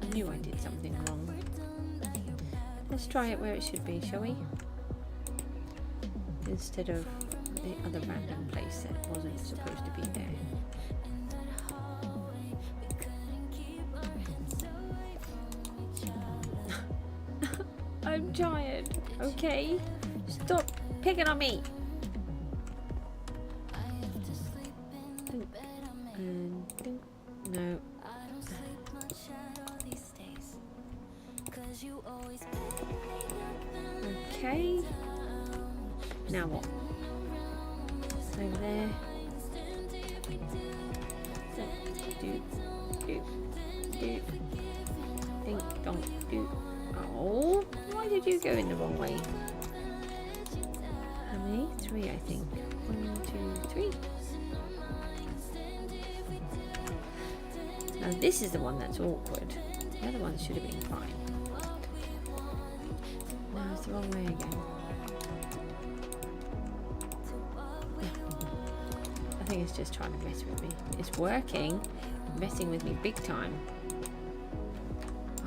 I knew I did something wrong. Let's try it where it should be, shall we? Instead of the other random place that wasn't supposed to be there. I'm tired, okay? Stop picking on me! No. Okay. Now what? Over there. Do. Think, don't do. Oh, why did you go in the wrong way? How many? 3, I think. 1, 2, 3. Now this is the one that's awkward. The other one should have been fine. No, it's the wrong way again. I think it's just trying to mess with me. It's working. Messing with me big time.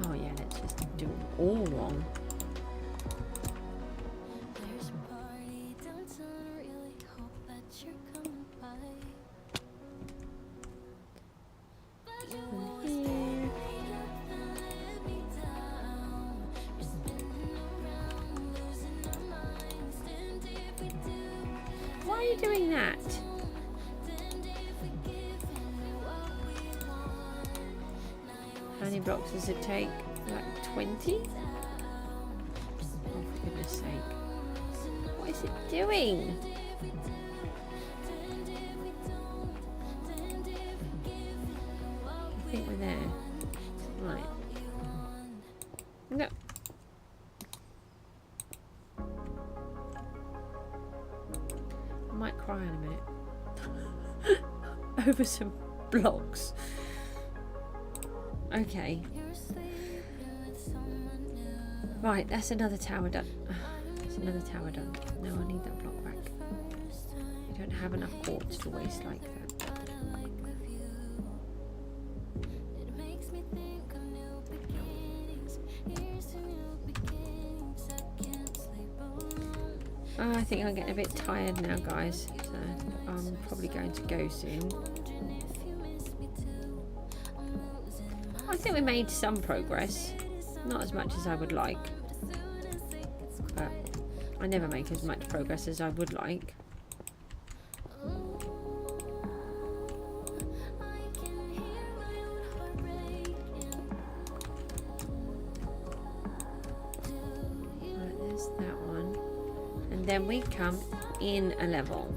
Oh yeah, let's just do it all wrong. Why are you doing that? How many blocks does it take? Like 20? Oh, for goodness sake. What is it doing? I think we're there. Right. No. I might cry in a minute. Over some blocks. Okay. Right, that's another tower done. That's another tower done. No, I need that block back. I don't have enough quartz to waste like that. I think I'm getting a bit tired now, guys, so I'm probably going to go soon. I think we made some progress, not as much as I would like, but I never make as much progress as I would like. Right, there's that one, and then we come in a level.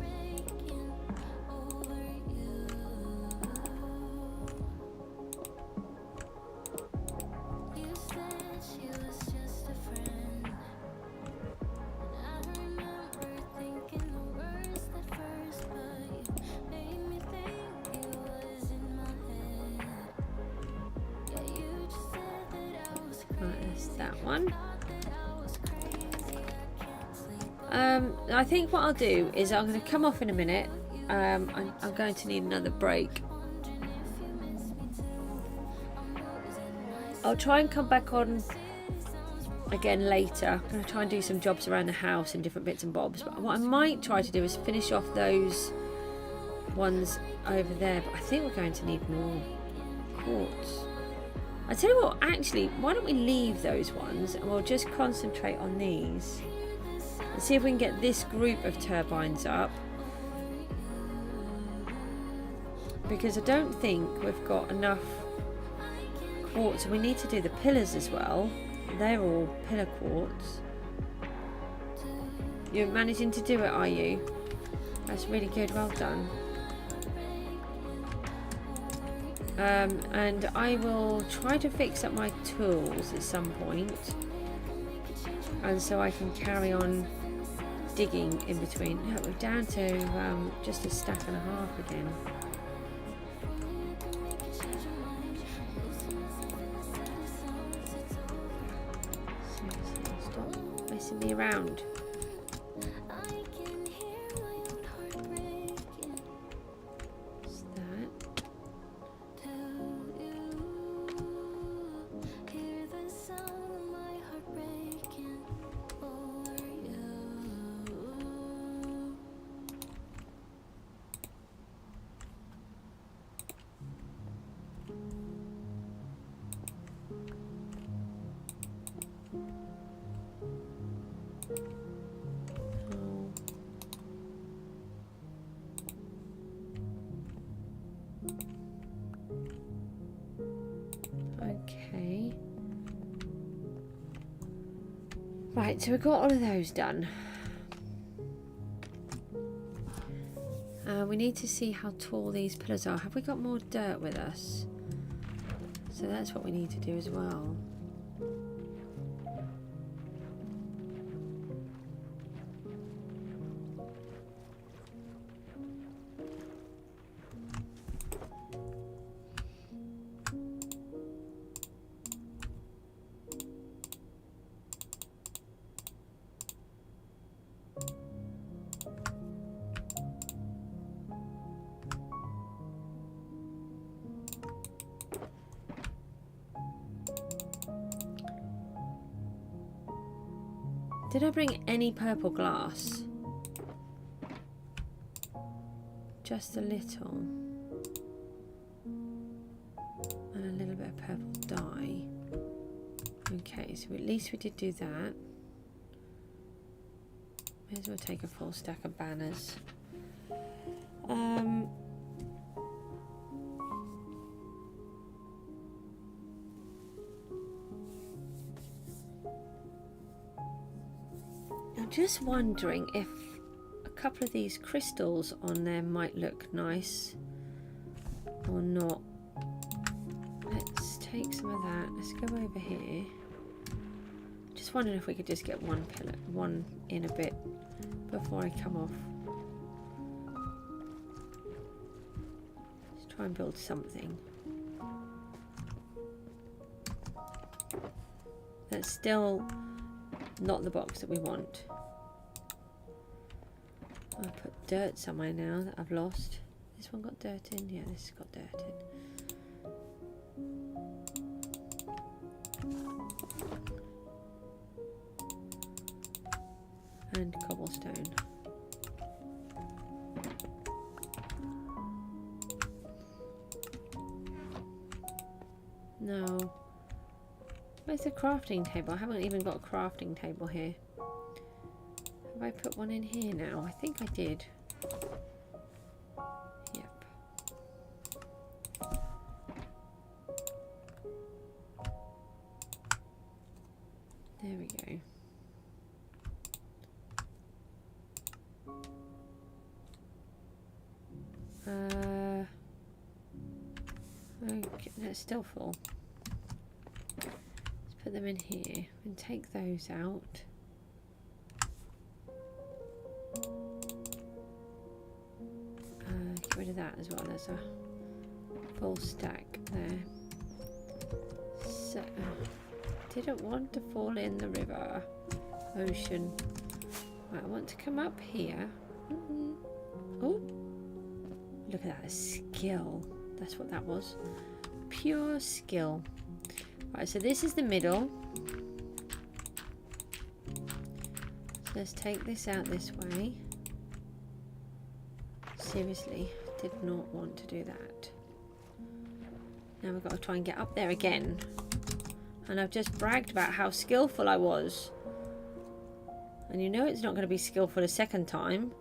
That one. I think what I'll do is I'm going to come off in a minute. I'm going to need another break. I'll try and come back on again later. I'm going to try and do some jobs around the house and different bits and bobs, but what I might try to do is finish off those ones over there, but I think we're going to need more quartz. I tell you what, actually, why don't we leave those ones and we'll just concentrate on these and see if we can get this group of turbines up, because I don't think we've got enough quartz. We need to do the pillars as well. They're all pillar quartz. You're managing to do it, are you? That's really good, well done. And I will try to fix up my tools at some point, and so I can carry on digging in between. Yeah, we're down to just a stack and a half again. Stop messing me around. Okay. Right, so we've got all of those done. We need to see how tall these pillars are. Have we got more dirt with us? So that's what we need to do as well. Did I bring any purple glass? Just a little. And a little bit of purple dye. Okay, so at least we did do that. May as well take a full stack of banners. Just wondering if a couple of these crystals on there might look nice or not. Let's take some of that. Let's go over here. Just wondering if we could just get one pillar, one in a bit before I come off. Let's try and build something. That's still not the box that we want. I'll put dirt somewhere now that I've lost. This one got dirt in? Yeah, this has got dirt in. and cobblestone. No. Where's the crafting table? I haven't even got a crafting table here. Have I put one in here now? I think I did. Yep. There we go. Okay, that's still full. Let's put them in here and take those out. Get rid of that as well. There's a full stack there. So, didn't want to fall in the river, ocean. Right, I want to come up here. Oh, look at that skill. That's what that was. Pure skill. Right, so this is the middle. So let's take this out this way. Seriously, did not want to do that. Now we've got to try and get up there again. And I've just bragged about how skillful I was. And you know it's not going to be skillful a second time.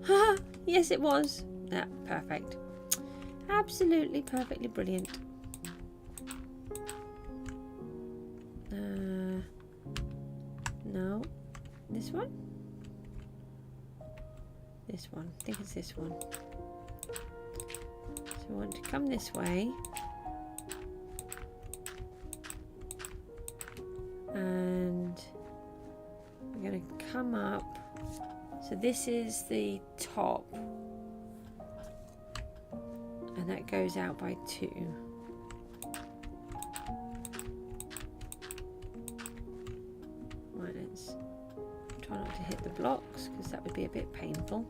Haha, yes it was. Yeah, perfect. Absolutely perfectly brilliant. No. This one? This one. I think it's this one. So I want to come this way. And we're going to come up. So this is the top. And that goes out by 2. Right, let's try not to hit the blocks because that would be a bit painful.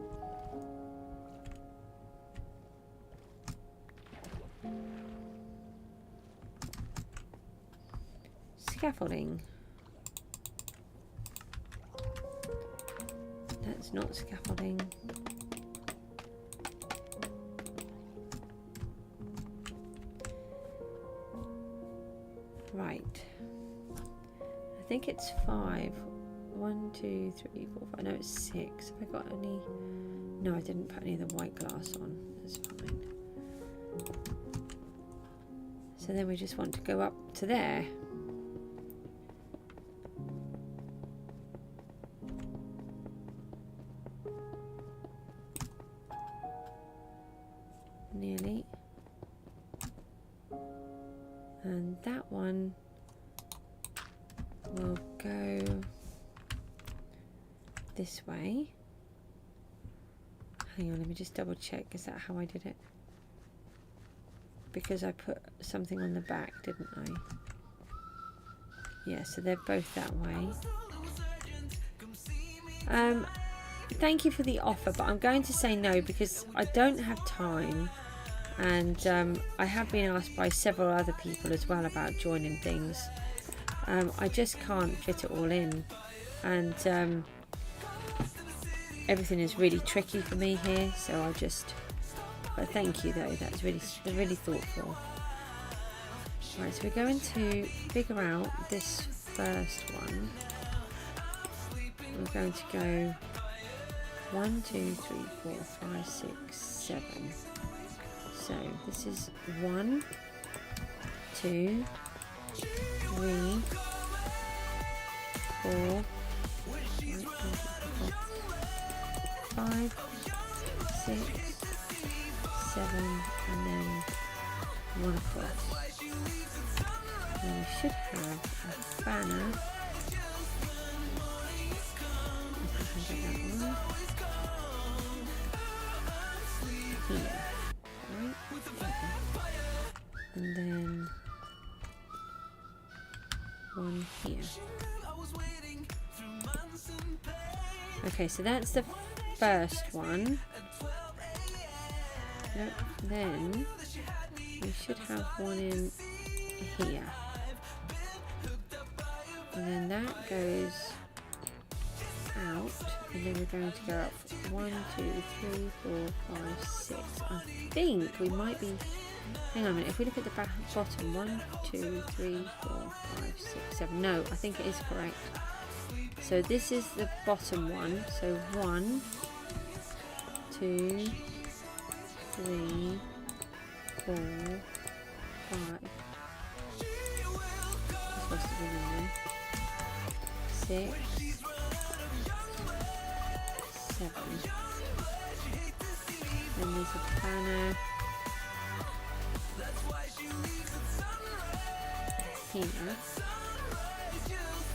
Scaffolding. That's not scaffolding. Right. I think it's 5. 1, 2, 3, 4, 5. No, it's 6. Have I got any? No, I didn't put any of the white glass on. That's fine. So then we just want to go up to there. Nearly. And that one will go this way. Hang on, let me just double check. Is that how I did it? Because I put something on the back, didn't I? Yeah, so they're both that way. Thank you for the offer, but I'm going to say no because I don't have time. And I have been asked by several other people as well about joining things. I just can't fit it all in. And everything is really tricky for me here, so I just... But thank you though, that's really thoughtful. Right, so we're going to figure out this first one. We're going to go 1, 2, 3, 4, 5, 6, 7. So this is 1, 2, 3, 4, 5, 6, 7, and then 1 across. And we should have a banner. If I can get that one. Here. Right. And then one here. Okay, so that's the first one. Yep. Then we should have one in here. and then that goes out, and then we're going to go up 1, 2, 3, 4, 5, 6. I think we might be, hang on a minute, if we look at the bottom, 1, 2, 3, 4, 5, 6, 7, no, I think it is correct. So this is the bottom one, so 1, 2, 3, 4, 5. Supposed to be in there. 6, 7. Then there's a banner here,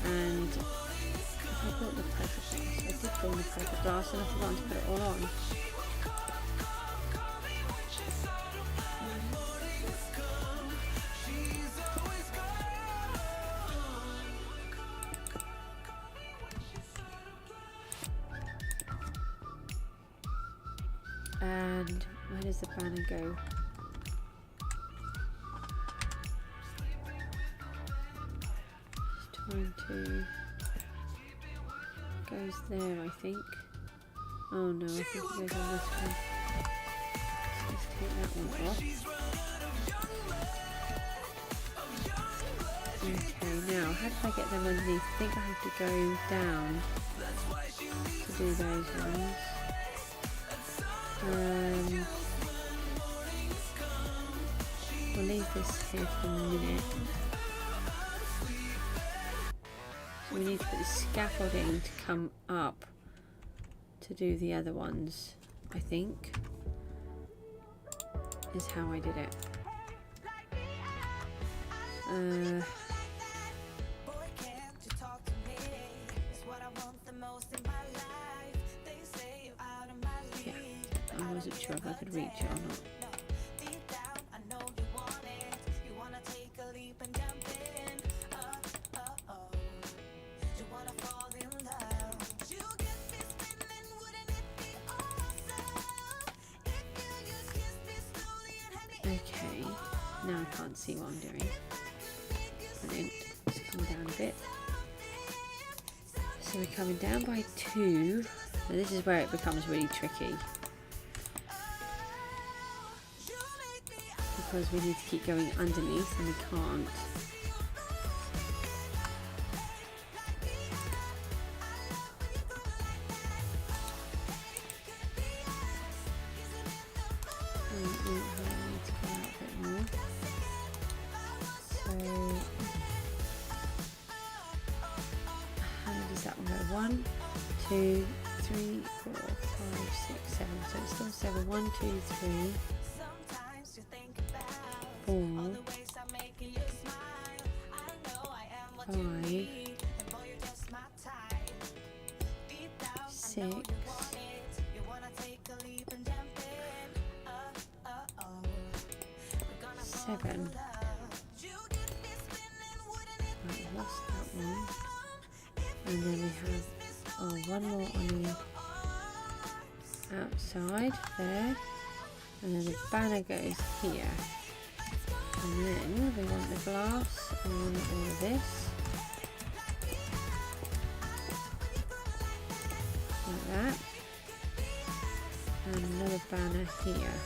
and I bought the paper glass. I did bring the paper glass and I forgot to put it all on. And where does the banner go? Just trying to, goes there, I think. Oh no, I think it goes on this one. Let's take that one off. Okay, now how did I get them underneath? I think I have to go down to do those ones. We'll leave this here for a minute. So we need to put the scaffolding to come up to do the other ones, I think, is how I did it. I wasn't sure if I could reach it or not. Okay, now I can't see what I'm doing. Brilliant. Let's come down a bit. So we're coming down by 2. Now this is where it becomes really tricky, because we need to keep going underneath and we can't. One, two, three, 4, 5, 6, 7. So it's still 7. 1, 2, 3, 4, 5, 6, 7. Right, I lost that one. And then we have one more on the outside there, and then the banner goes here, and then we want the glass on all of this, like that, and another banner here,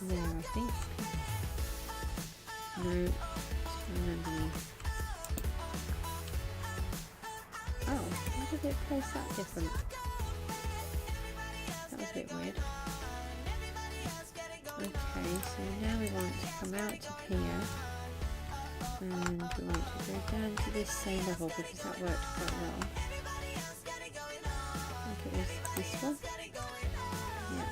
there I think, no, it's underneath. Oh, why did it place that different? That was a bit weird. Okay, so now we want to come out to here, and we want to go down to this same level because that worked quite well. I think it was this one. Yeah.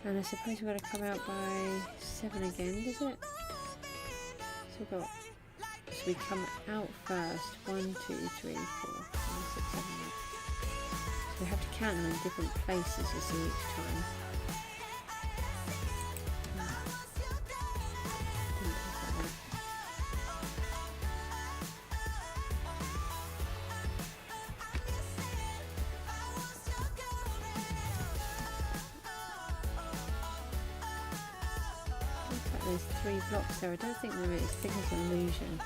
And I suppose we're going to come out by 7 again, does it? So we've got, so we come out first, 1, 2, 3, 4, 5, 6, 7, 8. So we have to count them in different places, you see, each time. there's 3 blocks there. I don't think there is. I think it's an illusion.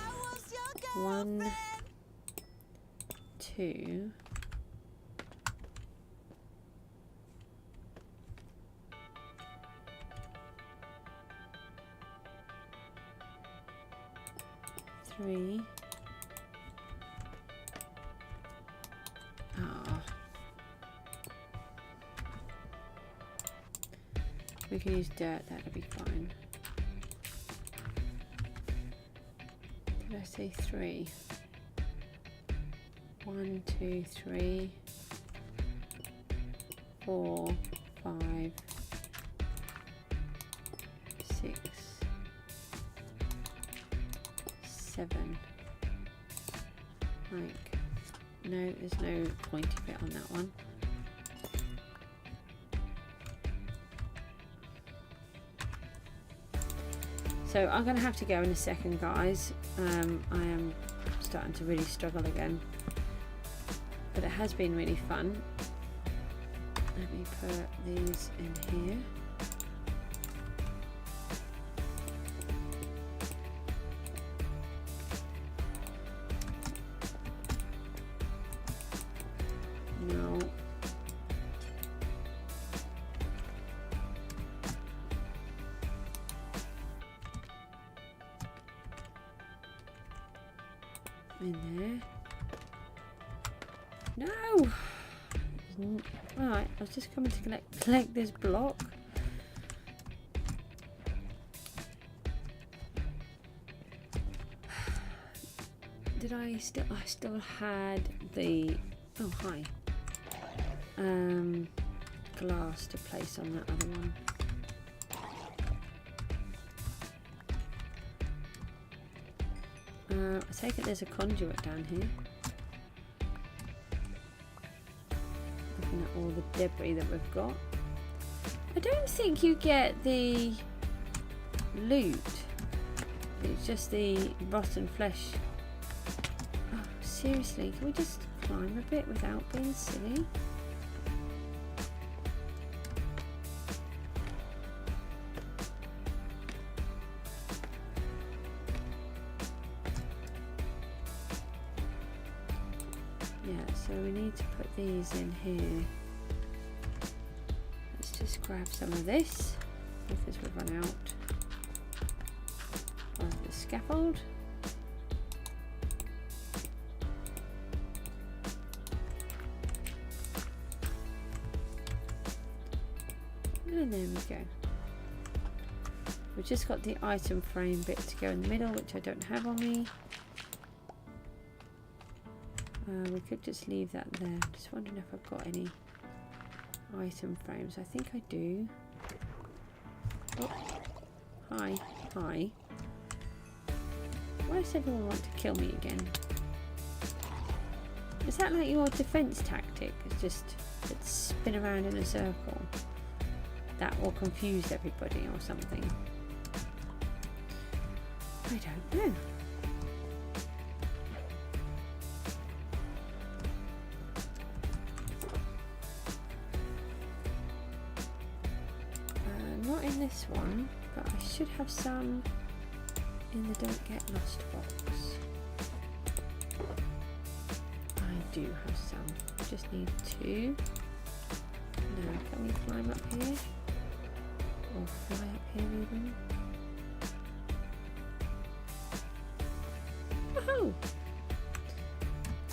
1, 2. Three. Ah. We can use dirt, that'll be fine. Did I say 3? 1, 2, 3, 4, 5, 6, 7. Like, no, there's no pointy bit on that one. So I'm going to have to go in a second, guys. I am starting to really struggle again. But it has been really fun. Let me put these in here. No. In there. No! Alright, I was just coming to collect this block. Did I still had the, oh hi, glass to place on that other one. I take it there's a conduit down here. Looking at all the debris that we've got. I don't think you get the loot. It's just the rotten flesh. Oh, seriously, can we just climb a bit without being silly? So we need to put these in here. Let's just grab some of this because we've run out of the scaffold. And there we go. We've just got the item frame bit to go in the middle, which I don't have on me. We could just leave that there. Just wondering if I've got any item frames. I think I do. Oh, hi, hi. Why does everyone want to kill me again? Is that like your defense tactic? It's just spin around in a circle. That will confuse everybody or something. I don't know. Not in this one, but I should have some in the Don't Get Lost box. I do have some. I just need 2. Now, can we climb up here? Or fly up here even? Woohoo!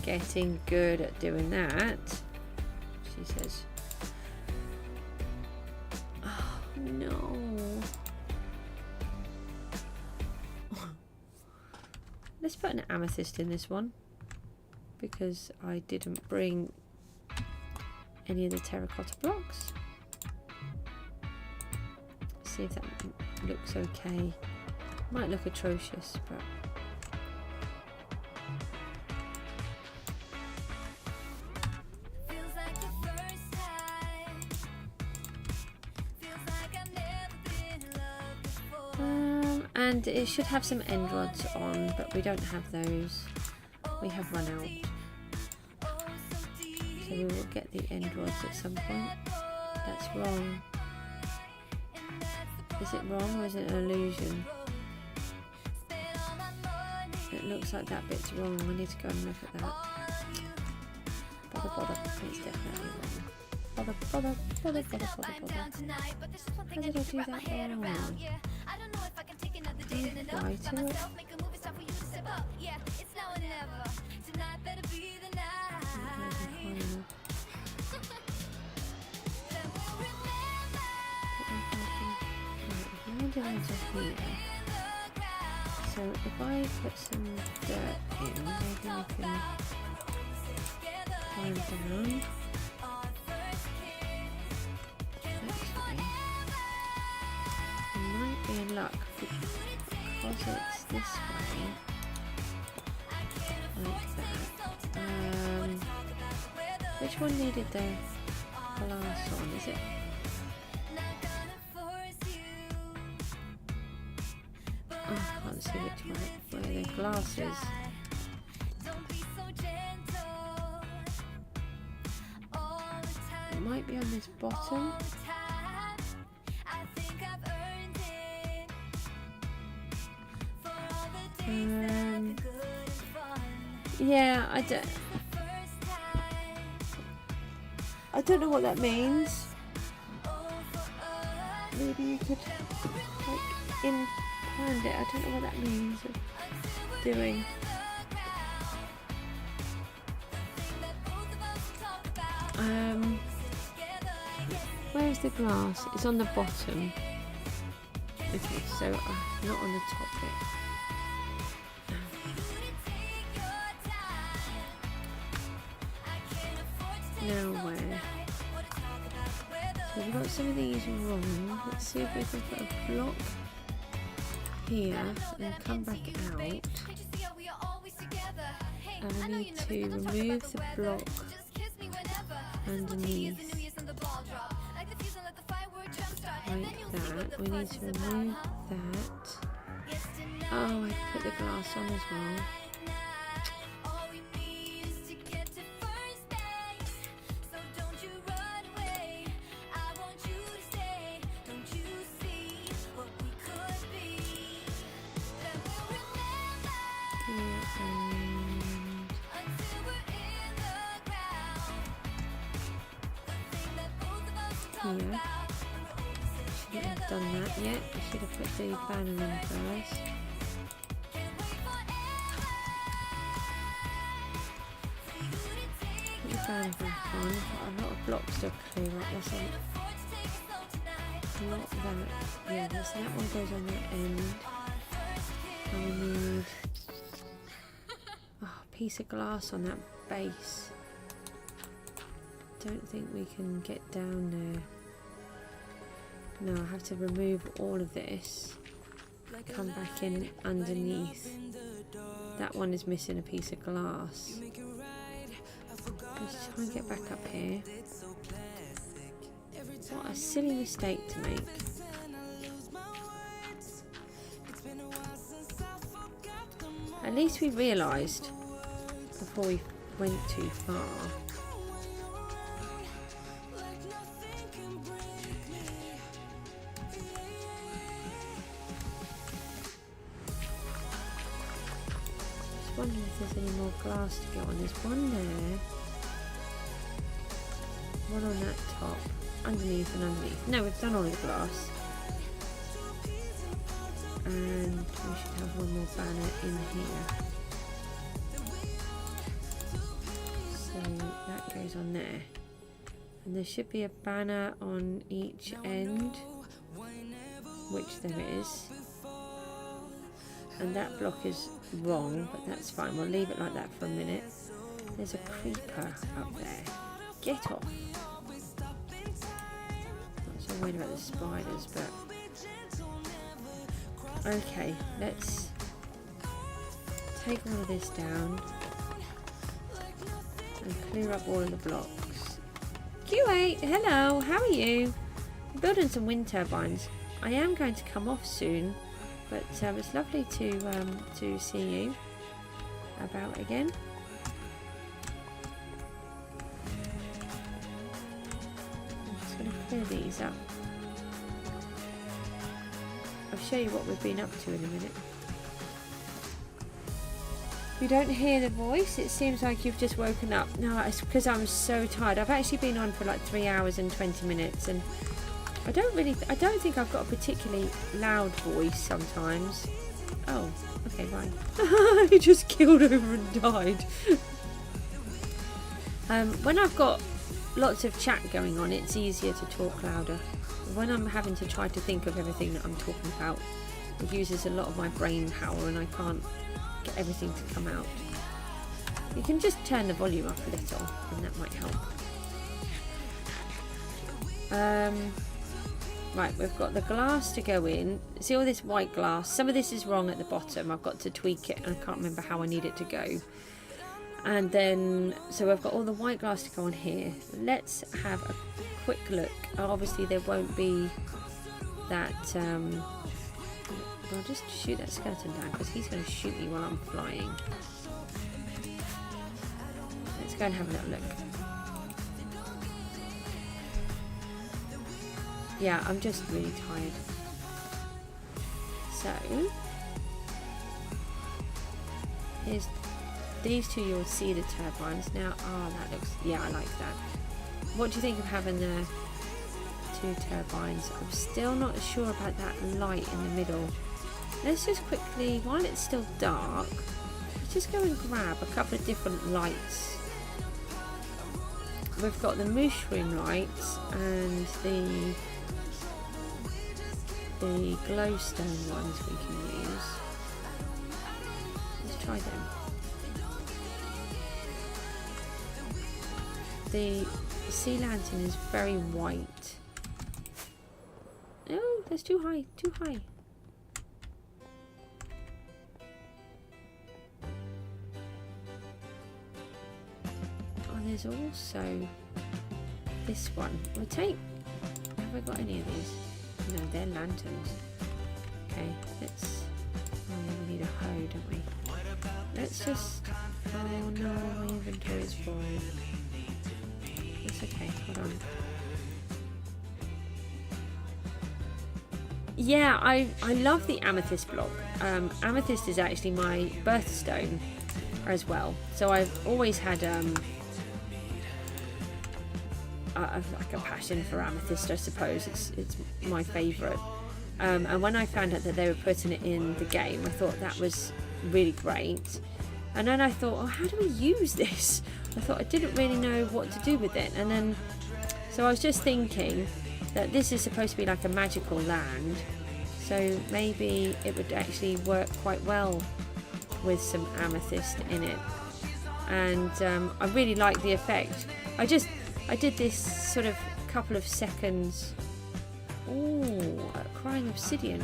Getting good at doing that, she says. No. Let's put an amethyst in this one because I didn't bring any of the terracotta blocks. See if that looks okay. Might look atrocious, but and it should have some end rods on, but we don't have those. We have run out. So we will get the end rods at some point. That's wrong. Is it wrong or is it an illusion? It looks like that bit's wrong. I need to go and look at that. Bother. It's definitely wrong. Bother. How did I do that wrong? Why to it? Into here. So if I put some dirt in, maybe I can climb down. Actually, I might be in luck because it's this way, like that. Which one needed the glass on? Is it? Oh, I can't see which one, where the glass is. It might be on this bottom. Yeah, I don't know what that means. Maybe you could like hand it. I don't know what that means of doing. Where is the glass? It's on the bottom. Okay, so not on the top bit. Now where? So we've got some of these wrong. Let's see if we can put a block here and come back out. And I need to remove the block underneath. Like that. We need to remove that. Oh, I put the glass on as well. Here. Shouldn't have done that yet. I should have put the banner in first. Put the banner back on. Got a lot of blocks to clear up. That's not that. Yeah, so that one goes on that end. And we need a piece of glass on that base. Don't think we can get down there. No, I have to remove all of this. Come back in underneath. That one is missing a piece of glass. Let's try and get back up here. What a silly mistake to make. At least we realised before we went too far. Wondering if there's any more glass to go on. There's one there, one on that top, underneath and underneath. No, we've done all of the glass, and we should have one more banner in here. So that goes on there, and there should be a banner on each end, which there is. And that block is wrong, but that's fine. We'll leave it like that for a minute. There's a creeper up there. Get off. Not so worried about the spiders, but... Okay, let's take all of this down and clear up all of the blocks. Q8, hello, how are you? I'm building some wind turbines. I am going to come off soon. But it's lovely to see you about again. I'm just going to clear these up. I'll show you what we've been up to in a minute. If you don't hear the voice, it seems like you've just woken up. No, it's because I'm so tired. I've actually been on for like 3 hours and 20 minutes, and I don't think I've got a particularly loud voice sometimes. Oh, okay, right. He just killed over and died. When I've got lots of chat going on, it's easier to talk louder. When I'm having to try to think of everything that I'm talking about, it uses a lot of my brain power and I can't get everything to come out. You can just turn the volume up a little and that might help. Right, we've got the glass to go in. See all this white glass? Some of this is wrong at the bottom. I've got to tweak it and I can't remember how I need it to go. And then, so I've got all the white glass to go on here. Let's have a quick look. Obviously there won't be that, I'll just shoot that skeleton down because he's going to shoot me while I'm flying. Let's go and have a little look. Yeah, I'm just really tired. So, here's these two. You'll see the turbines now. Oh, that looks, yeah, I like that. What do you think of having the 2 turbines? I'm still not sure about that light in the middle. Let's just quickly, while it's still dark, let's just go and grab a couple of different lights. We've got the mushroom lights and the glowstone ones we can use. Let's try them. The sea lantern is very white. Oh, that's too high, too high. Oh, there's also this one. We'll take, have I got any of these? No, they're lanterns. Okay, let's, oh yeah, we need a hoe, don't we? Let's just, oh no, my inventory is full. It's okay, hold on. Yeah, I love the amethyst block. Amethyst is actually my birthstone as well. So I've always had like a passion for amethyst, I suppose. It's my favourite. And when I found out that they were putting it in the game, I thought that was really great. And then I thought, oh, how do we use this? I thought I didn't really know what to do with it. And then, so I was just thinking that this is supposed to be like a magical land. So maybe it would actually work quite well with some amethyst in it. And I really like the effect. I did this sort of couple of seconds. Oh, crying obsidian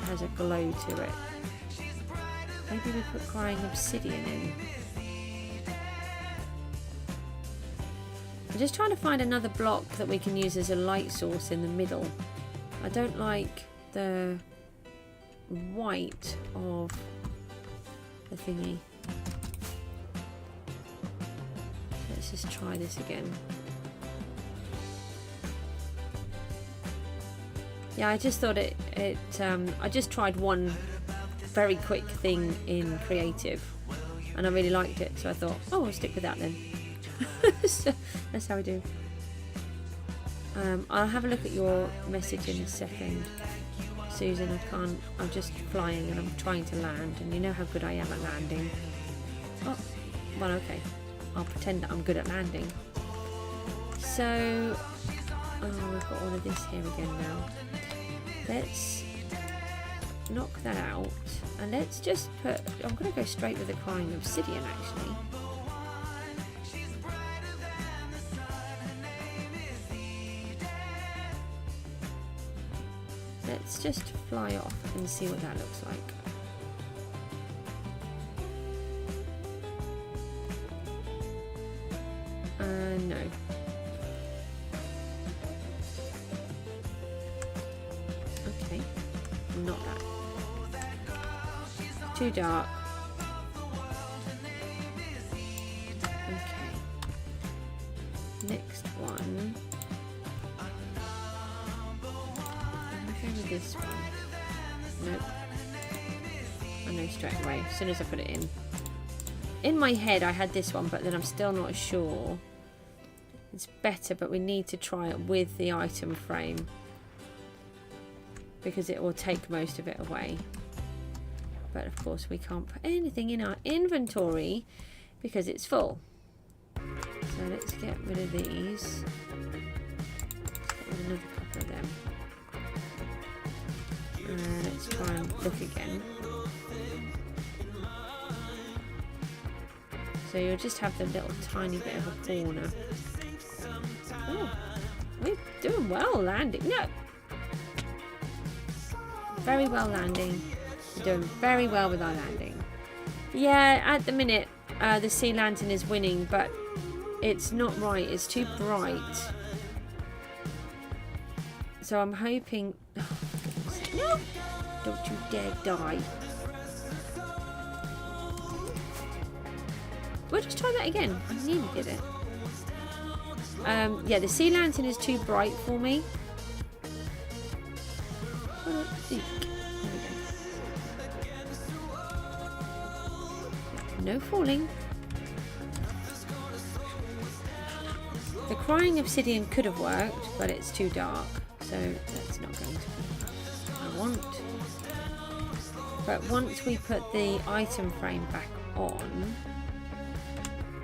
has a glow to it. Maybe we put crying obsidian in. I'm just trying to find another block that we can use as a light source in the middle. I don't like the white of the thingy. Let's just try this again. Yeah, I just thought I just tried one very quick thing in creative and I really liked it, so I thought, oh, I'll stick with that then. So that's how I do. I'll have a look at your message in a second, Susan. I'm just flying and I'm trying to land, and you know how good I am at landing. Oh, well, okay, I'll pretend that I'm good at landing. So, oh, we've got all of this here again now. Let's knock that out and let's just put, I'm going to go straight with the crying obsidian actually. Let's just fly off and see what that looks like. No. Okay, not that. Too dark. Okay. Next one. I'm going with this one. fine straight away as soon as I put it in. In my head I had this one, but then I'm still not sure. It's better, but we need to try it with the item frame because it will take most of it away. But of course we can't put anything in our inventory because it's full. So let's get rid of these. Let's get rid of another couple of them. Let's try and look again. So you'll just have the little tiny bit of a corner. Oh, we're doing well landing. No! Very well landing. We're doing very well with our landing. Yeah, at the minute, the sea lantern is winning, but it's not right. It's too bright. So I'm hoping... Oh, no! Don't you dare die. We'll just try that again. I nearly did it. Yeah, the sea lantern is too bright for me. There we go. No falling. The crying obsidian could have worked, but it's too dark, so that's not going to be what I want. But once we put the item frame back on,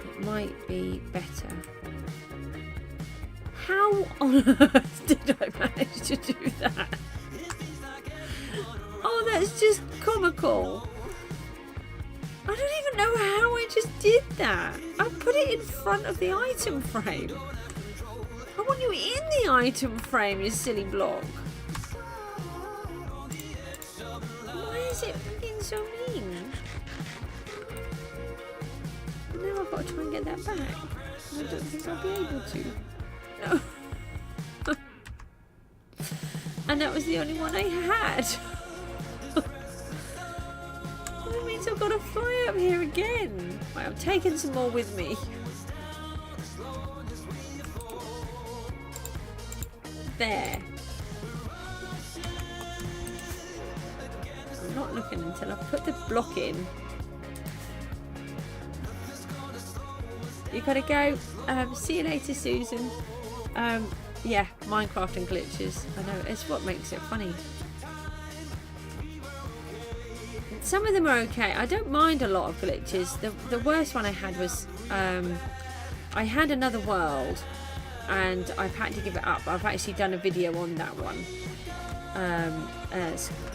it might be better. How on earth did I manage to do that? Oh, that's just comical. I don't even know how I just did that. I put it in front of the item frame. I want you in the item frame, you silly block. Why is it being so mean? Now I've got to try and get that back. I don't think I'll be able to. No. And that was the only one I had. That means I've got to fly up here again. Right, I'm taking some more with me. There. I'm not looking until I put the block in. You gotta go. See you later, Susan. Yeah, Minecraft and glitches. I know, it's what makes it funny. Some of them are okay. I don't mind a lot of glitches. The worst one I had was I had another world and I've had to give it up. I've actually done a video on that one,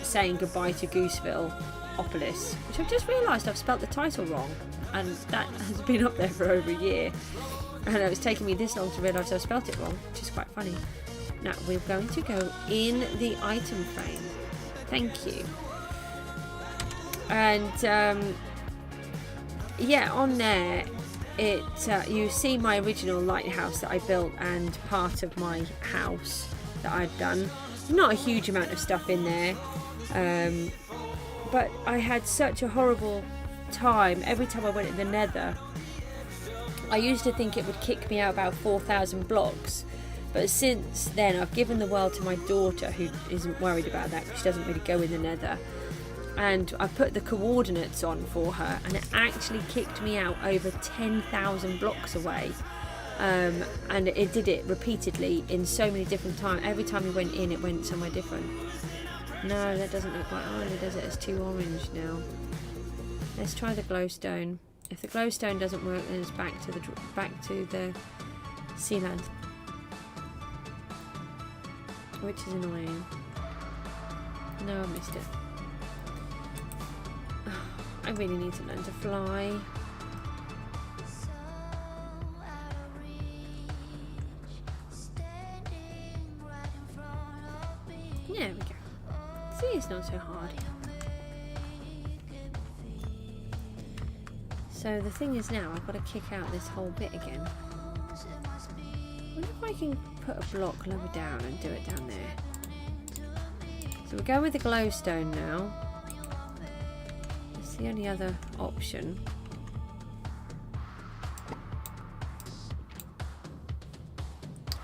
saying goodbye to Gooseville Opolis, which I've just realised I've spelt the title wrong, and that has been up there for over a year, and it was taking me this long to realise I've spelt it wrong, which is quite funny. Now we're going to go in the item frame. Thank you. And yeah, on there it you see my original lighthouse that I built and part of my house that I'd done. Not a huge amount of stuff in there, but I had such a horrible time every time I went in the nether. I used to think it would kick me out about 4,000 blocks, but since then I've given the world to my daughter, who isn't worried about that because she doesn't really go in the nether. And I put the coordinates on for her, and it actually kicked me out over 10,000 blocks away. And it did it repeatedly in so many different times. Every time we went in, it went somewhere different. No, that doesn't look quite orange, does it? It's too orange now. Let's try the glowstone. If the glowstone doesn't work, then it's back to the sea land, which is annoying. No, I missed it. I really need to learn to fly. There we go. See, it's not so hard. So the thing is now I've got to kick out this whole bit again. I wonder if I can put a block lower down and do it down there. So we're going with the glowstone now. The only other option.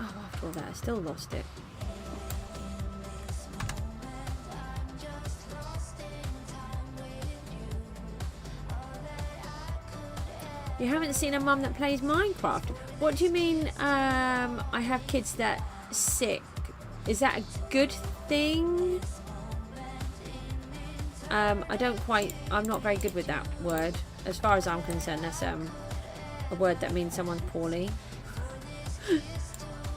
Oh, after all that, I still lost it. You haven't seen a mum that plays Minecraft? What do you mean, I have kids that sick? Is that a good thing? I'm not very good with that word. As far as I'm concerned, that's a word that means someone's poorly.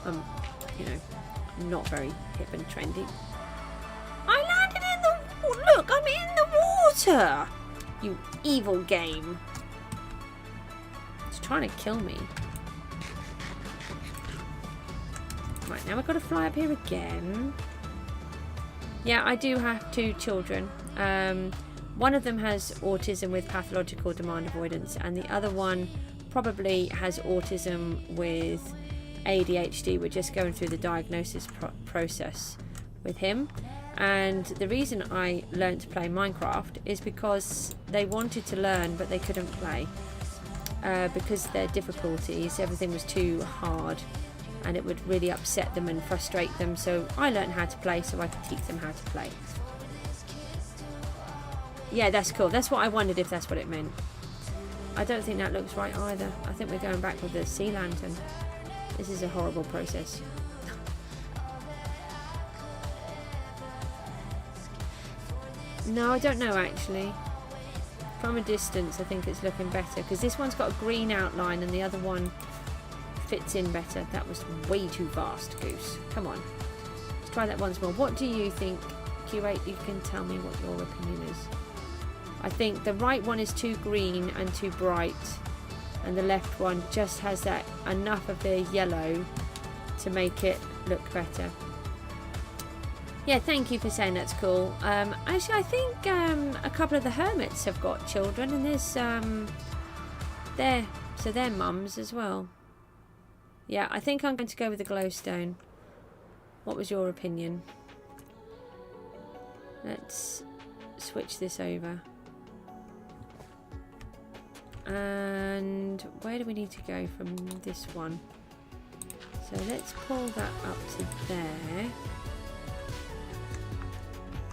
You know, not very hip and trendy. I landed in the... Look, I'm in the water! You evil game. It's trying to kill me. Right, now I've got to fly up here again. Yeah, I do have 2 children. One of them has autism with pathological demand avoidance, and the other one probably has autism with ADHD. We're just going through the diagnosis process with him. And the reason I learned to play Minecraft is because they wanted to learn but they couldn't play because their difficulties, everything was too hard and it would really upset them and frustrate them. So I learned how to play so I could teach them how to play. Yeah, that's cool. That's what I wondered, if that's what it meant. I don't think that looks right either. I think we're going back with the sea lantern. This is a horrible process. No, I don't know actually. From a distance I think it's looking better because this one's got a green outline and the other one fits in better. That was way too fast, Goose. Come on. Let's try that once more. What do you think? Q8, you can tell me what your opinion is. I think the right one is too green and too bright, and the left one just has that enough of the yellow to make it look better. Yeah, thank you for saying that's cool. Actually, I think a couple of the hermits have got children, and there's they're mums as well. Yeah, I think I'm going to go with the glowstone. What was your opinion? Let's switch this over. And where do we need to go from this one? So let's pull that up to there.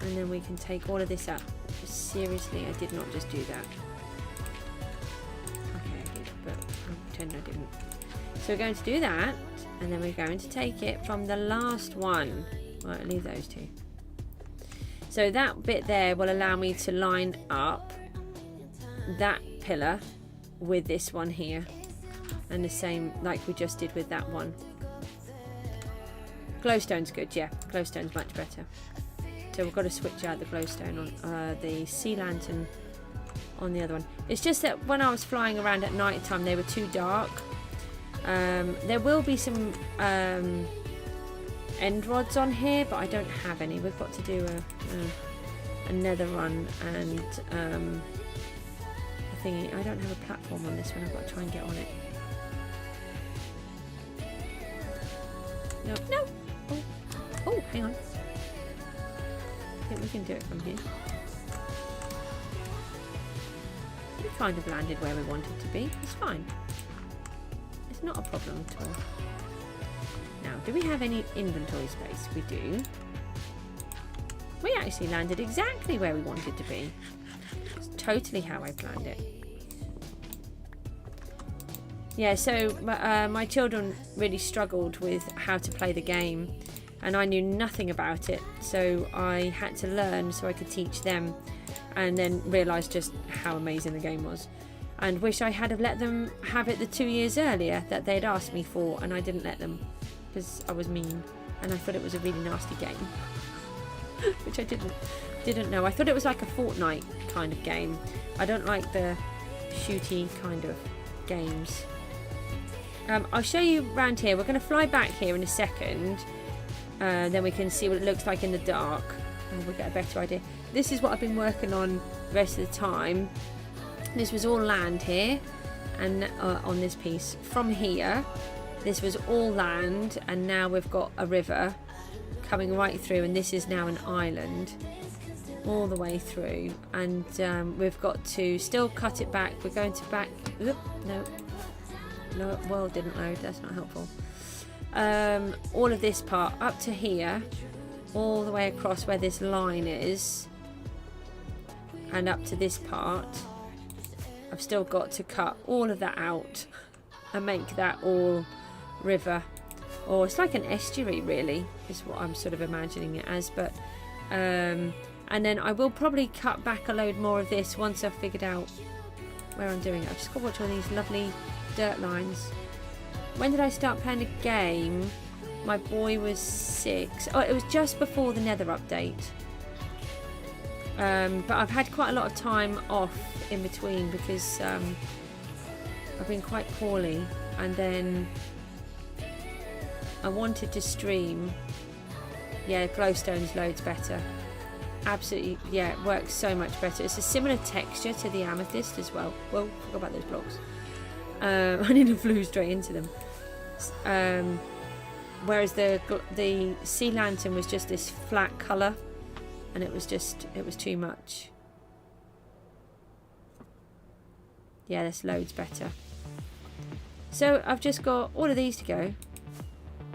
And then we can take all of this up. Seriously, I did not just do that. Okay, I did, but I'll pretend I didn't. So we're going to do that, and then we're going to take it from the last one. Right, I'll leave those 2. So that bit there will allow me to line up that pillar with this one here, and the same like we just did with that one. Glowstone's good, yeah. Glowstone's much better. So we've got to switch out the glowstone on the sea lantern on the other one. It's just that when I was flying around at night time, they were too dark. There will be some end rods on here, but I don't have any. We've got to do a nether run and a thingy. I don't have a platform on this one. I've got to try and get on it. No. Oh, hang on. I think we can do it from here. We kind of landed where we wanted to be. It's fine. It's not a problem at all. Now, do we have any inventory space? We do. We actually landed exactly where we wanted to be. It's totally how I planned it. Yeah, so my children really struggled with how to play the game, and I knew nothing about it, so I had to learn so I could teach them, and then realised just how amazing the game was, and wish I had have let them have it the 2 years earlier that they'd asked me for, and I didn't let them because I was mean and I thought it was a really nasty game. Which I didn't know. I thought it was like a Fortnite kind of game. I don't like the shooty kind of games. I'll show you around here. We're going to fly back here in a second. Then we can see what it looks like in the dark. And we'll get a better idea. This is what I've been working on the rest of the time. This was all land here. And on this piece. From here, this was all land. And now we've got a river coming right through. And this is now an island. All the way through. And we've got to still cut it back. We're going to back... Oop, no. No, world didn't load, that's not helpful. All of this part up to here, all the way across where this line is, and up to this part, I've still got to cut all of that out and make that all river, or it's like an estuary really, is what I'm sort of imagining it as. But and then I will probably cut back a load more of this once I've figured out where I'm doing it. I've just got to watch all these lovely dirt lines. When did I start playing the game? My boy was 6. Oh, it was just before the Nether update. But I've had quite a lot of time off in between because I've been quite poorly, and then I wanted to stream. Yeah, glowstone's loads better. Absolutely, yeah, it works so much better. It's a similar texture to the amethyst as well. Whoa, forgot about those blocks. I nearly flew straight into them. Whereas the sea lantern was just this flat colour, and it was too much. Yeah, this loads better. So I've just got all of these to go,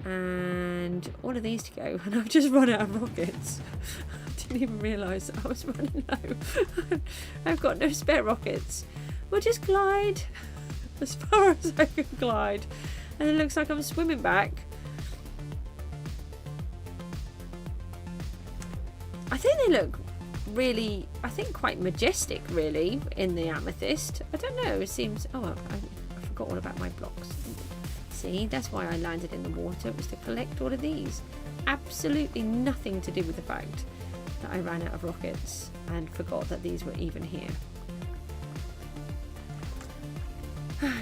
and all of these to go, and I've just run out of rockets. I didn't even realise I was running low. I've got no spare rockets. We'll just glide as far as I can glide, and it looks like I'm swimming back. I think they look really, quite majestic really in the amethyst. I don't know, it seems, I forgot all about my blocks. See, that's why I landed in the water. It was to collect all of these. Absolutely nothing to do with the fact that I ran out of rockets and forgot that these were even here.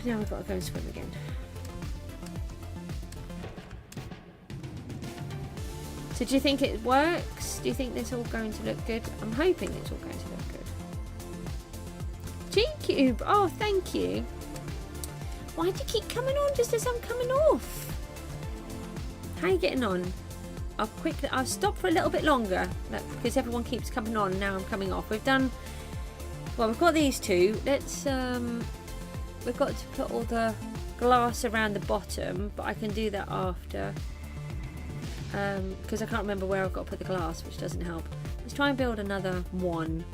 Now we've got to go and swim again. So do you think it works? Do you think this all going to look good? I'm hoping it's all going to look good. G-Cube! Oh, thank you. Why do you keep coming on just as I'm coming off? How are you getting on? I'll stop for a little bit longer because everyone keeps coming on. Now I'm coming off. We've got these two. Let's we've got to put all the glass around the bottom, but I can do that after. Because I can't remember where I've got to put the glass, which doesn't help. Let's try and build another one.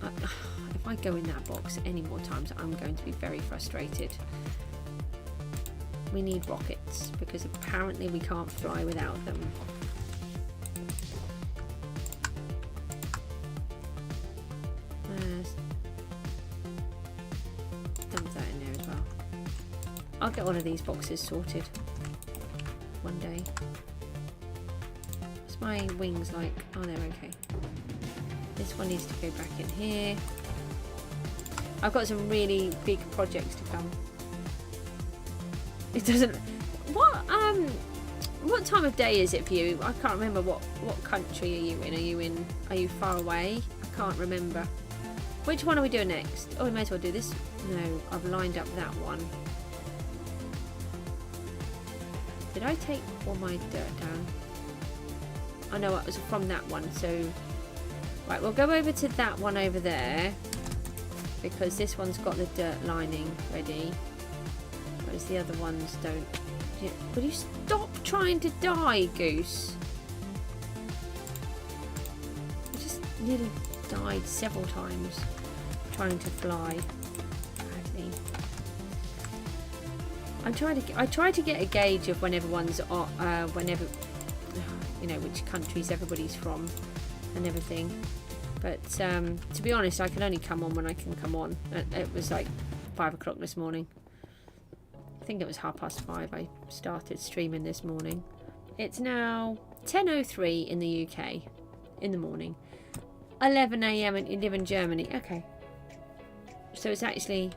If I go in that box any more times, I'm going to be very frustrated. We need rockets, because apparently we can't fly without them. Dump that in there as well. I'll get one of these boxes sorted one day. What's my wings like? Oh, they're okay. This one needs to go back in here. I've got some really big projects to come. It doesn't. What time of day is it for you? I can't remember. What country are you in? Are you far away? I can't remember. Which one are we doing next? Oh, we may as well do this. No, I've lined up that one. Did I take all my dirt down? I know it was from that one. So, right, we'll go over to that one over there, because this one's got the dirt lining ready, whereas the other ones don't. Yeah. Will you stop trying to die, Goose? I just nearly died several times trying to fly. Badly. I try to get a gauge of when everyone's whenever, you know, which countries everybody's from and everything. But to be honest, I can only come on when I can come on. It was like 5 o'clock this morning. I think it was 5:30 I started streaming this morning. It's now 10:03 in the UK in the morning. 11 AM and you live in Germany. Okay. So it's actually,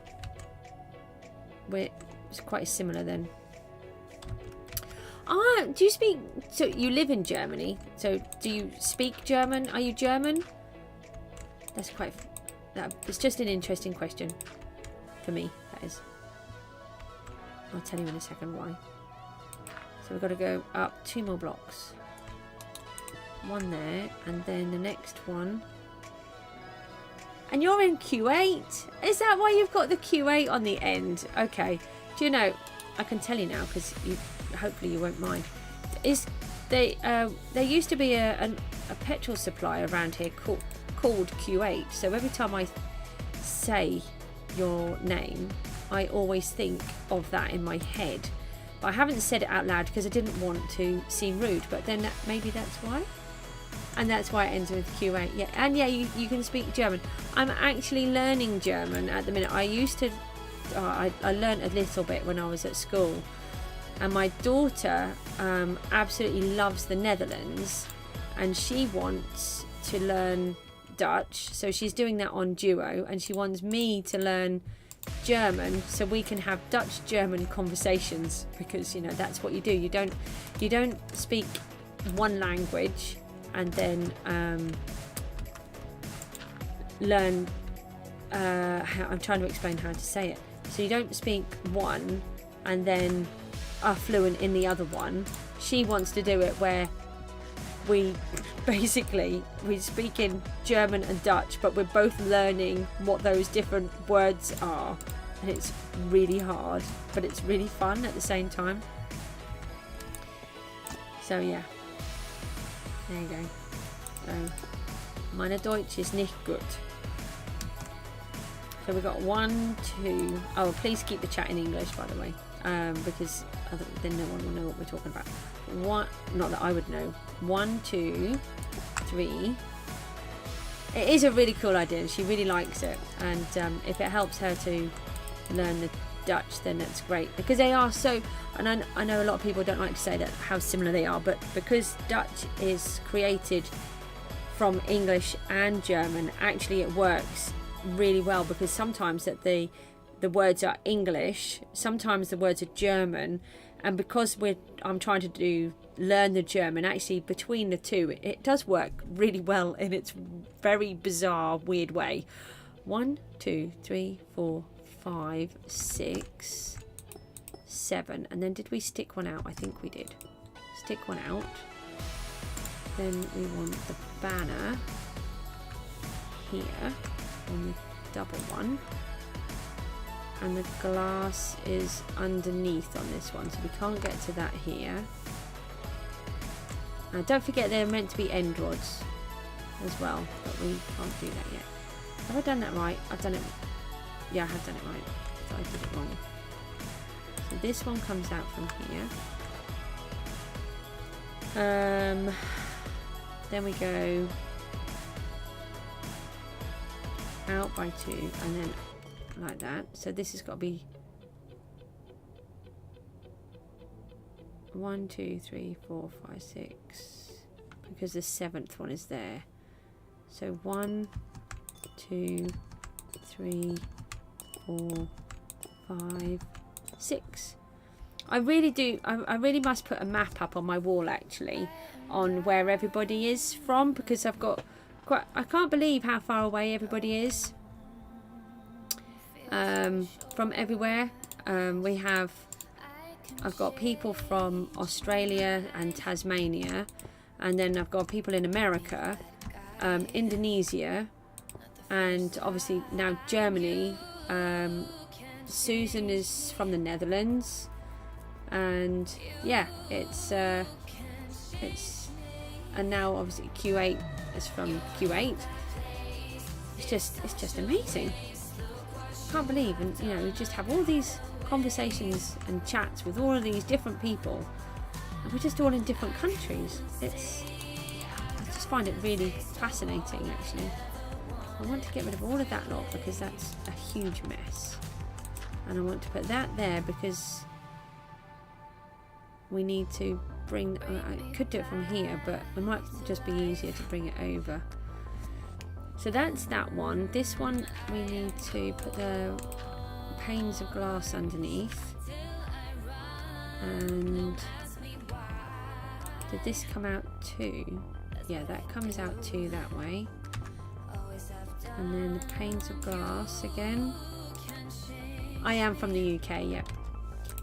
it's quite similar then. Ah, do you speak, so you live in Germany, so do you speak German? Are you German? That's quite, it's just an interesting question for me, that is. I'll tell you in a second why. So we've got to go up 2 more blocks. One there, and then the next one. And you're in Q8? Is that why you've got the Q8 on the end? Okay. Do you know, I can tell you now, because hopefully you won't mind. There used to be a petrol supply around here called Q8. So every time I say your name, I always think of that in my head. But I haven't said it out loud because I didn't want to seem rude, but then maybe that's why. And that's why it ends with Q8. Yeah, and yeah, you can speak German. I'm actually learning German at the minute. I used to, I learned a little bit when I was at school. And my daughter absolutely loves the Netherlands, and she wants to learn Dutch. So she's doing that on Duo, and she wants me to learn German so we can have Dutch-German conversations, because you know that's what you do. You don't speak one language and then learn. I'm trying to explain how to say it. So you don't speak one and then are fluent in the other one. She wants to do it where we speak in German and Dutch, but we're both learning what those different words are, and it's really hard, but it's really fun at the same time. So yeah, there you go. So meine Deutsch ist nicht gut. So we've got 1, 2. Oh, please keep the chat in English, by the way, because then no one will know what we're talking about. Not that I would know. 1, 2, 3. It is a really cool idea, and she really likes it. And if it helps her to learn the Dutch, then that's great, because they are so. And I know a lot of people don't like to say that how similar they are, but because Dutch is created from English and German, actually it works really well, because sometimes that the words are English, sometimes the words are German, and because I'm trying to learn the German, actually between the two it does work really well in its very bizarre weird way. 1, 2, 3, 4, 5, 6, 7, and then did we stick one out? I think we did stick one out. Then we want the banner here on the double one, and the glass is underneath on this one, so we can't get to that here. Don't forget they're meant to be end rods as well, but we can't do that yet. Have I done that right? I've done it. Yeah, I have done it right. I thought I did it wrong. So this one comes out from here. Then we go out by 2, and then like that. So this has got to be 1, 2, 3, 4, 5, 6, because the 7th one is there. So 1, 2, 3, 4, 5, 6. I really do. I really must put a map up on my wall, actually, on where everybody is from, because I've got quite. I can't believe how far away everybody is from everywhere. I've got people from Australia and Tasmania, and then I've got people in America, Indonesia, and obviously now Germany. Susan is from the Netherlands, and yeah, it's and now obviously Q8 is from Q8. It's just amazing. Can't believe, and you know, we just have all these conversations and chats with all of these different people, and we're just all in different countries. I just find it really fascinating, actually. I want to get rid of all of that lot because that's a huge mess, and I want to put that there because we need to bring. I could do it from here, but it might just be easier to bring it over. So that's that one. This one we need to put the panes of glass underneath. And did this come out too? Yeah, that comes out too that way. And then the panes of glass again. I am from the UK, yep.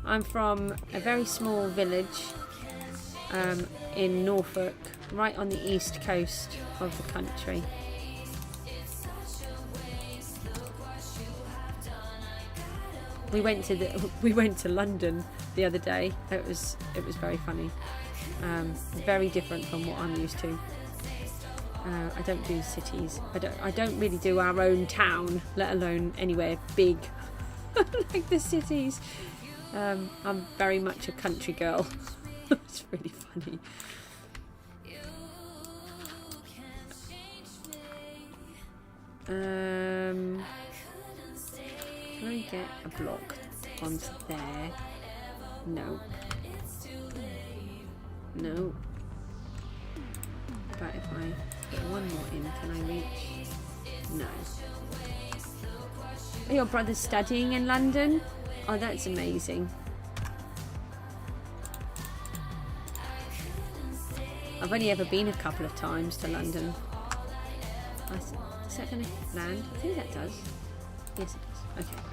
I'm from a very small village in Norfolk, right on the east coast of the country. We went to London the other day. It was very funny. Very different from what I'm used to. I don't do cities. I don't really do our own town, let alone anywhere big like the cities. I'm very much a country girl. It's really funny. Can I get a block onto there? No. No. But if I put one more in, can I reach? No. Are your brothers studying in London? Oh, that's amazing. I've only ever been a couple of times to London. Is that going to land? I think that does. Yes, it does. Okay, right.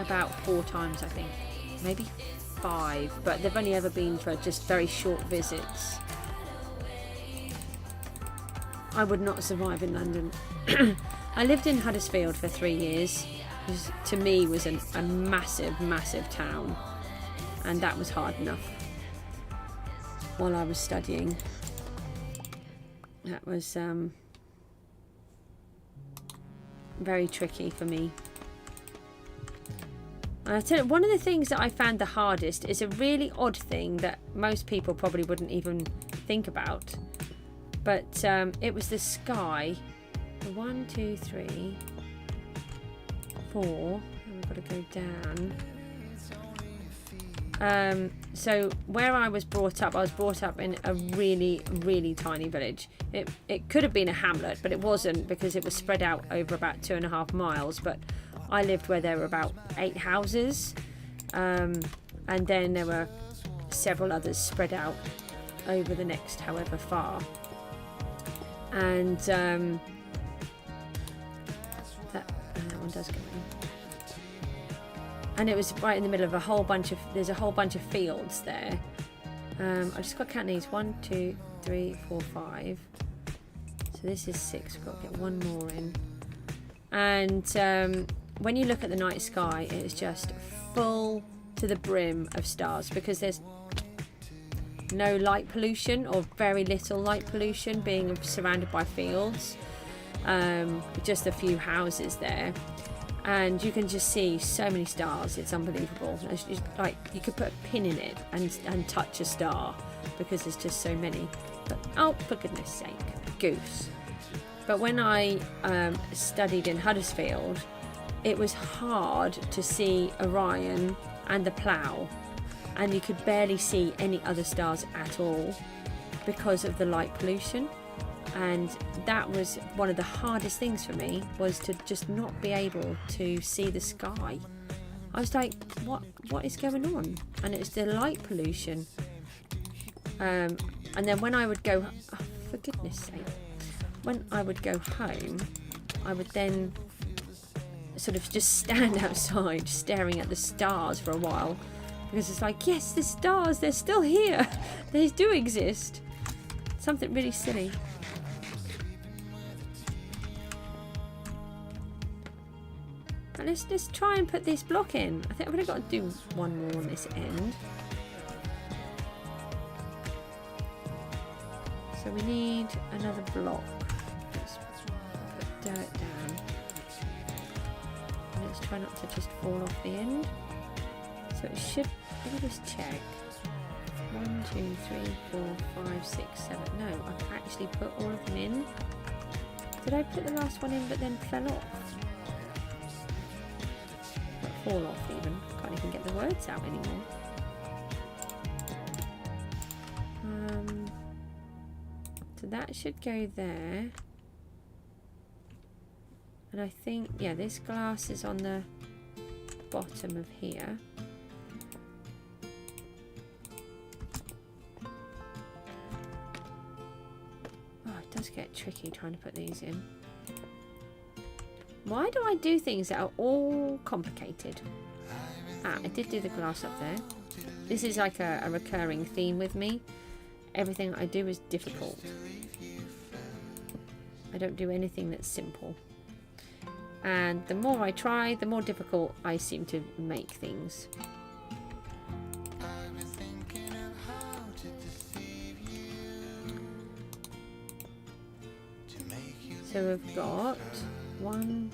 About 4 times, I think. Maybe 5, but they've only ever been for just very short visits. I would not survive in London. I lived in Huddersfield for 3 years, which to me was a massive, massive town, and that was hard enough while I was studying. That was very tricky for me. And I tell you, one of the things that I found the hardest is a really odd thing that most people probably wouldn't even think about. But it was the sky. 1, 2, 3, 4. And we've got to go down. So where I was brought up in a really, really tiny village. It could have been a hamlet, but it wasn't, because it was spread out over about 2.5 miles. But I lived where there were about 8 houses, and then there were several others spread out over the next however far. And that one does go in. And it was right in the middle of there's a whole bunch of fields there. I just got to count these. 1, 2, 3, 4, 5. So this is 6. We've got to get one more in. And when you look at the night sky, it is just full to the brim of stars, because there's no light pollution, or very little light pollution, being surrounded by fields. Just a few houses there. And you can just see so many stars. It's unbelievable. It's just like you could put a pin in it and touch a star, because there's just so many. But oh, for goodness sake, goose. But when I studied in Huddersfield, it was hard to see Orion and the Plough, and you could barely see any other stars at all because of the light pollution. And that was one of the hardest things for me, was to just not be able to see the sky. I was like, what is going on? And it was the light pollution. And then when I would go, oh, for goodness sake, when I would go home, I would then sort of just stand outside staring at the stars for a while, because it's like, yes, the stars, they're still here. They do exist. Something really silly. And let's try and put this block in. I think I've only got to do one more on this end. So we need another block. Let's put dirt down. And let's try not to just fall off the end. So it should, let me just check. 1, 2, 3, 4, 5, 6, 7. No, I've actually put all of them in. Did I put the last one in but then fell off? Fall off even. Can't even get the words out anymore. So that should go there. And I think, yeah, this glass is on the bottom of here. Oh, it does get tricky trying to put these in. Why do I do things that are all complicated? I did do the glass up there. This is like a recurring theme with me. Everything I do is difficult. I don't do anything that's simple. And the more I try, the more difficult I seem to make things. So we've got one.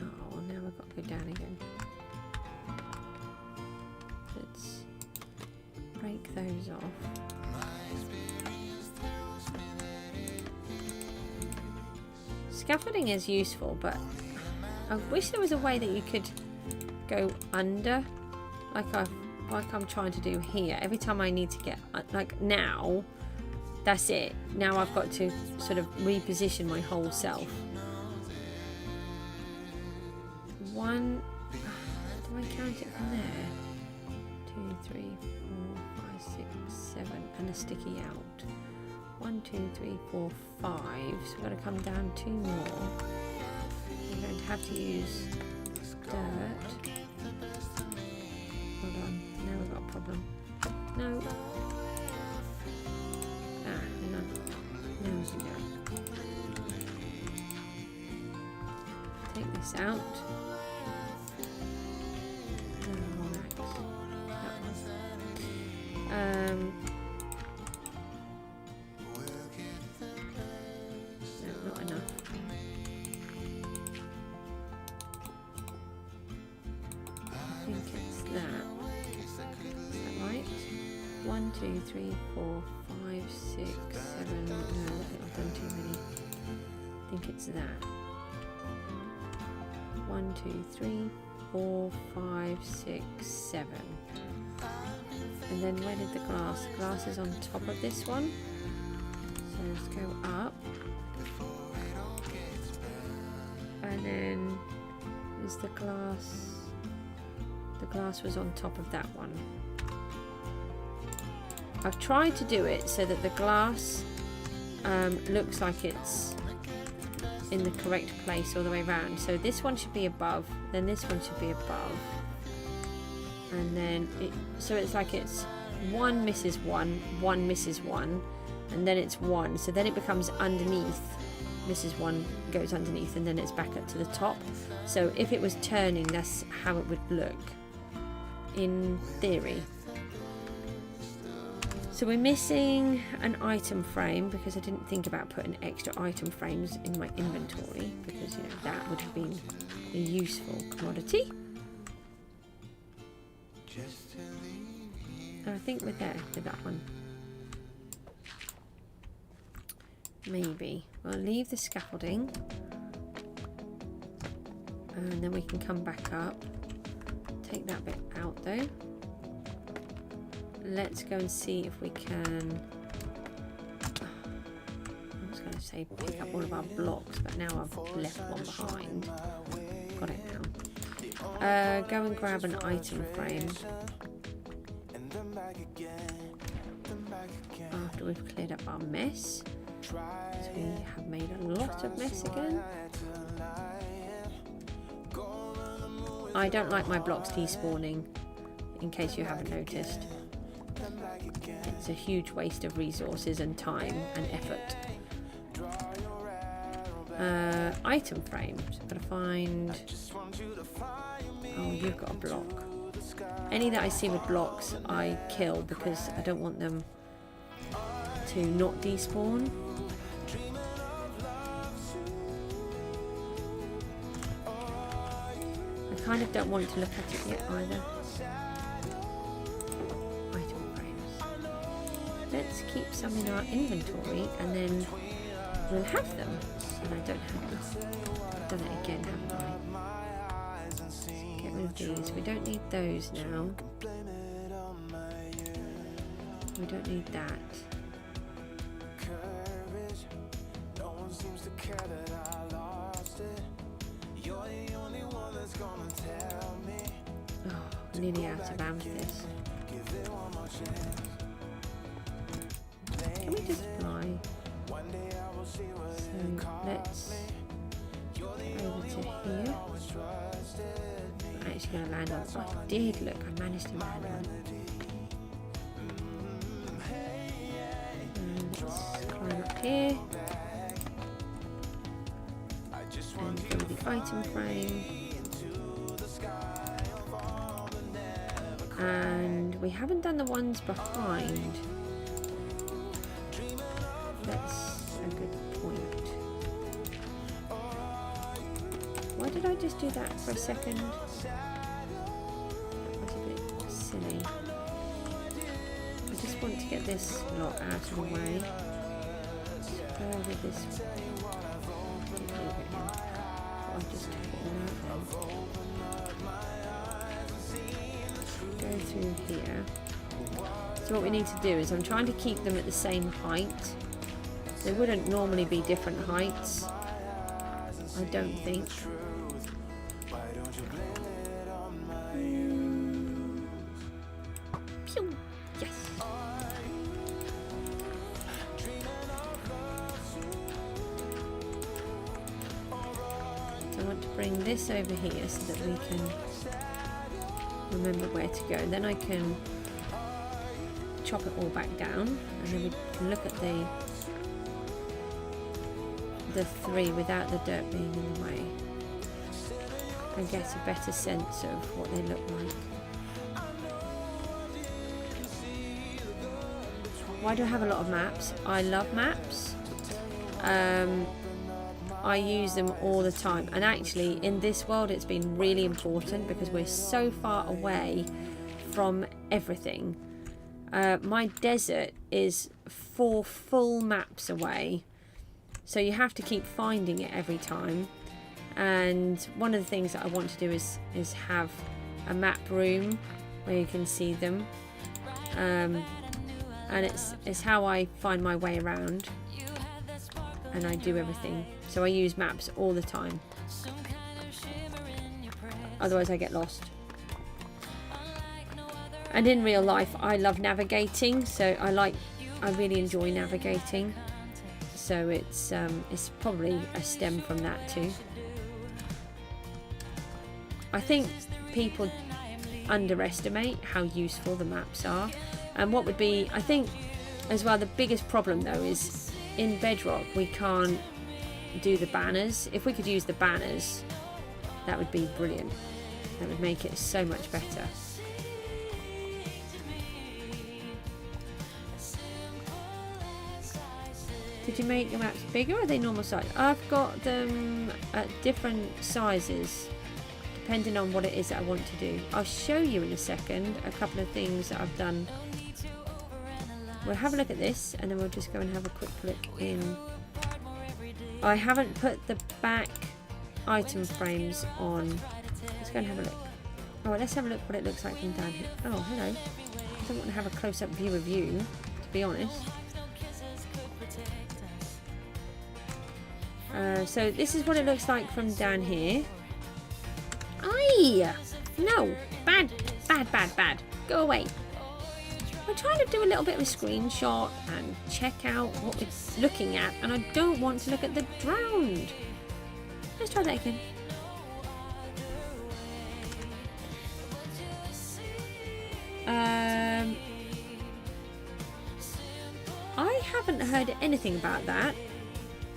Oh, now we've got to go down again. Let's break those off. Scaffolding is useful, but I wish there was a way that you could go under, like I'm trying to do here. Every time I need to get, like now, that's it. Now I've got to sort of reposition my whole self. One, do I count it from there? 2, 3, 4, 5, 6, 7, and a sticky out. 1, 2, 3, 4, 5. So we've got to come down 2 more. We're going to have to use dirt. Hold on. Now we've got a problem. No. Ah, hang on. Now we can go. Take this out. No, not enough. I think it's that. Is that right? 1, 2, 3, 4, 5, 6, 7. No, I think I've done too many. I think it's that. 1, 2, 3, 4, 5, 6, 7. And then where did the glass? The glass is on top of this one. So let's go up. And then is the glass. The glass was on top of that one. I've tried to do it so that the glass looks like it's in the correct place all the way around. So this one should be above, then this one should be above. And then so it's like it's 1 misses 1, 1 misses 1, and then it's 1. So then it becomes underneath, misses 1, goes underneath, and then it's back up to the top. So if it was turning, that's how it would look in theory. So we're missing an item frame because I didn't think about putting extra item frames in my inventory because, you know, that would have been a useful commodity. I think we're there with that one. Maybe. We'll leave the scaffolding. And then we can come back up. Take that bit out though. Let's go and see if we can... I was going to say pick up all of our blocks, but now I've left one behind. Got it now. Go and grab an item frame. After we've cleared up our mess, because we have made a lot of mess again. I don't like my blocks despawning, in case you haven't noticed. It's a huge waste of resources and time and effort. Item frames. Gotta find... Oh, you've got a block. Any that I see with blocks I kill because I don't want them to not despawn. I kind of don't want to look at it yet either. Item frames. Let's keep some in our inventory and then we'll have them. And I don't have them. I've done it again, haven't I? Get rid of these. We don't need those now. We don't need that. Oh, nearly out of amethyst. Can we just fly? So let's go over to here. I'm actually going to land on it. Oh, I did, look, I managed to land on it. And let's climb up here. And go with the item frame. And we haven't done the ones behind. That's a good point. do that for a second. That was a bit silly. I just want to get this lot out of the way. Go with this. I just took it all out. Go through here. So what we need to do is I'm trying to keep them at the same height. They wouldn't normally be different heights, I don't think. Pew! Yes! So I want to bring this over here so that we can remember where to go. And then I can chop it all back down, and then we can look at the three without the dirt being in the way and get a better sense of what they look like. Why do I have a lot of maps? I love maps. I use them all the time, and actually in this world it's been really important because we're so far away from everything. My desert is 4 full maps away, so you have to keep finding it every time. And one of the things that I want to do is have a map room where you can see them, and it's how I find my way around, and I do everything. So I use maps all the time, otherwise I get lost. And in real life I love navigating, so I really enjoy navigating, so it's probably a stem from that too. I think people underestimate how useful the maps are, and what would be, I think as well, the biggest problem though is in Bedrock we can't do the banners. If we could use the banners, that would be brilliant. That would make it so much better. Did you make your maps bigger or are they normal size? I've got them at different sizes depending on what it is that I want to do. I'll show you in a second a couple of things that I've done. We'll have a look at this and then we'll just go and have a quick look in. I haven't put the back item frames on. Let's go and have a look. Oh, let's have a look what it looks like from down here. Oh, hello. I don't want to have a close-up view of you, to be honest. So this is what it looks like from down here. Aye! No! Bad! Bad, bad, bad. Go away. I'm trying to do a little bit of a screenshot and check out what we're looking at, and I don't want to look at the drowned. Let's try that again. I haven't heard anything about that.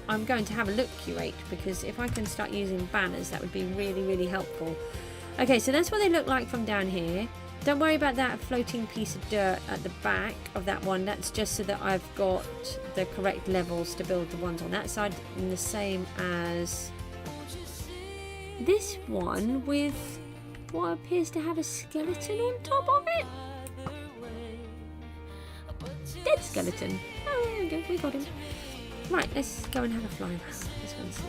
I'm going to have a look, Curate, because if I can start using banners, that would be really, really helpful. Okay, so that's what they look like from down here. Don't worry about that floating piece of dirt at the back of that one. That's just so that I've got the correct levels to build the ones on that side, and the same as this one with what appears to have a skeleton on top of it. Dead skeleton. Oh, there we go, we got him. Right, let's go and have a fly around. Let's go and see.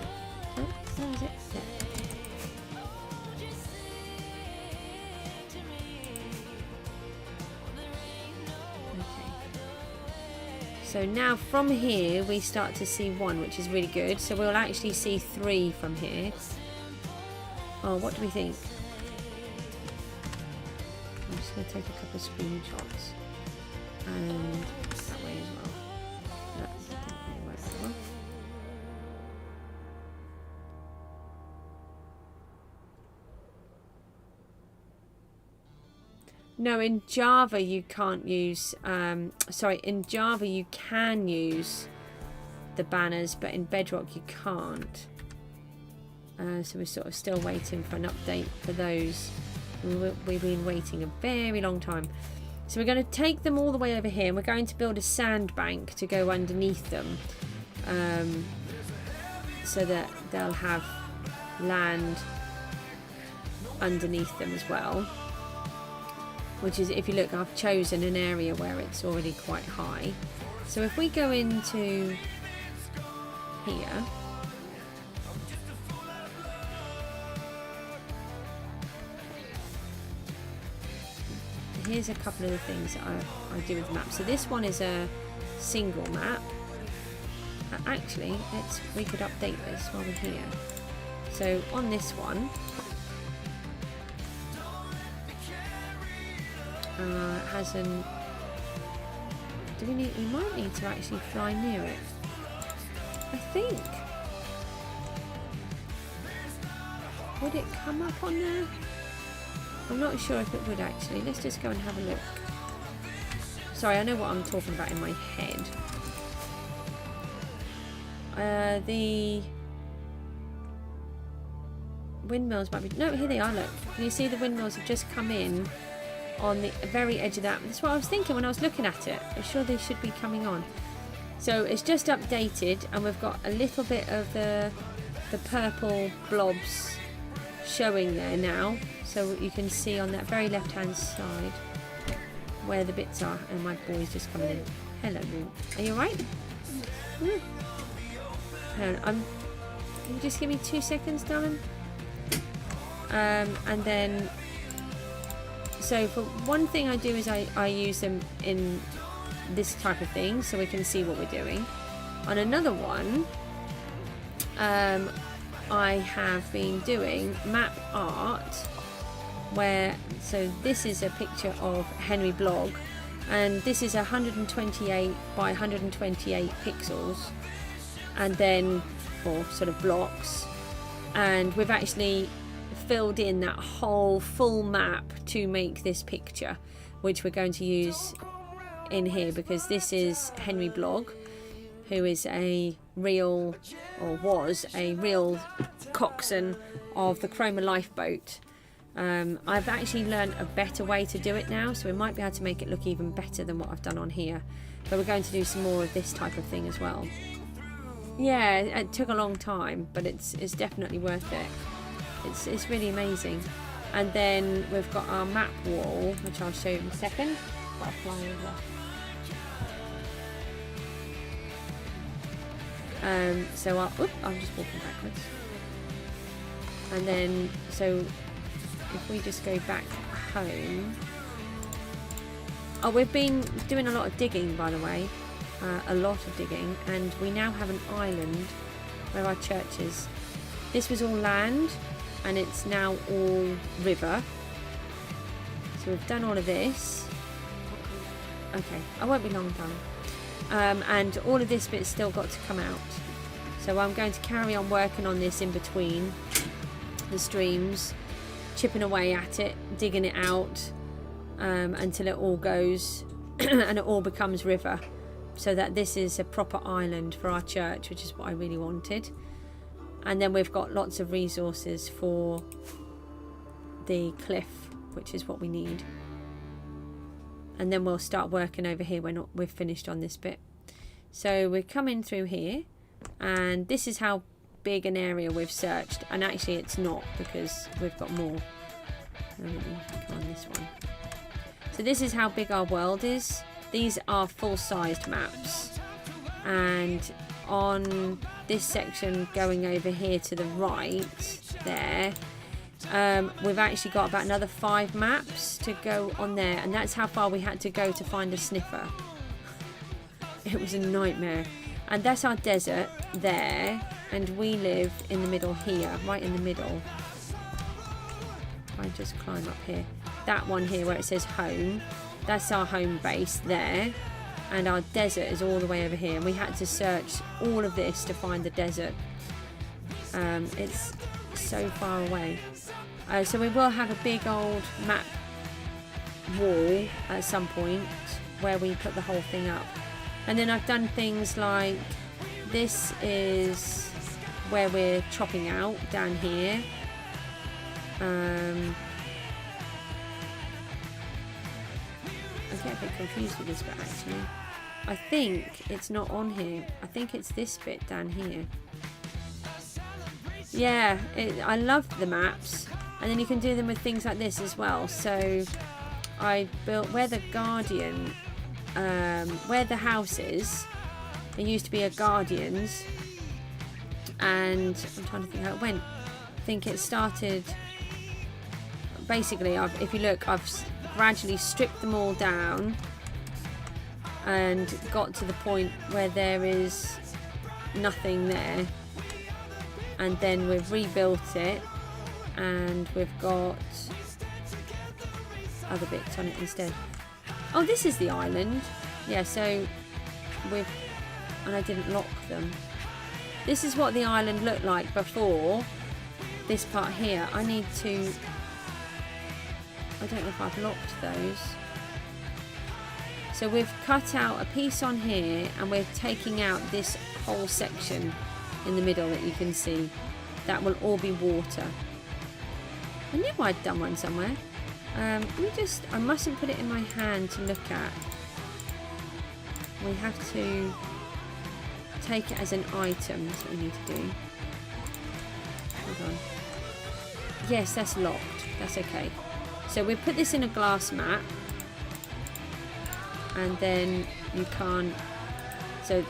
Oh, where is it? There. So now from here we start to see one, which is really good. So we'll actually see 3 from here. Oh, what do we think? I'm just going to take a couple of screenshots. And that way as well. That didn't really work that well. No, in Java you can't use, in Java you can use the banners, but in Bedrock you can't. So we're sort of still waiting for an update for those. We've been waiting a very long time. So we're going to take them all the way over here, and we're going to build a sandbank to go underneath them, so that they'll have land underneath them as well, which is, if you look, I've chosen an area where it's already quite high. So if we go into here, here's a couple of the things that I do with the map. So this one is a single map. Actually, we could update this while we're here. So on this one, it has an. We might need to actually fly near it. I think. Would it come up on there? I'm not sure if it would actually. Let's just go and have a look. Sorry, I know what I'm talking about in my head. The windmills might be... No, here they are, look. Can you see the windmills have just come in on the very edge of that? That's what I was thinking when I was looking at it. I'm sure they should be coming on. So it's just updated, and we've got a little bit of the purple blobs showing there now. So you can see on that very left-hand side where the bits are. And my boy's just coming in. Hello, Moon. Are you alright? Can you just give me 2 seconds, darling? And then, so for one thing I do is I use them in this type of thing so we can see what we're doing. On another one, I have been doing map art where, so this is a picture of Henry Blogg, and this is 128 by 128 pixels, and then, or sort of blocks, and we've actually filled in that whole full map to make this picture, which we're going to use in here, because this is Henry Blogg, who is a real, or was a real coxswain of the Chroma Lifeboat. I've actually learned a better way to do it now, so we might be able to make it look even better than what I've done on here, but we're going to do some more of this type of thing as well. Yeah, it took a long time, but it's definitely worth it. It's really amazing. And then we've got our map wall, which I'll show you in a second. Got to fly over. So I'm just walking backwards. And then, so if we just go back home. Oh, we've been doing a lot of digging, by the way. A lot of digging, and we now have an island where our church is. This was all land, and it's now all river. So we've done all of this. Okay, I won't be long done. And all of this bit's still got to come out. So I'm going to carry on working on this in between the streams, chipping away at it, digging it out, until it all goes and it all becomes river. So that this is a proper island for our church, which is what I really wanted. And then we've got lots of resources for the cliff, which is what we need. And then we'll start working over here when we've finished on this bit. So we're coming through here, and this is how big an area we've searched. And actually it's not, because we've got more. Let me go on this one. So this is how big our world is. These are full-sized maps, and on this section going over here to the right there, we've actually got about another 5 maps to go on there, and that's how far we had to go to find a sniffer. It was a nightmare. And that's our desert there, and we live in the middle here, right in the middle. If I just climb up here, that one here where it says home, that's our home base there, and our desert is all the way over here, and we had to search all of this to find the desert. It's so far away. So we will have a big old map wall at some point where we put the whole thing up. And then I've done things like, this is where we're chopping out down here. I get a bit confused with this bit actually. I think it's not on here. I think it's this bit down here. Yeah, I love the maps. And then you can do them with things like this as well. So I built where the guardian, where the house is, there used to be a guardian's, and I'm trying to think how it went. I think it started, basically, if you look, I've gradually stripped them all down and got to the point where there is nothing there, and then we've rebuilt it and we've got other bits on it instead. Oh, this is the island. Yeah, so and I didn't lock them. This is what the island looked like before this part here. I don't know if I've locked those. So we've cut out a piece on here and we're taking out this whole section in the middle that you can see. That will all be water. I knew I'd done one somewhere. I mustn't put it in my hand to look at. We have to take it as an item. That's what we need to do. Hold on. Yes, that's locked. That's okay. So we put this in a glass mat, and then you can't, so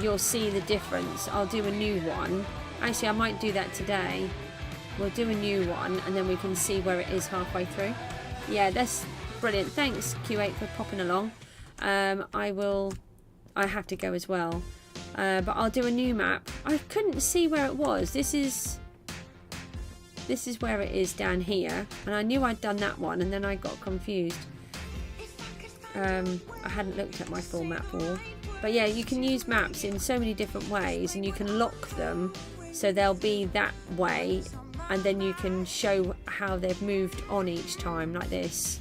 you'll see the difference. I'll do a new one. Actually, I might do that today. We'll do a new one and then we can see where it is halfway through. Yeah, that's brilliant. Thanks Q8 for popping along. I have to go as well, but I'll do a new map. I couldn't see where it was. This is where it is down here, and I knew I'd done that one and then I got confused. I hadn't looked at my full map wall. But yeah, you can use maps in so many different ways, and you can lock them so they'll be that way, and then you can show how they've moved on each time, like this.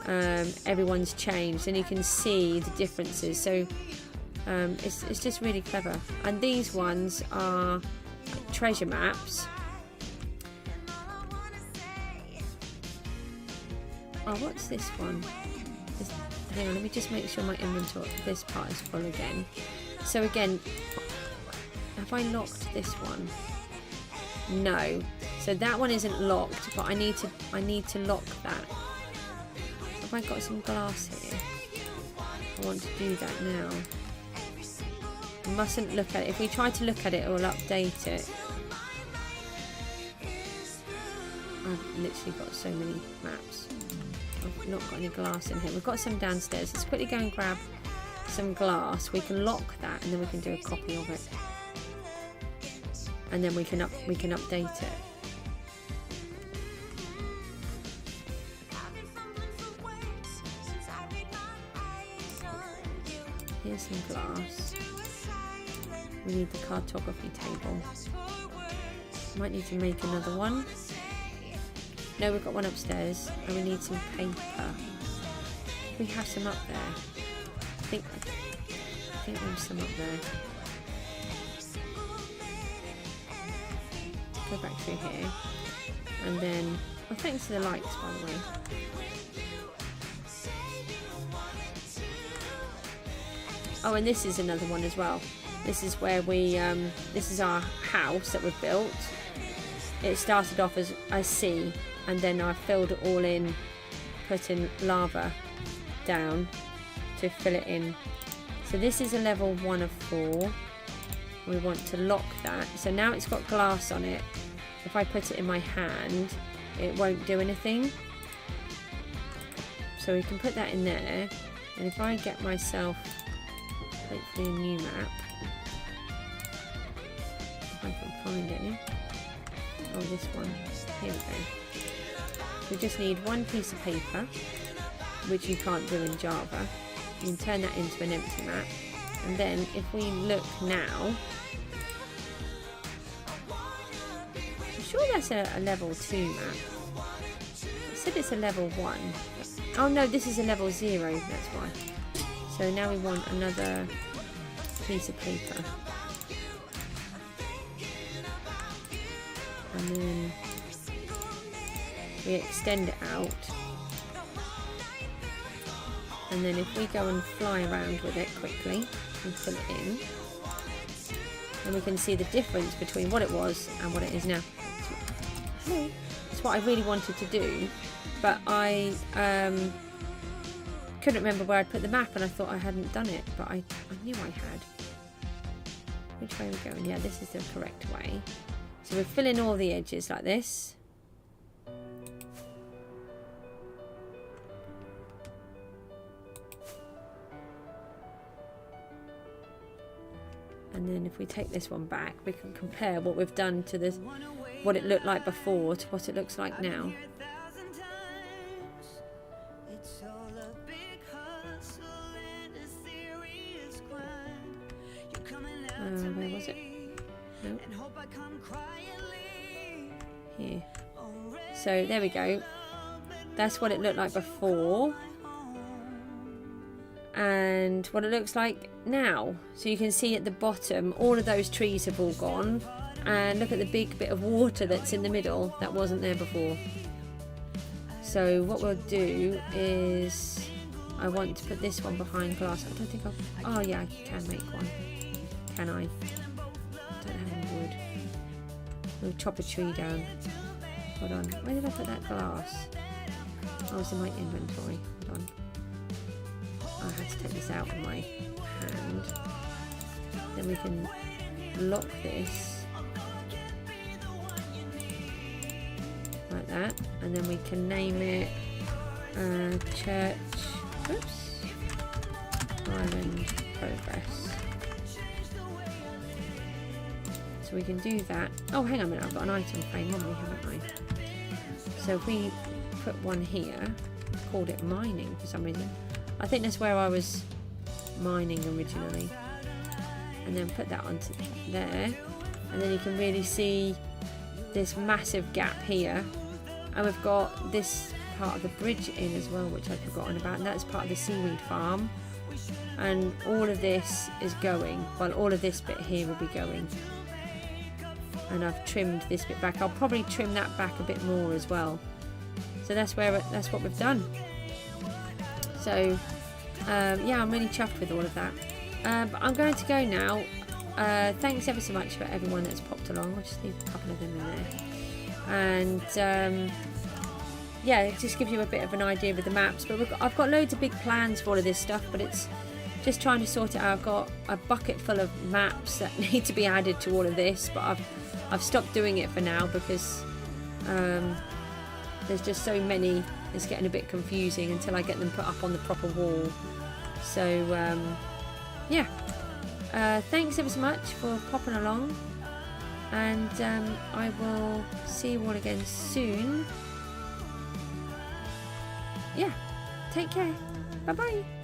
Everyone's changed and you can see the differences, so it's just really clever. And these ones are treasure maps. Oh, what's this one? Hang on, let me just make sure my inventory, this part is full again. So again, have I locked this one? No. So that one isn't locked, but I need to lock that. Have I got some glass here? I want to do that now. I mustn't look at it. If we try to look at it, it will update it. I've literally got so many maps. I've not got any glass in here. We've got some downstairs. Let's quickly go and grab some glass. We can lock that and then we can do a copy of it. And then we can update it. Here's some glass. We need the cartography table. Might need to make another one. No, we've got one upstairs, and we need some paper. We have some up there. I think there's some up there. Go back through here, and then, oh, thanks to the lights, by the way. Oh, and this is another one as well. This is where we, this is our house that we've built. It started off as a sea, and then I filled it all in, putting lava down to fill it in. So this is a level 1 of 4. We want to lock that. So now it's got glass on it. If I put it in my hand, it won't do anything. So we can put that in there. And if I get myself, hopefully, a new map. If I can find it. Oh, this one. Here we go. We just need one piece of paper, which you can't do in Java. You can turn that into an empty map. And then if we look now, I'm sure that's a level 2 map. It said it's a level 1. Oh no, this is a level 0, that's why. So now we want another piece of paper. And then we extend it out. And then if we go and fly around with it quickly and fill it in, then we can see the difference between what it was and what it is now. Hello. It's what I really wanted to do, but I couldn't remember where I'd put the map, and I thought I hadn't done it, but I knew I had. Which way are we going? Yeah, this is the correct way. So we're filling all the edges like this. And then if we take this one back, we can compare what we've done to this, what it looked like before to what it looks like now. Where was it? Nope. Here. So there we go. That's what it looked like before. And what it looks like now. So you can see at the bottom all of those trees have all gone, and look at the big bit of water that's in the middle that wasn't there before. So what we'll do is, I want to put this one behind glass. I don't think I'll... Oh yeah, I can make one. Can I? Don't have any wood. We'll chop a tree down. Hold on, where did I put that glass? Oh, it's in my inventory. Hold on. I had to take this out with my hand. Then we can lock this like that, and then we can name it Church Island Progress. So we can do that. Oh, hang on a minute, I've got an item frame on me, haven't I? So if we put one here, called it mining for some reason. I think that's where I was mining originally. And then put that onto there. And then you can really see this massive gap here. And we've got this part of the bridge in as well, which I'd forgotten about. And that's part of the seaweed farm. And all of this is going. Well, all of this bit here will be going. And I've trimmed this bit back. I'll probably trim that back a bit more as well. So that's what we've done. So yeah, I'm really chuffed with all of that. But I'm going to go now. Thanks ever so much for everyone that's popped along. I'll just leave a couple of them in there. And yeah, it just gives you a bit of an idea with the maps. But I've got loads of big plans for all of this stuff, but it's just trying to sort it out. I've got a bucket full of maps that need to be added to all of this, but I've stopped doing it for now because there's just so many. It's getting a bit confusing until I get them put up on the proper wall. So yeah, thanks ever so much for popping along, and I will see you all again soon. Yeah, take care. Bye bye.